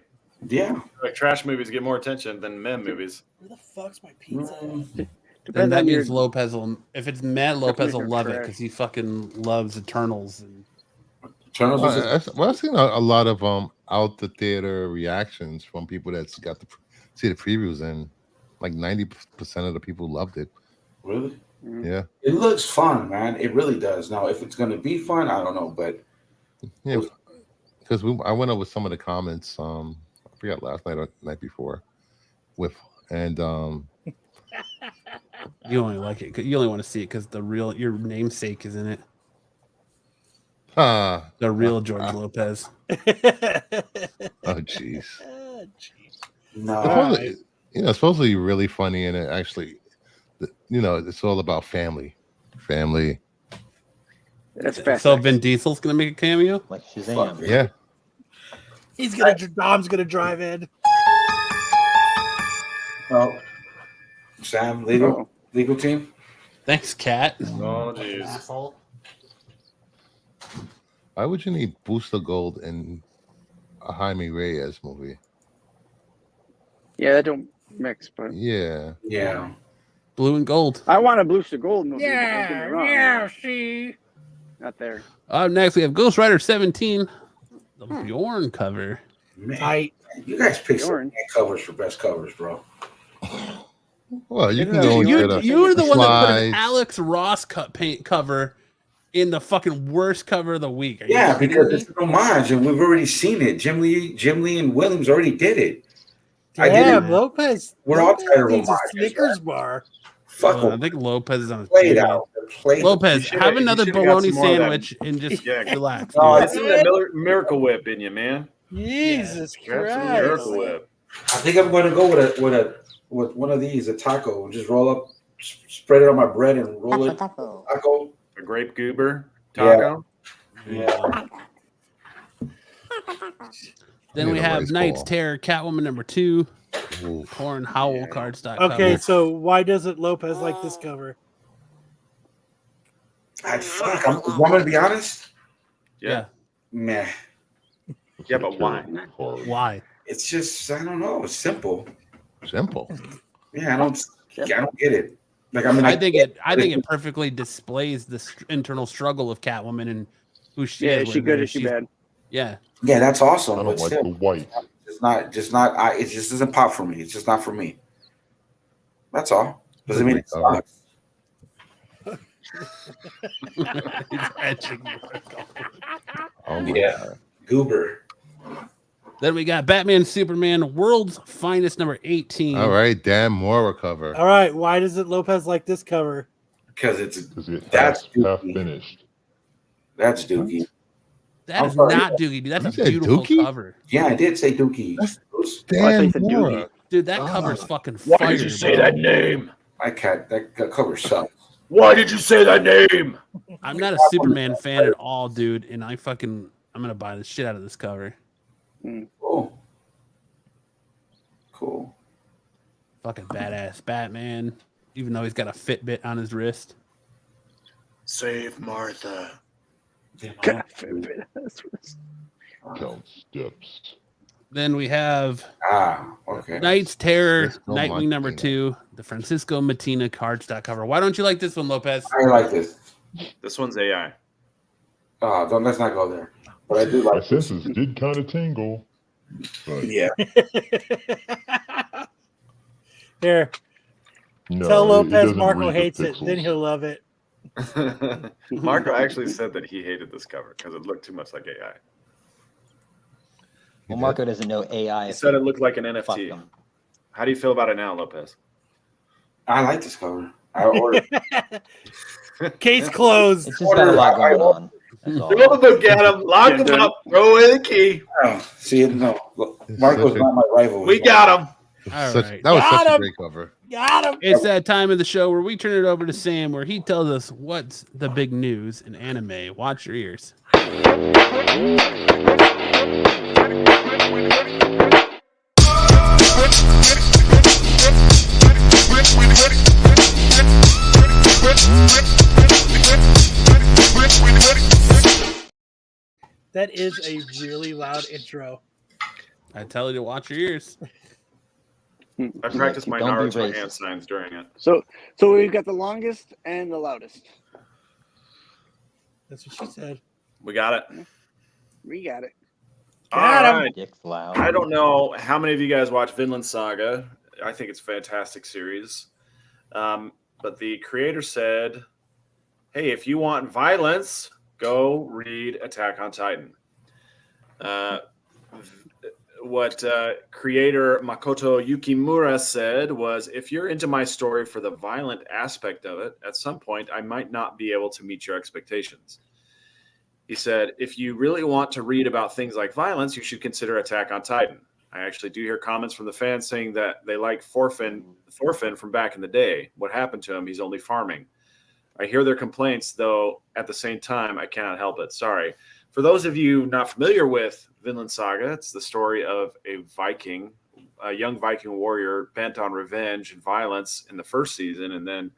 Yeah. Like trash movies get more attention than meh movies. Where the fuck's my pizza? Then Depends that on means your Lopez will. If it's meh, Lopez will definition of love it trash. because he fucking loves Eternals. And Eternals is I've seen a lot of out the theater reactions from people that's got to see the previews, and like 90% of the people loved it. really. Yeah, It looks fun, man. It really does. Now, if it's gonna be fun, I don't know, but yeah. Because I went over some of the comments. I forgot last night or the night before, you only like it. You only want to see it because your namesake is in it. the real George Lopez. Oh jeez. no. Supposedly, it's supposed to be really funny, and it actually, it's all about family. That's fast. So Vin Diesel's gonna make a cameo. Like Shazam. Yeah. Dom's gonna drive in. Oh, Sam, legal team. Thanks, Cat. Oh jeez. Asshole. Why would you need Booster Gold in a Jaime Reyes movie? Yeah, that don't mix, but Yeah. Yeah. Blue and gold. I want a Booster Gold movie. don't get me Yeah, wrong. yeah, see. Not there. Next we have Ghost Rider 17, the Bjorn cover. Man, Tight. you guys pick some Bjorn. covers for best covers, bro. Well, you Isn't can that go what into you- the. You were the one that put an slides. Alex Ross paint cover in the fucking worst cover of the week. Are you Yeah, kidding because me? it's an homage, and we've already seen it. Jim Lee and Williams already did it. Damn, Lopez. We're all Lopez tired of needs a homages, Snickers bar. Fuck I think Lopez is on his Played period. out. Played Lopez, You have shoulda- another you shoulda got bologna some more of that. sandwich and just relax. No, dude. it's Get some of that Miracle Whip in you, man. Jesus Grab some Christ. Miracle Whip. I think I'm going to go with one of these, a taco, and just roll up, spread it on my bread, and roll it. Taco. A grape goober taco. Yeah. Then we have Knight's Terror, Catwoman number 2, cornhowlcards.com. Okay, so why doesn't Lopez like this cover? I'm going to be honest. Yeah. Meh. Yeah, but why? Why? It's just, I don't know. It's simple. Simple. Yeah, I don't get it. Like, I think it perfectly displays the internal struggle of Catwoman and who she is. Is she good? Is she bad? Yeah. Yeah, that's awesome. I don't like the white. It just doesn't pop for me. It's just not for me. That's all. Doesn't mean it sucks. Yeah. Goober. Then we got Batman Superman World's Finest number 18. All right, Dan Mora cover. All right, why doesn't Lopez like this cover? Because that's half finished. That's Dookie. That is not Dookie, dude. That's a beautiful cover. Yeah, I did say Dookie. Dan Mora. Dude, that cover's fucking fire. Why did you say that name? That cover sucks. Why did you say that name? I'm not a Superman fan at all, dude, and I'm gonna buy the shit out of this cover. Cool. Fucking badass Batman, even though he's got a Fitbit on his wrist. Save Martha. Count steps. Then we have okay. Knight's Terror, Francisco Nightwing number Matina. 2, the Francisco Matina cards cover. Why don't you like this one, Lopez? I like this. This one's AI. Let's not go there. But I do My like this. senses did kind of tingle. But Yeah. Here, no, tell it Lopez doesn't Marco read the hates it, pixels. then he'll love it. Marco actually said that he hated this cover because it looked too much like AI. Well, Marco doesn't know AI. He said it looked like an Fuck NFT. them. How do you feel about it now, Lopez? I like this cover. I ordered. Case closed. It's just got a lot going on. That's all. Get him, lock him up, throw away the key. See, no. Look, Marco's not my rival. We got him. All Such- right. That was Got such a him. great cover. Got him. It's that time of the show where we turn it over to Sam, where he tells us what's the big news in anime. Watch your ears. That is a really loud intro. I tell you to watch your ears. I practiced my Don't be Naruto racist. hand signs during it. So we've got the longest and the loudest. That's what she said. We got it. We got it. Got him. right. Dick's loud. I don't know how many of you guys watch Vinland Saga. I think it's a fantastic series. But the creator said, hey, if you want violence, go read Attack on Titan. What creator Makoto Yukimura said was, if you're into my story for the violent aspect of it, at some point I might not be able to meet your expectations. He said, if you really want to read about things like violence, you should consider Attack on Titan. I actually do hear comments from the fans saying that they like Thorfinn from back in the day. What happened to him? He's only farming. I hear their complaints, though at the same time, I cannot help it. Sorry. For those of you not familiar with Vinland Saga, it's the story of a young Viking warrior bent on revenge and violence in the first season. And then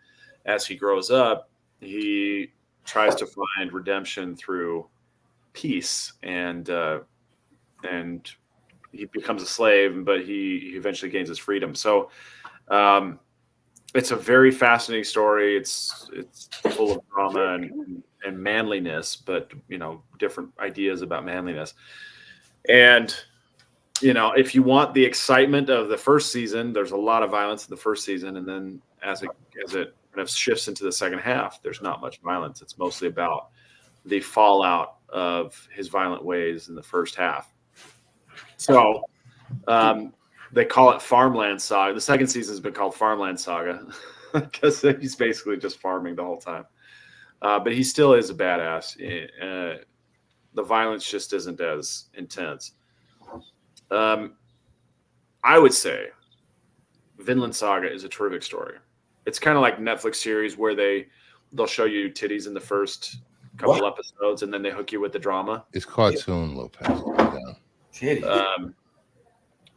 as he grows up, he tries to find redemption through peace, and he becomes a slave, but he eventually gains his freedom. So it's a very fascinating story. It's full of drama and manliness, but different ideas about manliness. And if you want the excitement of the first season, there's a lot of violence in the first season, and then as it kind of shifts into the second half, there's not much violence. It's mostly about the fallout of his violent ways in the first half. So they call it Farmland Saga. The second season has been called Farmland Saga because he's basically just farming the whole time. But he still is a badass. The violence just isn't as intense. I would say Vinland Saga is a terrific story. It's kind of like Netflix series where they'll show you titties in the first couple episodes and then they hook you with the drama. It's cartoon, Lopez.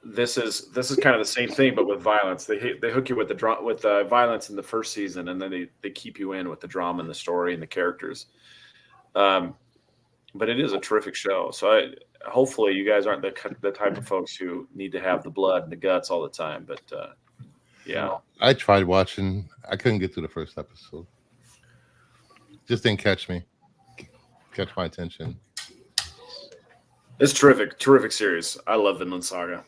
This is kind of the same thing, but with violence. They hook you with the violence in the first season, and then they keep you in with the drama and the story and the characters. But it is a terrific show. So hopefully you guys aren't the type of folks who need to have the blood and the guts all the time. But yeah, I tried watching. I couldn't get through the first episode. Just didn't catch my attention. It's terrific series. I love Vinland Saga.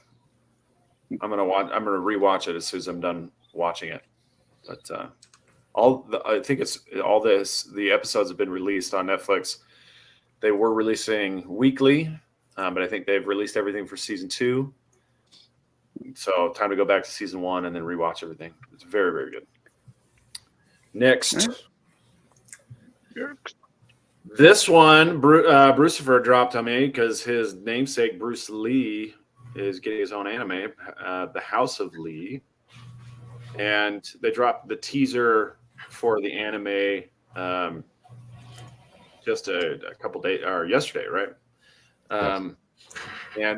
I'm gonna rewatch it as soon as I'm done watching it. But the episodes have been released on Netflix. They were releasing weekly, but I think they've released everything for season 2. So time to go back to season 1 and then rewatch everything. It's very, very good. Next. This one, Brucifer dropped on me because his namesake Bruce Lee is getting his own anime, The House of Lee, and they dropped the teaser for the anime just a couple days or yesterday, right? And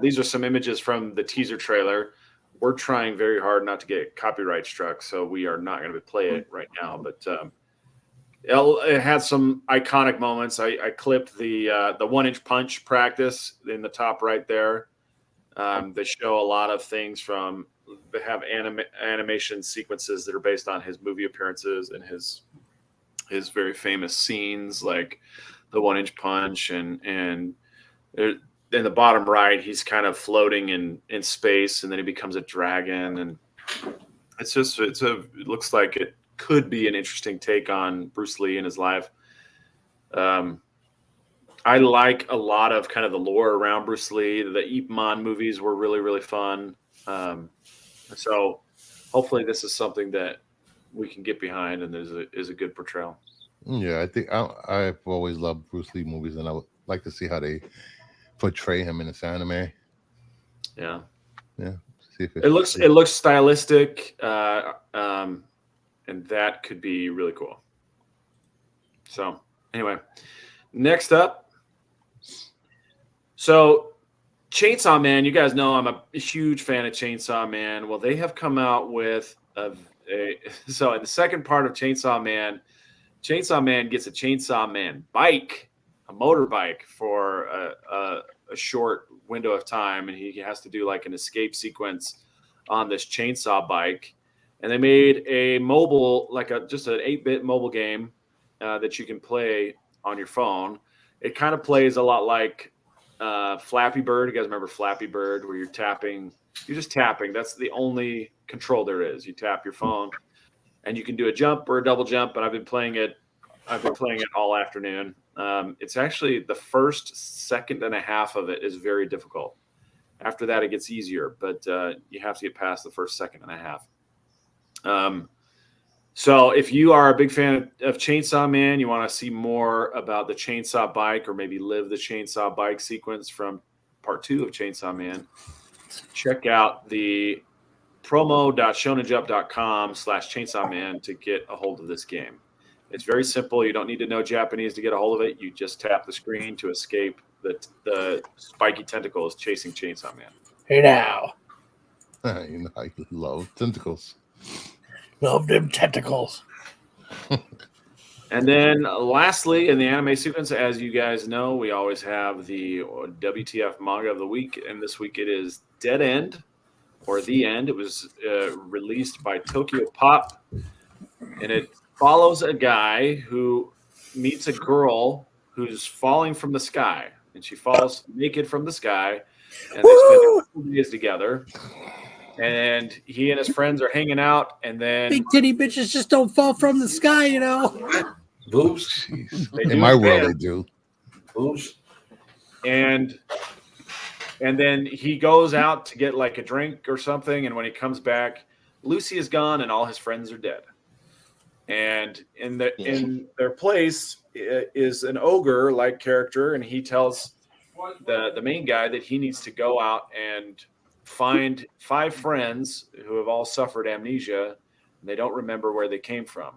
these are some images from the teaser trailer. We're trying very hard not to get copyright struck, so we are not going to play it right now. But it had some iconic moments. I clipped the 1-inch punch practice in the top right there. They show a lot of things from. They have animation sequences that are based on his movie appearances and his very famous scenes, like the 1-inch punch, and in the bottom right, he's kind of floating in space, and then he becomes a dragon, and it looks like it could be an interesting take on Bruce Lee and his life. I like a lot of kind of the lore around Bruce Lee. The Ip Man movies were really, really fun. So hopefully this is something that we can get behind and is a good portrayal. Yeah, I think I've always loved Bruce Lee movies, and I would like to see how they portray him in this anime. Yeah. See if it looks stylistic, and that could be really cool. So anyway, next up. So Chainsaw Man, you guys know I'm a huge fan of Chainsaw Man. Well, they have come out with so in the second part of Chainsaw Man gets a Chainsaw Man bike, a motorbike for a short window of time, and he has to do like an escape sequence on this chainsaw bike. And they made a mobile, just an 8-bit mobile game that you can play on your phone. It kind of plays a lot like Flappy Bird. You guys remember Flappy Bird, where you're just tapping. That's the only control there is. You tap your phone, and you can do a jump or a double jump. And I've been playing it all afternoon. It's actually the first second and a half of it is very difficult. After that, it gets easier, but you have to get past the first second and a half. So if you are a big fan of Chainsaw Man, you want to see more about the chainsaw bike, or maybe live the chainsaw bike sequence from part 2 of Chainsaw Man, check out the promo.shonenjump.com/Chainsaw Man to get a hold of this game. It's very simple. You don't need to know Japanese to get a hold of it. You just tap the screen to escape the spiky tentacles chasing Chainsaw Man. Hey now. You know I love tentacles. Love them tentacles. And then lastly, in the anime sequence, as you guys know, we always have the WTF manga of the week. And this week it is Dead End, or The End. It was released by Tokyo Pop. And it follows a guy who meets a girl who's falling from the sky. And she falls naked from the sky. And they spend a couple days together. And he and his friends are hanging out, and then big titty bitches just don't fall from the sky, you know. Boobs. In my world, they do. Boobs. And And then he goes out to get like a drink or something, and when he comes back, Lucy is gone and all his friends are dead. And in their place is an ogre-like character, and he tells the main guy that he needs to go out and find 5 friends who have all suffered amnesia, and they don't remember where they came from.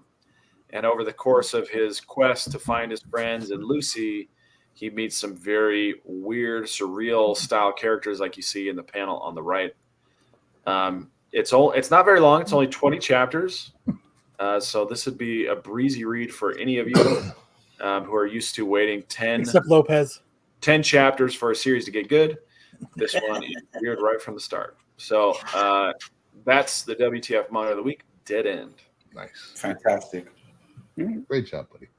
And over the course of his quest to find his friends and Lucy, he meets some very weird, surreal style characters like you see in the panel on the right. It's not very long. It's only 20 chapters. So this would be a breezy read for any of you who are used to waiting 10 Except Lopez. 10 chapters for a series to get good. This one is weird right from the start. So that's the WTF Monitor of the Week. Dead End. Nice. Fantastic. Great job, buddy.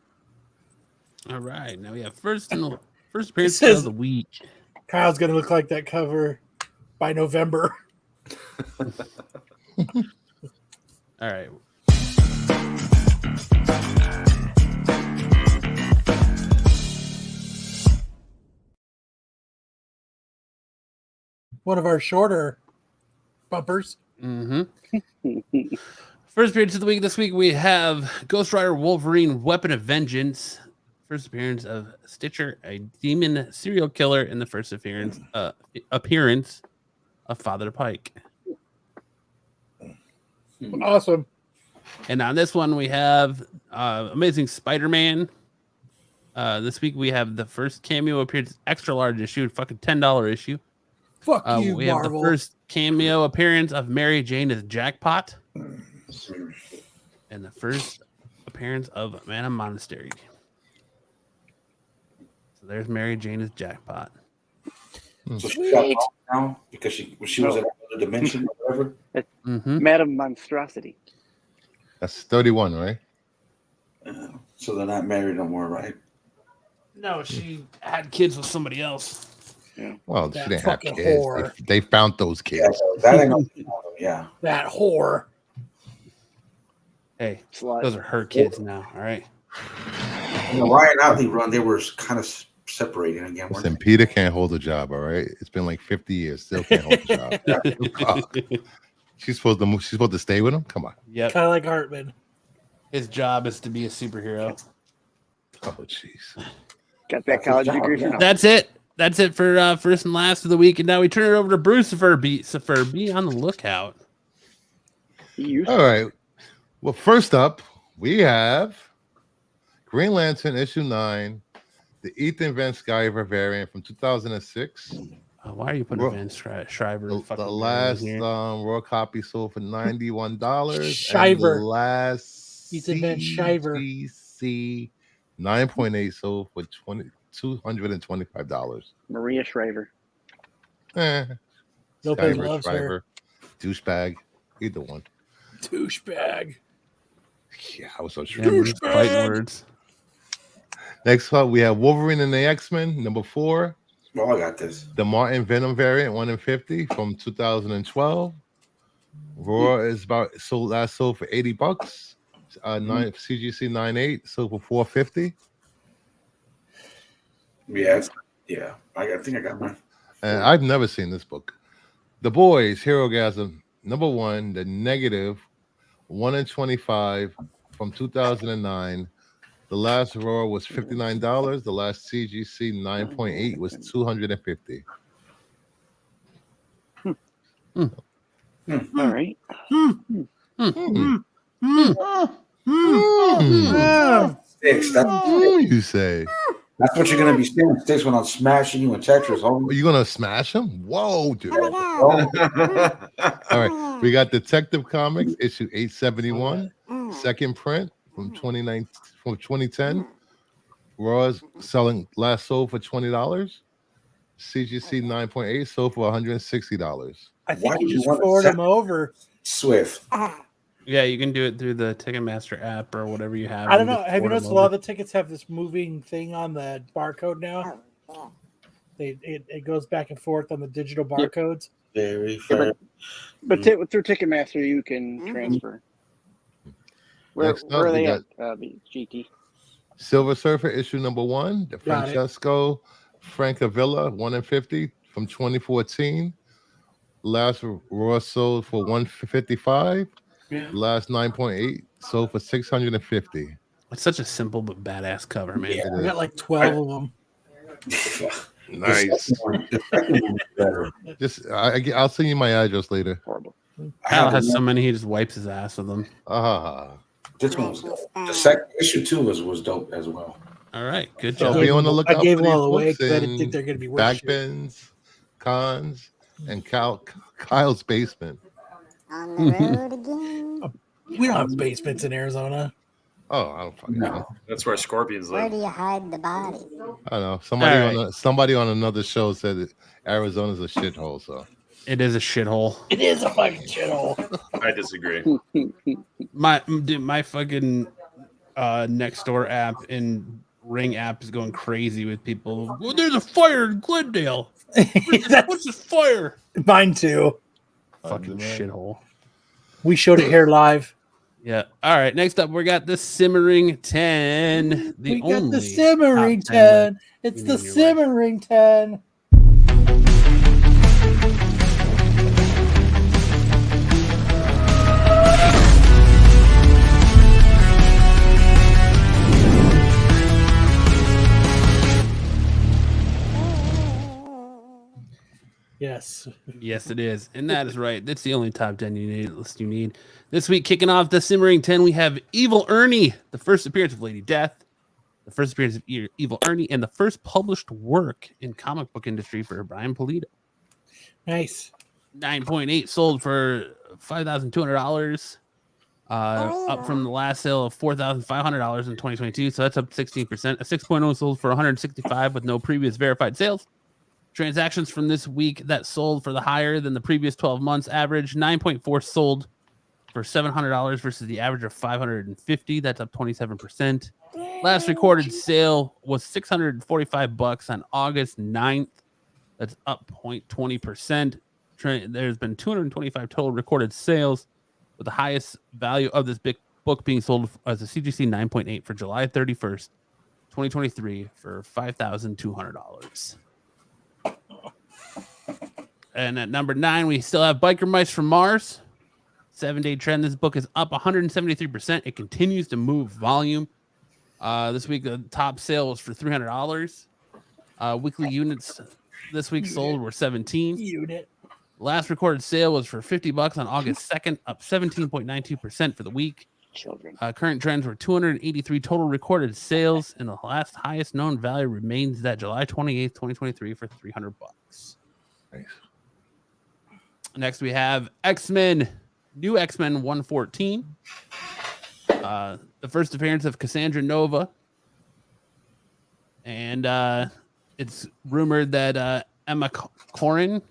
All right. Now we have first appearance of the week. Kyle's going to look like that cover by November. All right. One of our shorter bumpers. Mm-hmm. First appearance of the week this week, we have Ghost Rider Wolverine Weapon of Vengeance. First appearance of Stitcher, a demon serial killer, in the first appearance of Father Pike. Awesome. And on this one, we have Amazing Spider-Man. This week, we have the first cameo appearance, extra large issue, fucking $10 issue. Fuck you, we Marvel. have the first cameo appearance of Mary Jane as Jackpot. And the first appearance of Man of Monastery. So there's Mary Jane as Jackpot. So she got off now because she was in another dimension or whatever. Madam Monstrosity. That's 31, right? So they're not married no more, right? No, she had kids with somebody else. Yeah. Well, That she didn't have fucking kids. whore. They found those kids. That ain't no, yeah. That whore. Hey, Slut. those are her kids now. All right. Ryan Outley run, they were kind of separating again. weren't Listen, Peter can't hold a job, all right? It's been like 50 years. Still can't hold a job. She's supposed to stay with him? Come on. Yep. Kind of like Hartman. His job is to be a superhero. Oh, jeez. Got that college degree for nothing. That's it. That's it for first and last of the week. And now we turn it over to Brucifer. Be on the lookout. All right. Well, first up, we have Green Lantern issue 9, the Ethan Van Sciver variant from 2006. Why are you putting Van Shriver? The last raw copy sold for $91. Shiver. And the last Ethan Van Shiver. CGC 9.8 sold for $225. Maria Shriver. Nobody Skyver, loves her. Shriver, douchebag, either one. Douchebag. Yeah, I was so sure. Fighting words. Next up, we have Wolverine and the X-Men, number 4. Oh, I got this. The Martin Venom variant, 1 in 50 from 2012. Raw is last sold for $80. CGC 9.8 sold for $450. Yeah. I think I got mine. And I've never seen this book. The Boys, Herogasm, number 1, the negative 1 in 25 from 2009. The last Raw was $59. The last CGC 9.8 was $250. All right. Sticks. You say. That's what you're gonna be seeing, Sticks, when I'm smashing you in Tetris. Are you gonna smash him? Whoa, dude! All right, we got Detective Comics issue 871, second print from 2010. Raw's selling last sold for $20. CGC 9.8 sold for $160. I think you just forward them over. Swift. Yeah, you can do it through the Ticketmaster app or whatever you have. I don't know. Have you noticed a lot of the tickets have this moving thing on the barcode now? It goes back and forth on the digital barcodes. Very fair. But through Ticketmaster, you can transfer. Where are they at? GT. Silver Surfer issue number 1, the Got it. Francesco Francavilla 1 in 50 from 2014. Last raw sold for 155. Last 9.8 sold for 650. It's such a simple but badass cover, man. Yeah, I got like 12 of them. Nice. Just I'll send you my address later. Kyle has so many, he just wipes his ass with them. This one was dope. The second issue too was dope as well. All right, good So job. be on the lookout I gave for them these all away books because I didn't in think they're going to be worth back shit. bins, cons, and Kyle's basement. On the road again. We don't have basements in Arizona. Oh, I don't fucking know. That's where scorpions Where live. do you hide the body? I don't know. All Somebody on another show said that Arizona's a shithole. So It is a shithole. It is a fucking shithole. I disagree. My fucking next door app and Ring app is going crazy with people. Well, there's a fire in Glendale. What's this fire? Mine too. Fucking shithole. We showed it here live. Yeah. All right. Next up, we got the Simmering 10. We got the Simmering 10. It's the Simmering 10. Yes. Yes, it is. And that is right. That's the only top 10 list you need. This week, kicking off the Simmering 10, we have Evil Ernie, the first appearance of Lady Death, the first appearance of Evil Ernie, and the first published work in comic book industry for Brian Pulido. Nice. 9.8 sold for $5,200. Up from the last sale of $4,500 in 2022. So that's up 16%. A 6.0 sold for $165 with no previous verified sales. Transactions from this week that sold for the higher than the previous 12 months average. 9.4 sold for $700 versus the average of $550. That's up 27%. Last recorded sale was $645 on August 9th. That's up 0.20%. There's been 225 total recorded sales, with the highest value of this big book being sold as a CGC 9.8 for July 31st, 2023 for $5,200. And at number 9, we still have Biker Mice from Mars. 7-day trend. This book is up 173%. It continues to move volume. This week, the top sale was for $300. Weekly units this week sold were 17. Unit. Last recorded sale was for $50 on August 2nd, up 17.92% for the week. Children. Current trends were 283 total recorded sales, and the last highest known value remains that July 28th, 2023 for $300. Nice. Next, we have X-Men, New X-Men 114. The first appearance of Cassandra Nova. And it's rumored that Emma Corrin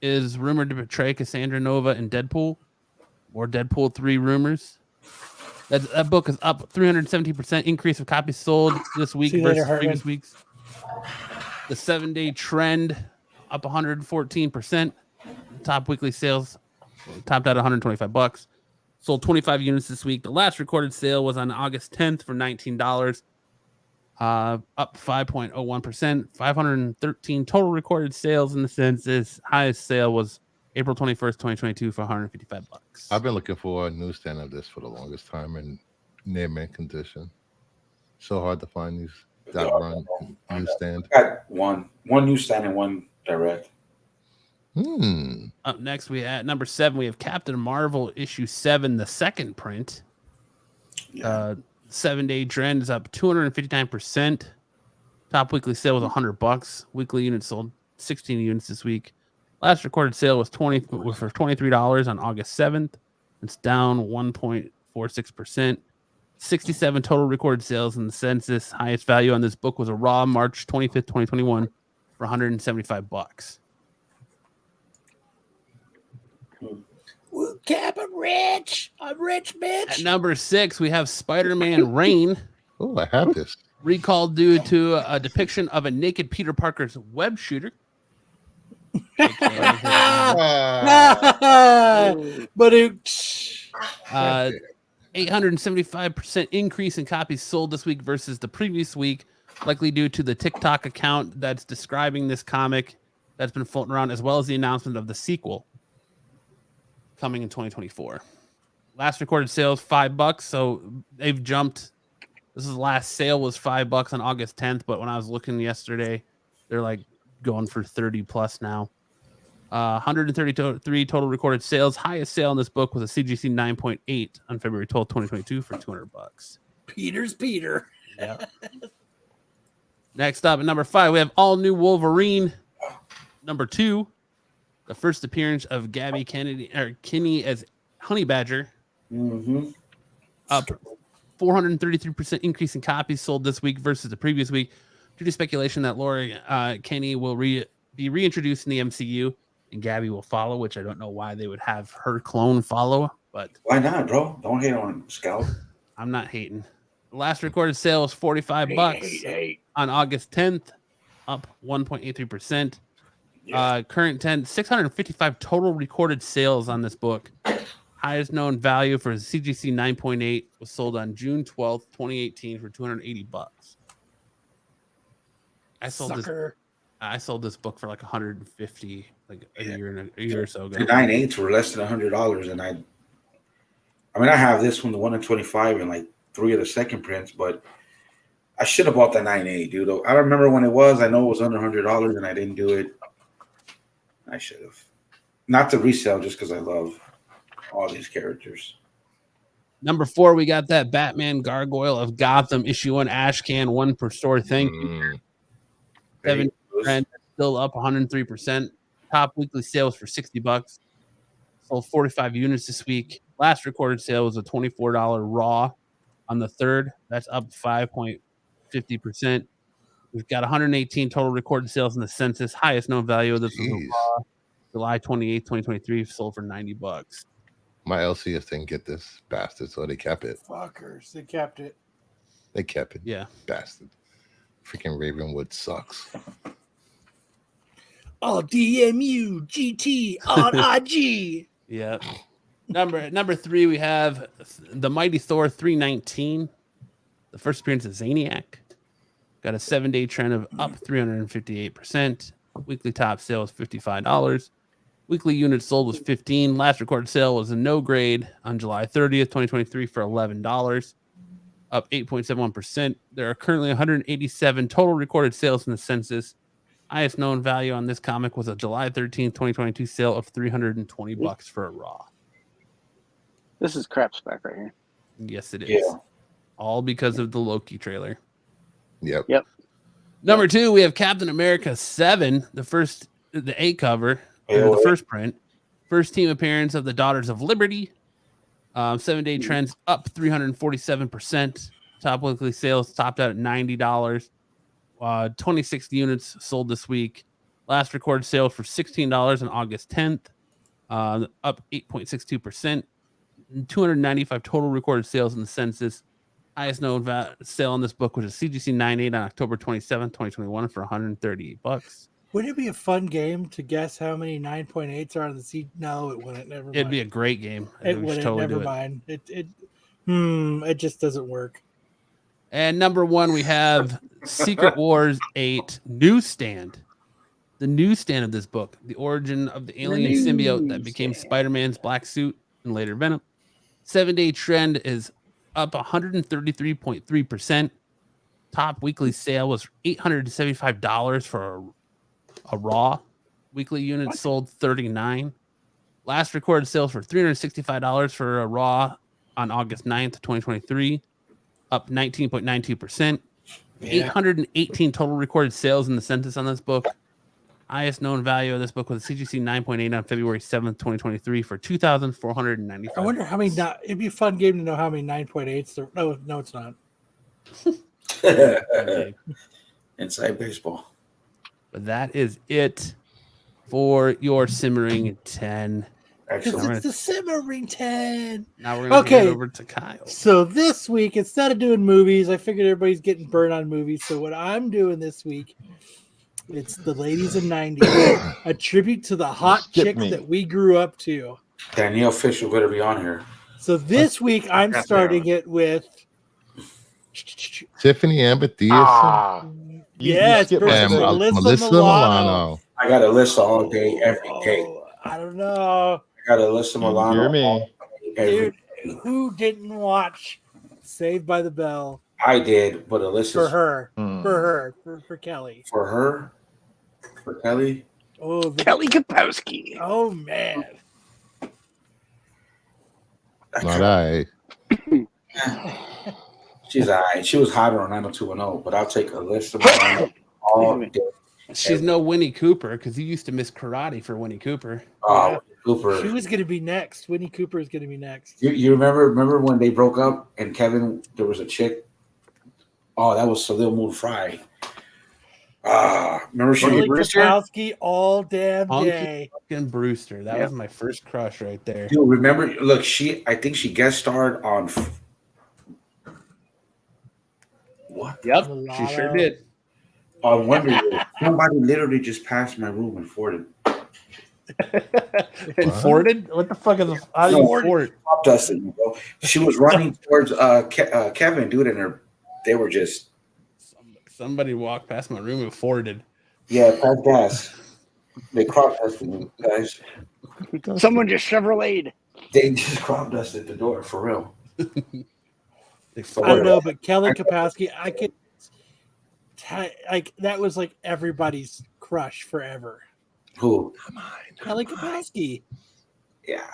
is rumored to portray Cassandra Nova in Deadpool. More Deadpool 3 rumors. That book is up 317% increase of copies sold this week versus previous weeks. The 7-day trend up 114%. Top weekly sales topped out $125. Sold 25 units this week. The last recorded sale was on August 10th for $19. Up 5.01%. 513 total recorded sales in the census. Highest sale was April 21st, 2022 for $155. I've been looking for a newsstand of this for the longest time in near mint condition. So hard to find these that run newsstand. I got one newsstand and one direct. Up next, we at number 7, we have Captain Marvel issue 7, the second print. 7-day trend is up 259%. Top weekly sale was $100. Weekly units sold 16 units this week. Last recorded sale was for $23 on August 7th. It's down 1.46%. 67 total recorded sales in the census. Highest value on this book was a raw March 25th, 2021 for $175. Cap, I'm rich, bitch. At number 6, we have Spider-Man Reign. Oh, I have this. Recalled due to a depiction of a naked Peter Parker's web shooter. But it 875% increase in copies sold this week versus the previous week, likely due to the TikTok account that's describing this comic that's been floating around, as well as the announcement of the sequel coming in 2024. Last recorded sales $5, so they've jumped. This is the last sale was $5 on August 10th, but when I was looking yesterday, they're like going for 30 plus now. 133 total recorded sales. Highest sale in this book was a CGC 9.8 on February 12th, 2022 for $200. Peter's Peter. Yeah. Next up at number 5, we have All New Wolverine. Number 2, the first appearance of Gabby Kinney as Honey Badger. Mm-hmm. Up 433% increase in copies sold this week versus the previous week, due to speculation that Laura Kinney will be reintroduced in the MCU and Gabby will follow, which I don't know why they would have her clone follow, but why not, bro? Don't hate on Scout. I'm not hating. The last recorded sale was $45 on August 10th, up 1.83%. Current 10, 655 total recorded sales on this book. Highest known value for CGC 9.8 was sold on June 12th, 2018 for $280. I sold this book for like $150 like a year or so ago. The 9.8s were less than $100, and I have this one, the 1 in 25, and like 3 of the second prints, but I should have bought the 9.8, dude. I don't remember when it was. I know it was under $100, and I didn't do it. I should have. Not to resell, just because I love all these characters. Number 4, we got that Batman Gargoyle of Gotham issue 1 ash can, 1 per store. Thank you. 7 trend still up 103%. Top weekly sales for $60. Sold 45 units this week. Last recorded sale was a $24 raw on the 3rd. That's up 5.50%. We've got 118 total recorded sales in the census. Highest known value of this was a raw, July 28th, 2023, sold for $90. My LCS didn't get this bastard, so they kept it. Fuckers, they kept it. They kept it. Yeah. Bastard. Freaking Ravenwood sucks. Oh, DMU GT on IG. Yeah. Number 3, we have the Mighty Thor 319. The first appearance of Zaniac. Got a 7-day trend of up 358%. Weekly top sale was $55. Weekly units sold was 15. Last recorded sale was a no grade on July 30th, 2023 for $11, up 8.71%. There are currently 187 total recorded sales in the census. Highest known value on this comic was a July 13th, 2022 sale of $320 for a raw. This is crap spec right here. Yes, it is. Yeah. All because of the Loki trailer. Yep. Number 2, we have Captain America 7, the A cover, the first print. First team appearance of the Daughters of Liberty. 7-day trends up 347%. Top weekly sales topped out at $90. 26 units sold this week. Last recorded sales for $16 on August 10th, up 8.62%. 295 total recorded sales in the census. Highest known sale on this book was a CGC 9.8 on October 27th, 2021 for $138. Wouldn't it be a fun game to guess how many 9.8s are on the seat? No, it wouldn't. Never mind. It'd be a great game. It wouldn't. Totally Never mind. It just doesn't work. And number 1, we have Secret Wars 8 Newsstand. The newsstand of this book, the origin of the alien symbiote that became Spider-Man's black suit and later Venom. 7-day trend is up 133.3%. Top weekly sale was $875 for a raw. Weekly units sold 39. Last recorded sales for $365 for a raw on August 9th, 2023, up 19.92%. 818 total recorded sales in the census on this book. Highest known value of this book was CGC 9.8 on February 7th, 2023 for $2,495. I wonder how many. It'd be a fun game to know how many 9.8s. No, it's not. Inside baseball. But that is it for your Simmering 10. Excellent. It's the Simmering 10. Now we're going to hand it over to Kyle. So this week, instead of doing movies, I figured everybody's getting burned on movies. So what I'm doing this week, it's the ladies of 90s, a tribute to the hot chicks that we grew up to. Danielle Fisher better be on here. So this week, I'm starting it with Tiffany Amber Thiessen. Yes, Melissa Milano. I got to listen all day, every day. I don't know. I got to listen to Milano. Hear me. all day, every Dude, day. who didn't watch Saved by the Bell I did, but Alyssa's for her? For Kelly. For her? For Kelly? Oh, Kelly Kapowski. Oh man. Not I. She's all right. She was hotter on 90210, but I'll take Alyssa Milano all day. She's no Winnie Cooper because you used to miss karate for Winnie Cooper. Oh, Cooper. She was gonna be next. Winnie Cooper is gonna be next. You remember when they broke up and Kevin, there was a chick? Oh, that was Salil Moon Fry. Remember she Kelly Brewster? Kapowski all damn Funky day. fucking Brewster. That was my first crush right there. Dude, remember? Look, I think she guest starred on. What? Yep, she sure did. On Wonder Years. Somebody literally just passed my room and Forded. And Forded? What the fuck is how do you Ford? Dustin, bro. She was running towards Kevin, dude, and they were just. Somebody walked past my room and Forded. Yeah, pass gas. They crop dusted me, guys. Someone just Chevrolet. They just crop dusted the door for real. I don't know, but Kelly Kapowski, I could like that was like everybody's crush forever. Who? Kelly Kapowski. Yeah,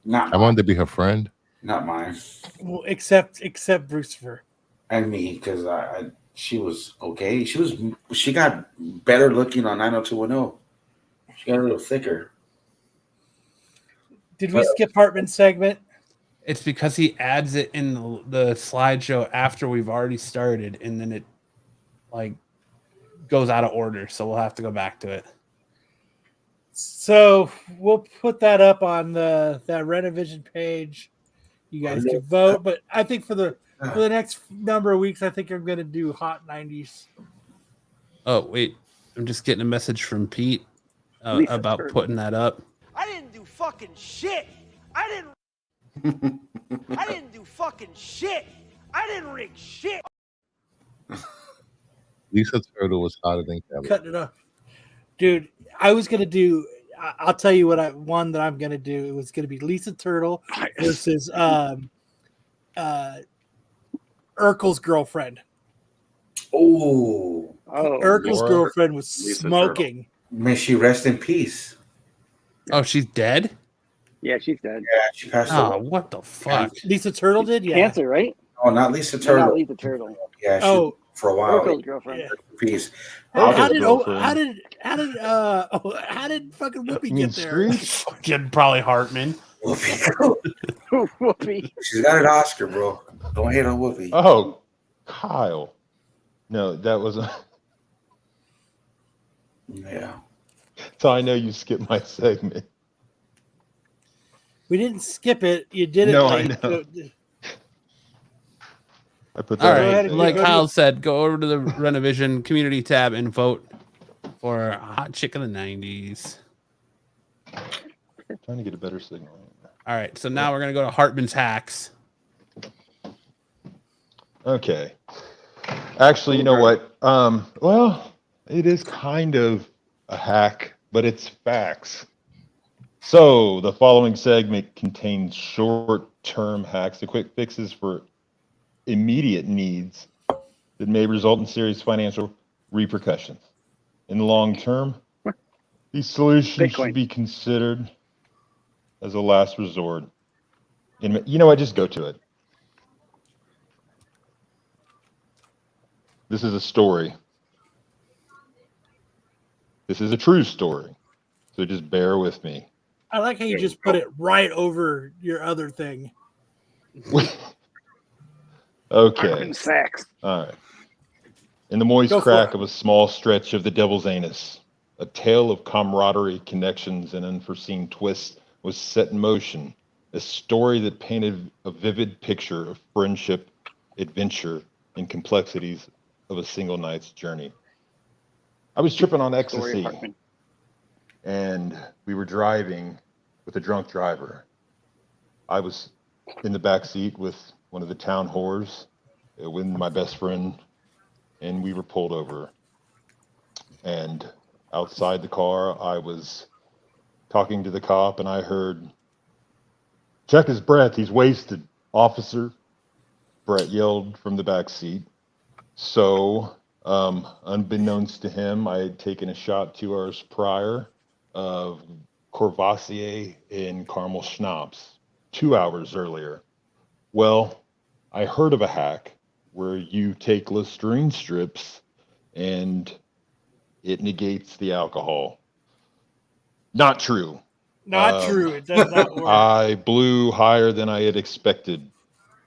not. I wanted to be her friend. Not mine. Well, except Brucifer. And me, because she was okay. She got better looking on 90210. She got a little thicker. Did we skip Hartman's segment? It's because he adds it in the slideshow after we've already started, and then it like goes out of order. So we'll have to go back to it. So we'll put that up on that Renovision page. You guys can vote, but I think for the next number of weeks, I think I'm going to do Hot 90s. Oh wait, I'm just getting a message from Pete about putting that up. I didn't do fucking shit. I didn't do fucking shit. I didn't rig shit. Lisa Turtle was hotter than Kelly. Cutting it off. Dude, I was going to do, I'll tell you what one that I'm going to do. It was going to be Lisa Turtle versus Urkel's girlfriend. Oh. Urkel's girlfriend was Lisa smoking. Turtle. May she rest in peace. Oh, she's dead? Yeah, she's dead. Yeah, she passed away. Oh, what the fuck? Lisa Turtle did? Yeah. Cancer, right? Oh, not Lisa No, Turtle. not Lisa Turtle. Yeah, for a while. Urkel's girlfriend. Rest in peace. How did fucking Whoopi get there? Fucking probably Hartman. Whoopi. She's got an Oscar, bro. Don't hate on Whoopi. Oh, Kyle. No, that was Yeah. So I know you skipped my segment. We didn't skip it. You did it. No, like, I know. I put All that right, like Kyle said, go over to the Renovision community tab and vote for a hot chick of the 90s. Trying to get a better signal. All right, so now we're gonna go to Hartmans Hacks. Okay. Actually, you know what? Well, it is kind of a hack, but it's facts. So the following segment contains short-term hacks, the quick fixes for immediate needs that may result in serious financial repercussions. In the long term, these solutions should be considered as a last resort. And you know what? Just go to it. This is a story. This is a true story. So just bear with me. I like how you just put it right over your other thing. Okay. Sex. All right. In the moist crack of a small stretch of the devil's anus, a tale of camaraderie, connections, and unforeseen twists was set in motion. A story that painted a vivid picture of friendship, adventure, and complexities of a single night's journey. I was tripping on ecstasy, and we were driving with a drunk driver. I was in the back seat with one of the town whores, with my best friend, and we were pulled over. And outside the car. I was talking to the cop, and I heard, "Check his breath. He's wasted, officer," Brett yelled from the back seat. So, unbeknownst to him, I had taken a shot 2 hours prior of Courvoisier and caramel schnapps 2 hours earlier. Well, I heard of a hack where you take Listerine strips and it negates the alcohol. Not true. Not true. It does not work. I blew higher than I had expected.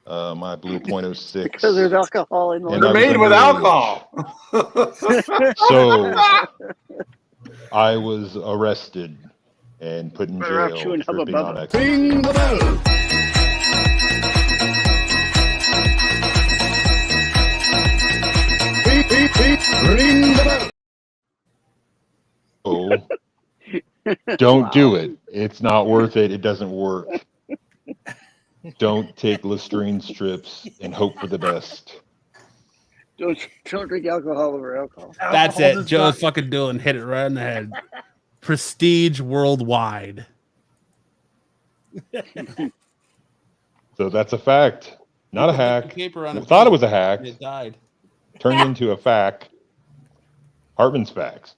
I blew 0.06. Because there's alcohol in And them. I They're was made with underage. alcohol. So I was arrested and put in Better off jail chewing for Hubba being on Bubba. excess. Ring the bell. Ring the bell. Oh, don't do it. It's not worth it. It doesn't work. Don't take Listerine strips and hope for the best. Don't drink alcohol over alcohol. That's Alcohol it. does Joe's not- fucking Dylan hit it right on the head. Prestige worldwide. So that's a fact, not a hack. Paper on a Thought it plate was a hack. and it died. Turned into a fact. Hartman's facts.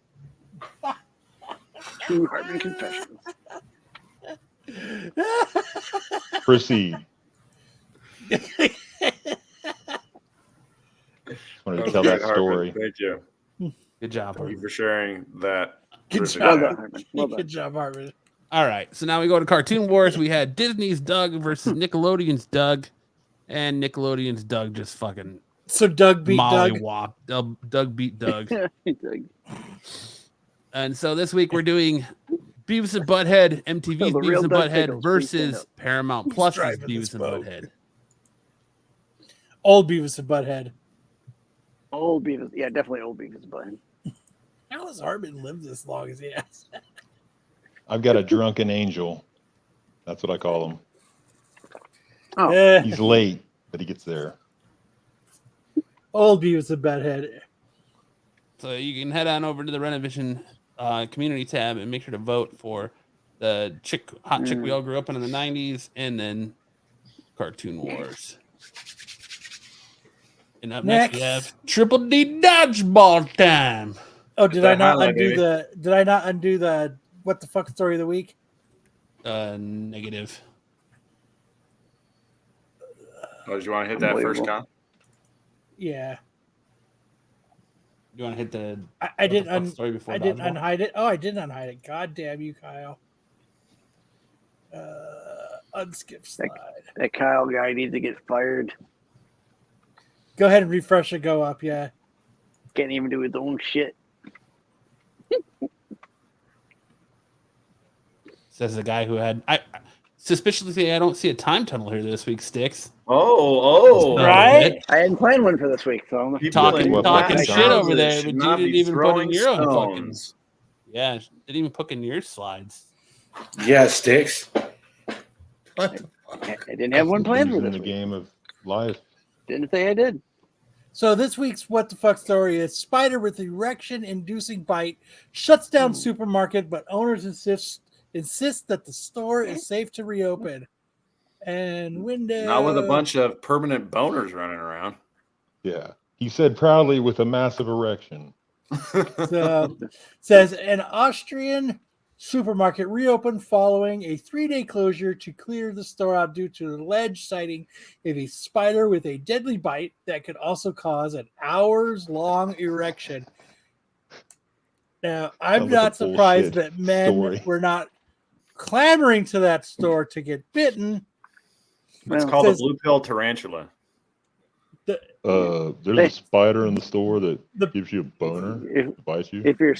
True Hartman confessions. Proceed. Wanted to tell that story. Thank you. Good job, Thank you Hartman. for sharing that. Good terrific job, fact. Hartman. Well done. Good job, Hartman. All right, so now we go to Cartoon Wars. We had Disney's Doug versus Nickelodeon's Doug, and Nickelodeon's Doug just fucking So Doug beat Doug. mollywop. Doug beat Doug. Doug. And so this week we're doing Beavis and Butthead, MTV's the real Beavis and Doug Butthead Pickles, please stand versus up. Paramount Who's Plus's driving this Beavis and boat? Butthead. Old Beavis and Butthead. Old Beavis. Yeah, definitely old Beavis Butthead. How has Hartman lived this long as he has? I've got a drunken angel. That's what I call him. Oh. He's late, but he gets there. Old Beavis and Butthead. So you can head on over to the Renovision community tab and make sure to vote for the hot chick we all grew up in the 90s and then Cartoon Wars. And up next we have Triple D Dodgeball time. Oh, did I not undo baby. the what the fuck story of the week? Negative. Oh, did you want to hit that first, Unbelievable. Con? Yeah. You want to hit the I didn't what the fuck story before I didn't Dodgeball? unhide it. Oh, I didn't unhide it. God damn you, Kyle. Unskip slide. That Kyle guy needs to get fired. Go ahead and refresh and go up, yeah. Can't even do his own shit. Says the guy who had suspiciously I don't see a time tunnel here this week, Sticks. Oh, Right? I hadn't planned one for this week, so Talking Well, shit over there, but should you not didn't be even put throwing in your own fucking. stones. Yeah, didn't even put in your slides. Yeah, Sticks. What the I didn't have one planned for Losing this the week. game of life. Didn't say I did. So this week's what the fuck story is spider with erection-inducing bite shuts down supermarket, but owners insist that the store is safe to reopen. And window. Not with a bunch of permanent boners running around. Yeah. He said proudly with a massive erection. So, says an Austrian supermarket reopened following a 3-day closure to clear the store out due to the alleged sighting of a spider with a deadly bite that could also cause an hours-long erection. Now, I'm Sounds like not a surprised bullshit that men story. were not clamoring to that store to get bitten. It's Well, called a says- blue pill tarantula. There's They- a spider in the store that The- gives you a boner If, to bite you. if you're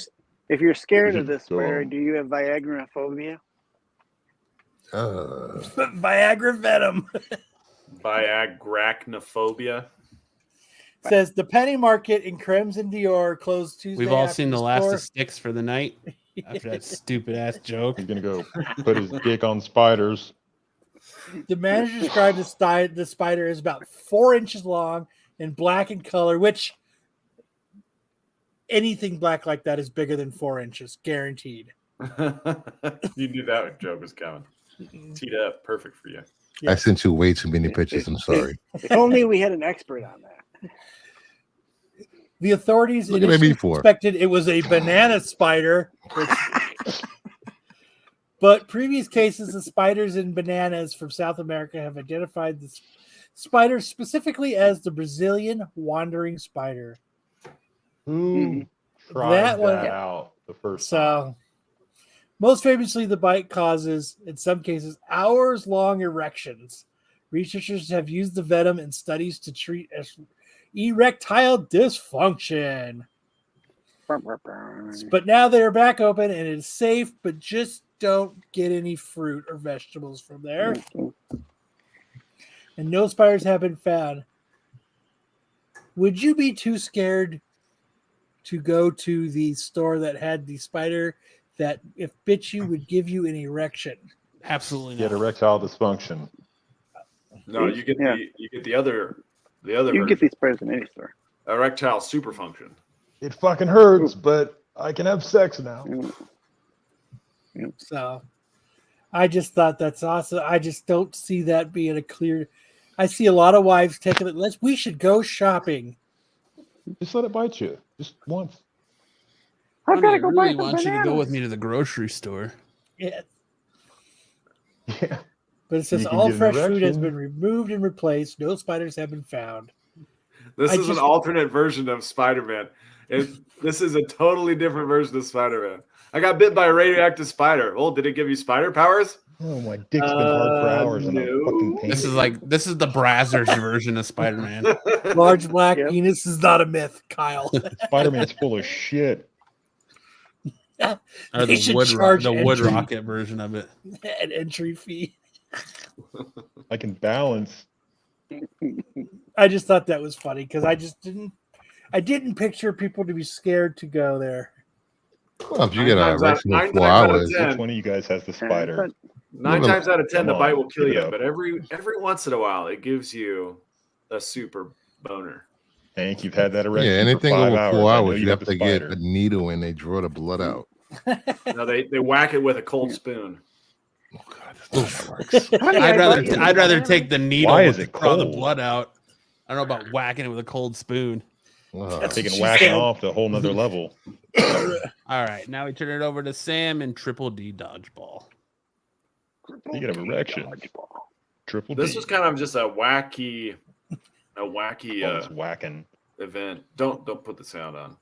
scared You of this should go spider, on. do you have Viagra phobia? Viagra venom. Viagrachnophobia. Says the penny market in Crimson Dior closed Tuesday. We've all after seen the the last store- of Sticks for the night after that stupid ass joke. He's gonna go put his dick on spiders. The manager described the spider as about 4 inches long and black in color, which anything black like that is bigger than 4 inches, guaranteed. You knew that joke was coming. Teed up, perfect for you. I sent you way too many pictures. I'm sorry. If only we had an expert on that. The authorities Look at me initially for. suspected it was a banana spider, but previous cases of spiders and bananas from South America have identified the spider specifically as the Brazilian wandering spider. Who tried That one- out the first time? So, most famously, the bite causes, in some cases, hours-long erections. Researchers have used the venom in studies to treat erectile dysfunction. But now they are back open and it is safe, but just don't get any fruit or vegetables from there. And no spiders have been found. Would you be too scared to go to the store that had the spider that, if bit you, would give you an erection? Absolutely Get not. erectile dysfunction. No, you get the other You can version. get these spiders in any store. Erectile superfunction. It fucking hurts, but I can have sex now. So I just thought that's awesome. I just don't see that being a clear. I see a lot of wives taking it. We should go shopping. Just let it bite you. Just once. I've Honey, got I to go really buy some want you to go with bananas. me to the grocery store. Yeah. Yeah. But it says You can all get an fresh food has erection. been removed and replaced. No spiders have been found. This I is an just- alternate version of Spider-Man. This is a totally different version of Spider-Man. I got bit by a radioactive spider. Well, did it give you spider powers? Oh, my dick's been hard for hours and I'm fucking pain. This is the Brazzers version of Spider-Man. Large black Yep. penis is not a myth, Kyle. Spider-Man's full of shit. Or They the should wood charge wood entry. rocket version of it. An entry fee. I can balance. I just thought that was funny because I didn't picture people to be scared to go there. Well, if you get an Nine times out- erection in nine 4 times out of hours, 10. Which one of you guys has the spider? 9 times out of 10, the Come bite on, will kill give it you. up. But every once in a while, it gives you a super boner. Hank, you've had that erection yeah, for anything 5 over hours. 4 I know hours, you have the to get spider. a needle and they draw the blood out. No, they whack it with a cold spoon. Oh God, this still works. Honey, I'd I rather bought you I'd rather banana. take the needle Why with is it draw the cold? blood out. I don't know about whacking it with a cold spoon. That's Taking what she whacking said. off to a whole nother level. All right, now we turn it over to Sam and Triple D Dodgeball. You can have erection. Triple This D. was kind of just a wacky Oh, it's whacking. event. Don't put the sound on.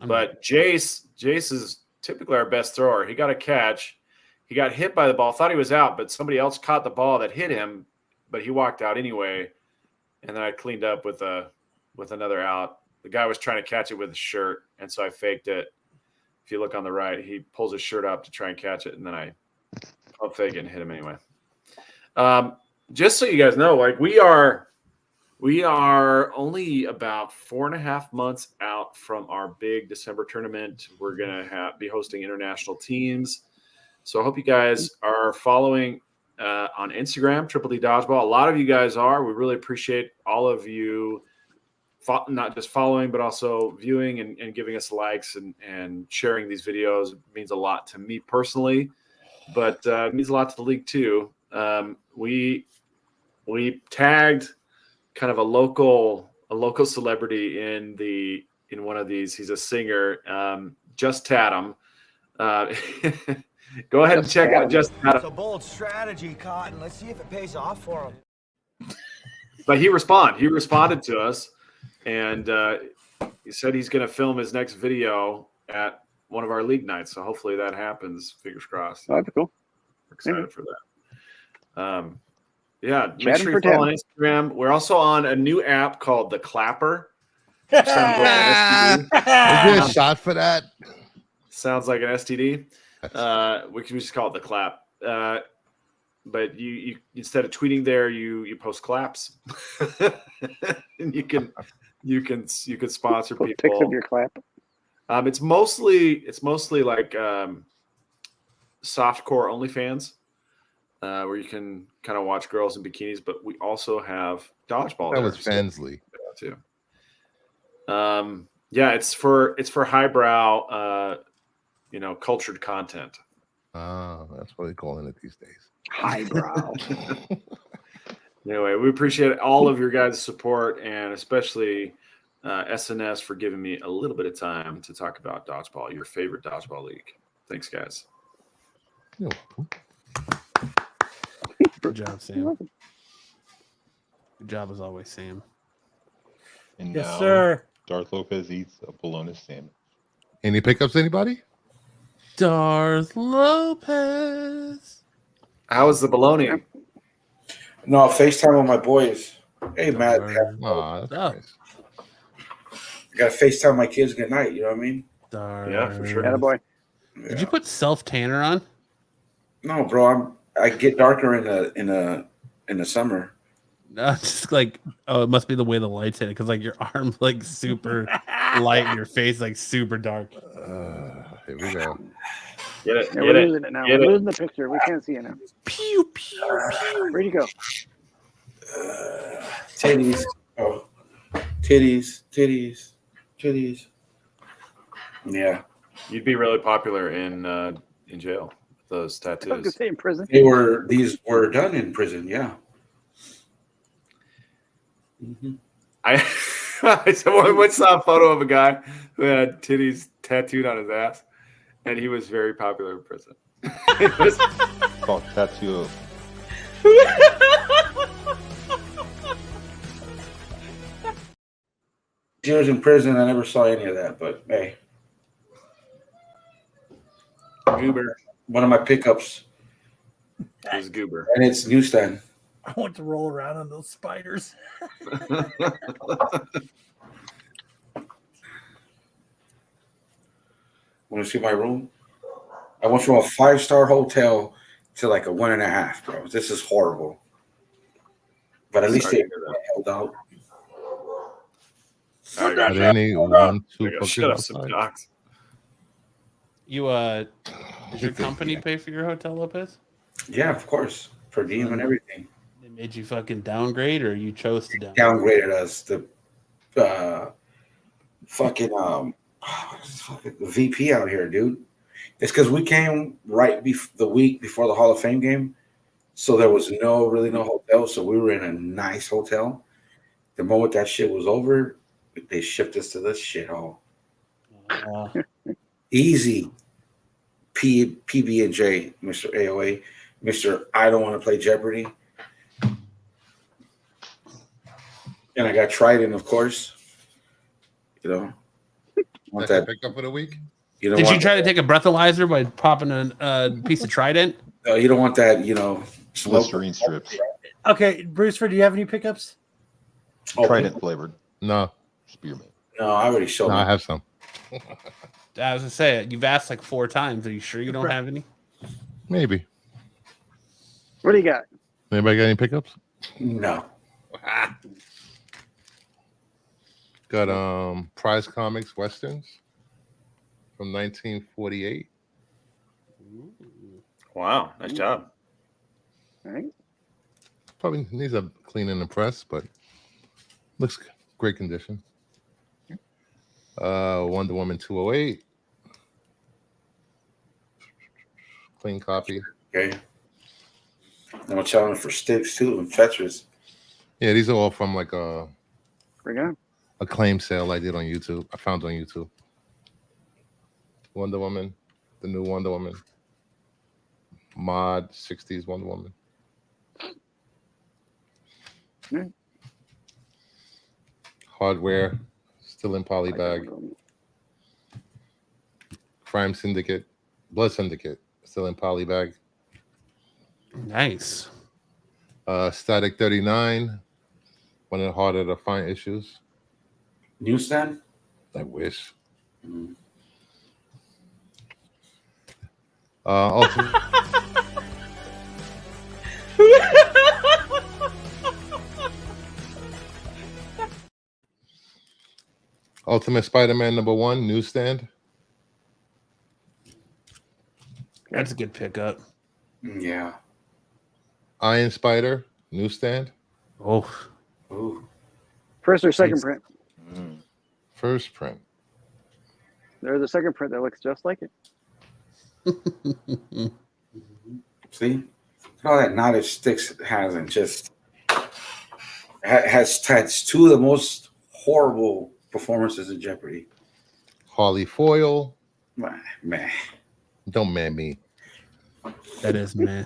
I'm But Jace is typically our best thrower. He got a catch. He got hit by the ball. Thought he was out, but somebody else caught the ball that hit him. But he walked out anyway. And then I cleaned up with another out. The guy was trying to catch it with his shirt, and so I faked it. If you look on the right, he pulls his shirt up to try and catch it, and then I pump fake it and hit him anyway. Just so you guys know, like we are only about 4.5 months out from our big December tournament. We're gonna be hosting international teams, so I hope you guys are following on Instagram, Triple D Dodgeball. A lot of you guys are. We really appreciate all of you, not just following, but also viewing and giving us likes and sharing these videos. It means a lot to me personally, but it means a lot to the league too. We tagged kind of a local celebrity in one of these. He's a singer. Just Tatum. Go ahead and check out Just It's Tatum. a bold strategy, Cotton. Let's see if it pays off for him. But he responded to us, and he said he's going to film his next video at one of our league nights. So hopefully that happens. Fingers crossed. Oh, that'd be cool. We're excited for that. Yeah, make Chatting sure for you follow 10. on Instagram. We're also on a new app called The Clapper. Sounds like an Is there a STD. shot for that? Sounds like an STD. We can just call it The Clap. But you instead of tweeting there, you post claps, and you can sponsor Post people. pics of your clap. It's mostly like softcore OnlyFans, where you can kind of watch girls in bikinis. But we also have dodgeball. That there, was so Fansley. too. Yeah, it's for highbrow, cultured content. That's what they're calling it these days. Highbrow. Anyway, we appreciate all of your guys' support, and especially SNS for giving me a little bit of time to talk about Dodgeball, your favorite Dodgeball league. Thanks, guys. You're welcome. Good job, Sam. Good job as always, Sam. And Yes, now, sir. Darth Lopez eats a bologna sandwich. Any pickups, anybody? Darth Lopez. How was the bologna? No, FaceTime with my boys. Hey, Matt. Aw, that's nice. I got to FaceTime my kids good night. You know what I mean? Yeah, for sure. Attaboy. Did you put self tanner on? No, bro. I get darker in the summer. No, just like, oh, it must be the way the lights hit it, because like your arm's like super light and your face like super dark. Here we go. Get it. Yeah, we're losing it now. Get We're it. losing the picture. We can't see it now. Pew pew pew. Where'd you go? Titties. Oh, titties. Yeah, You'd be really popular in jail with those I was gonna tattoos. say in prison. these were done in prison. Yeah. I once saw a photo of a guy who had titties tattooed on his ass, and he was very popular in prison. It was- Called tattoo. Years in prison, I never saw any of that. But hey, Goober, one of my pickups, was Goober. and it's newsstand. I want to roll around on those spiders. Want to see my room? I went from a 5-star hotel to like a 1.5, bro. This is horrible. But at least Sorry they to hear that. held out. I Are got there any 1, 2 I gotta bookers shut up some outside? docs. You did your company pay for your hotel, Lopez? Yeah, of course. Per diem and everything. They made you fucking downgrade, or you chose to downgrade? Downgraded us. The fucking the VP out here, dude. It's because we came right the week before the Hall of Fame game, so there was no hotel. So we were in a nice hotel. The moment that shit was over, they shipped us to this shithole. Easy. PB&J, Mr. AOA, Mr. I don't want to play Jeopardy. And I got Trident, of course. You know, want That's your that pickup for the week? You don't Did you want try to take a breathalyzer by popping a piece of Trident? No, you don't want that. You know, Listerine strips. Okay, Brucifer, do you have any pickups? Trident flavored. No. Spearmint. No, I already showed. No, I have some. I was gonna say, you've asked like 4 times. Are you sure you don't have any? Maybe. What do you got? Anybody got any pickups? No. Got Prize Comics Westerns from 1948. Wow, nice job. All right. Probably needs a cleaning and press, but looks great condition. Wonder Woman 208. Clean copy. Okay. I'm selling for sticks too and fetchers. Yeah, these are all from like a claim sale I did on YouTube. I found on YouTube. Wonder Woman, the new Wonder Woman. Mod 60s Wonder Woman. Hardware, still in poly bag. Crime Syndicate, Blood Syndicate, still in poly bag. Nice. Static 39, one of the harder to find issues. Newsstand? I wish. Ultimate, Ultimate Spider-Man #1 newsstand. That's a good pickup. Yeah. Iron Spider newsstand. Oh. Ooh. First or second print? First print. There's a second print that looks just like it. See, look at all that knowledge Sticks has, and just has two of the most horrible performances in Jeopardy. Harley Foyle. Man. Don't man me. That is meh.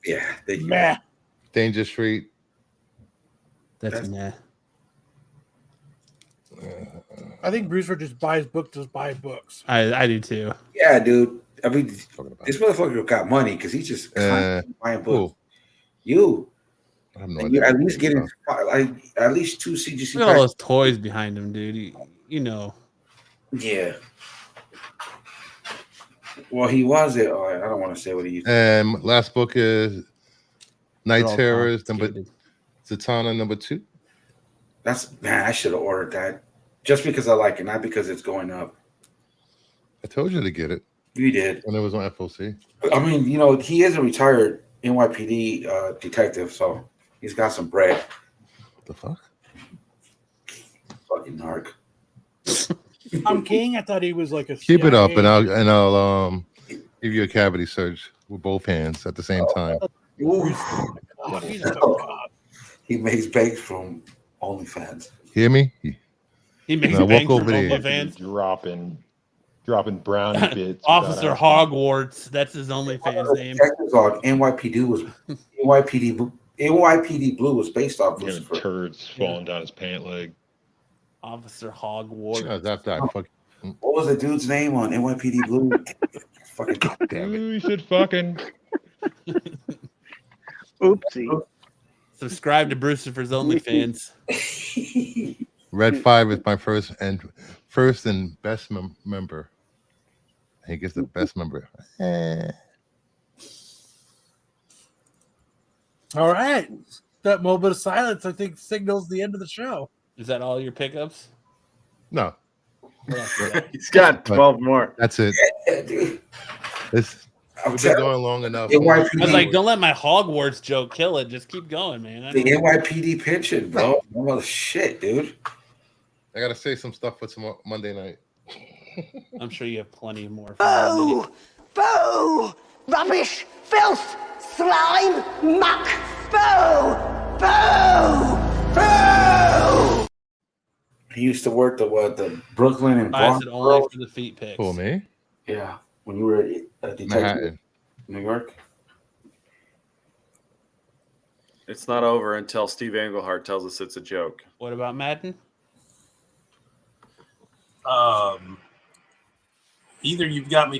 Yeah. Meh. Danger Street. That's meh. I think Brucifer just buys books to buy books. I do too. Yeah, dude. I mean, this motherfucker got money because he's just constantly buying books. You. I have no and idea. you're at least getting at least 2 CGC. Look at all those toys behind him, dude. You know. Yeah. Well, he was it. I don't want to say what he used. Last book is Night They're all Terrors, complicated. Zatanna number 2. I should have ordered that just because I like it, not because it's going up. I told you to get it. You did. When it was on FOC. I mean, you know, he is a retired NYPD detective, so he's got some bread. What the fuck? Fucking narc. I'm King. I thought he was like a. Keep it up, CIA. and I'll give you a cavity search with both hands at the same time. He makes banks from OnlyFans. Hear me? He makes Now bank walk from over there. OnlyFans. Dropping brownie bits. Officer Hogwarts. That's his OnlyFans name. Detectives on NYPD Blue was based off Having Brucifer. turds falling down his pant leg. Officer Hogwarts. What was the dude's name on NYPD Blue? Fucking damn it. You should fucking. Oopsie. Subscribe to Brucifer's OnlyFans. Red 5 is my first and best member. He gets the best member. All right. That moment of silence, I think, signals the end of the show. Is that all your pickups? No. He's got 12 more. That's it. Yeah, dude. We've been going long enough. I was like, don't let my Hogwarts joke kill it. Just keep going, man. The NYPD pension, bro. Oh, shit, dude. I got to say some stuff for tomorrow, Monday night. I'm sure you have plenty more. Boo! Boo! Rubbish! Filth! Slime! Muck! Boo! Boo! Boo! He used to work the Brooklyn and I Bronx. said only for the feet pics. Who, me? Yeah, when you were a detective Manhattan. in New York. It's not over until Steve Englehart tells us it's a joke. What about Madden? Either you've got me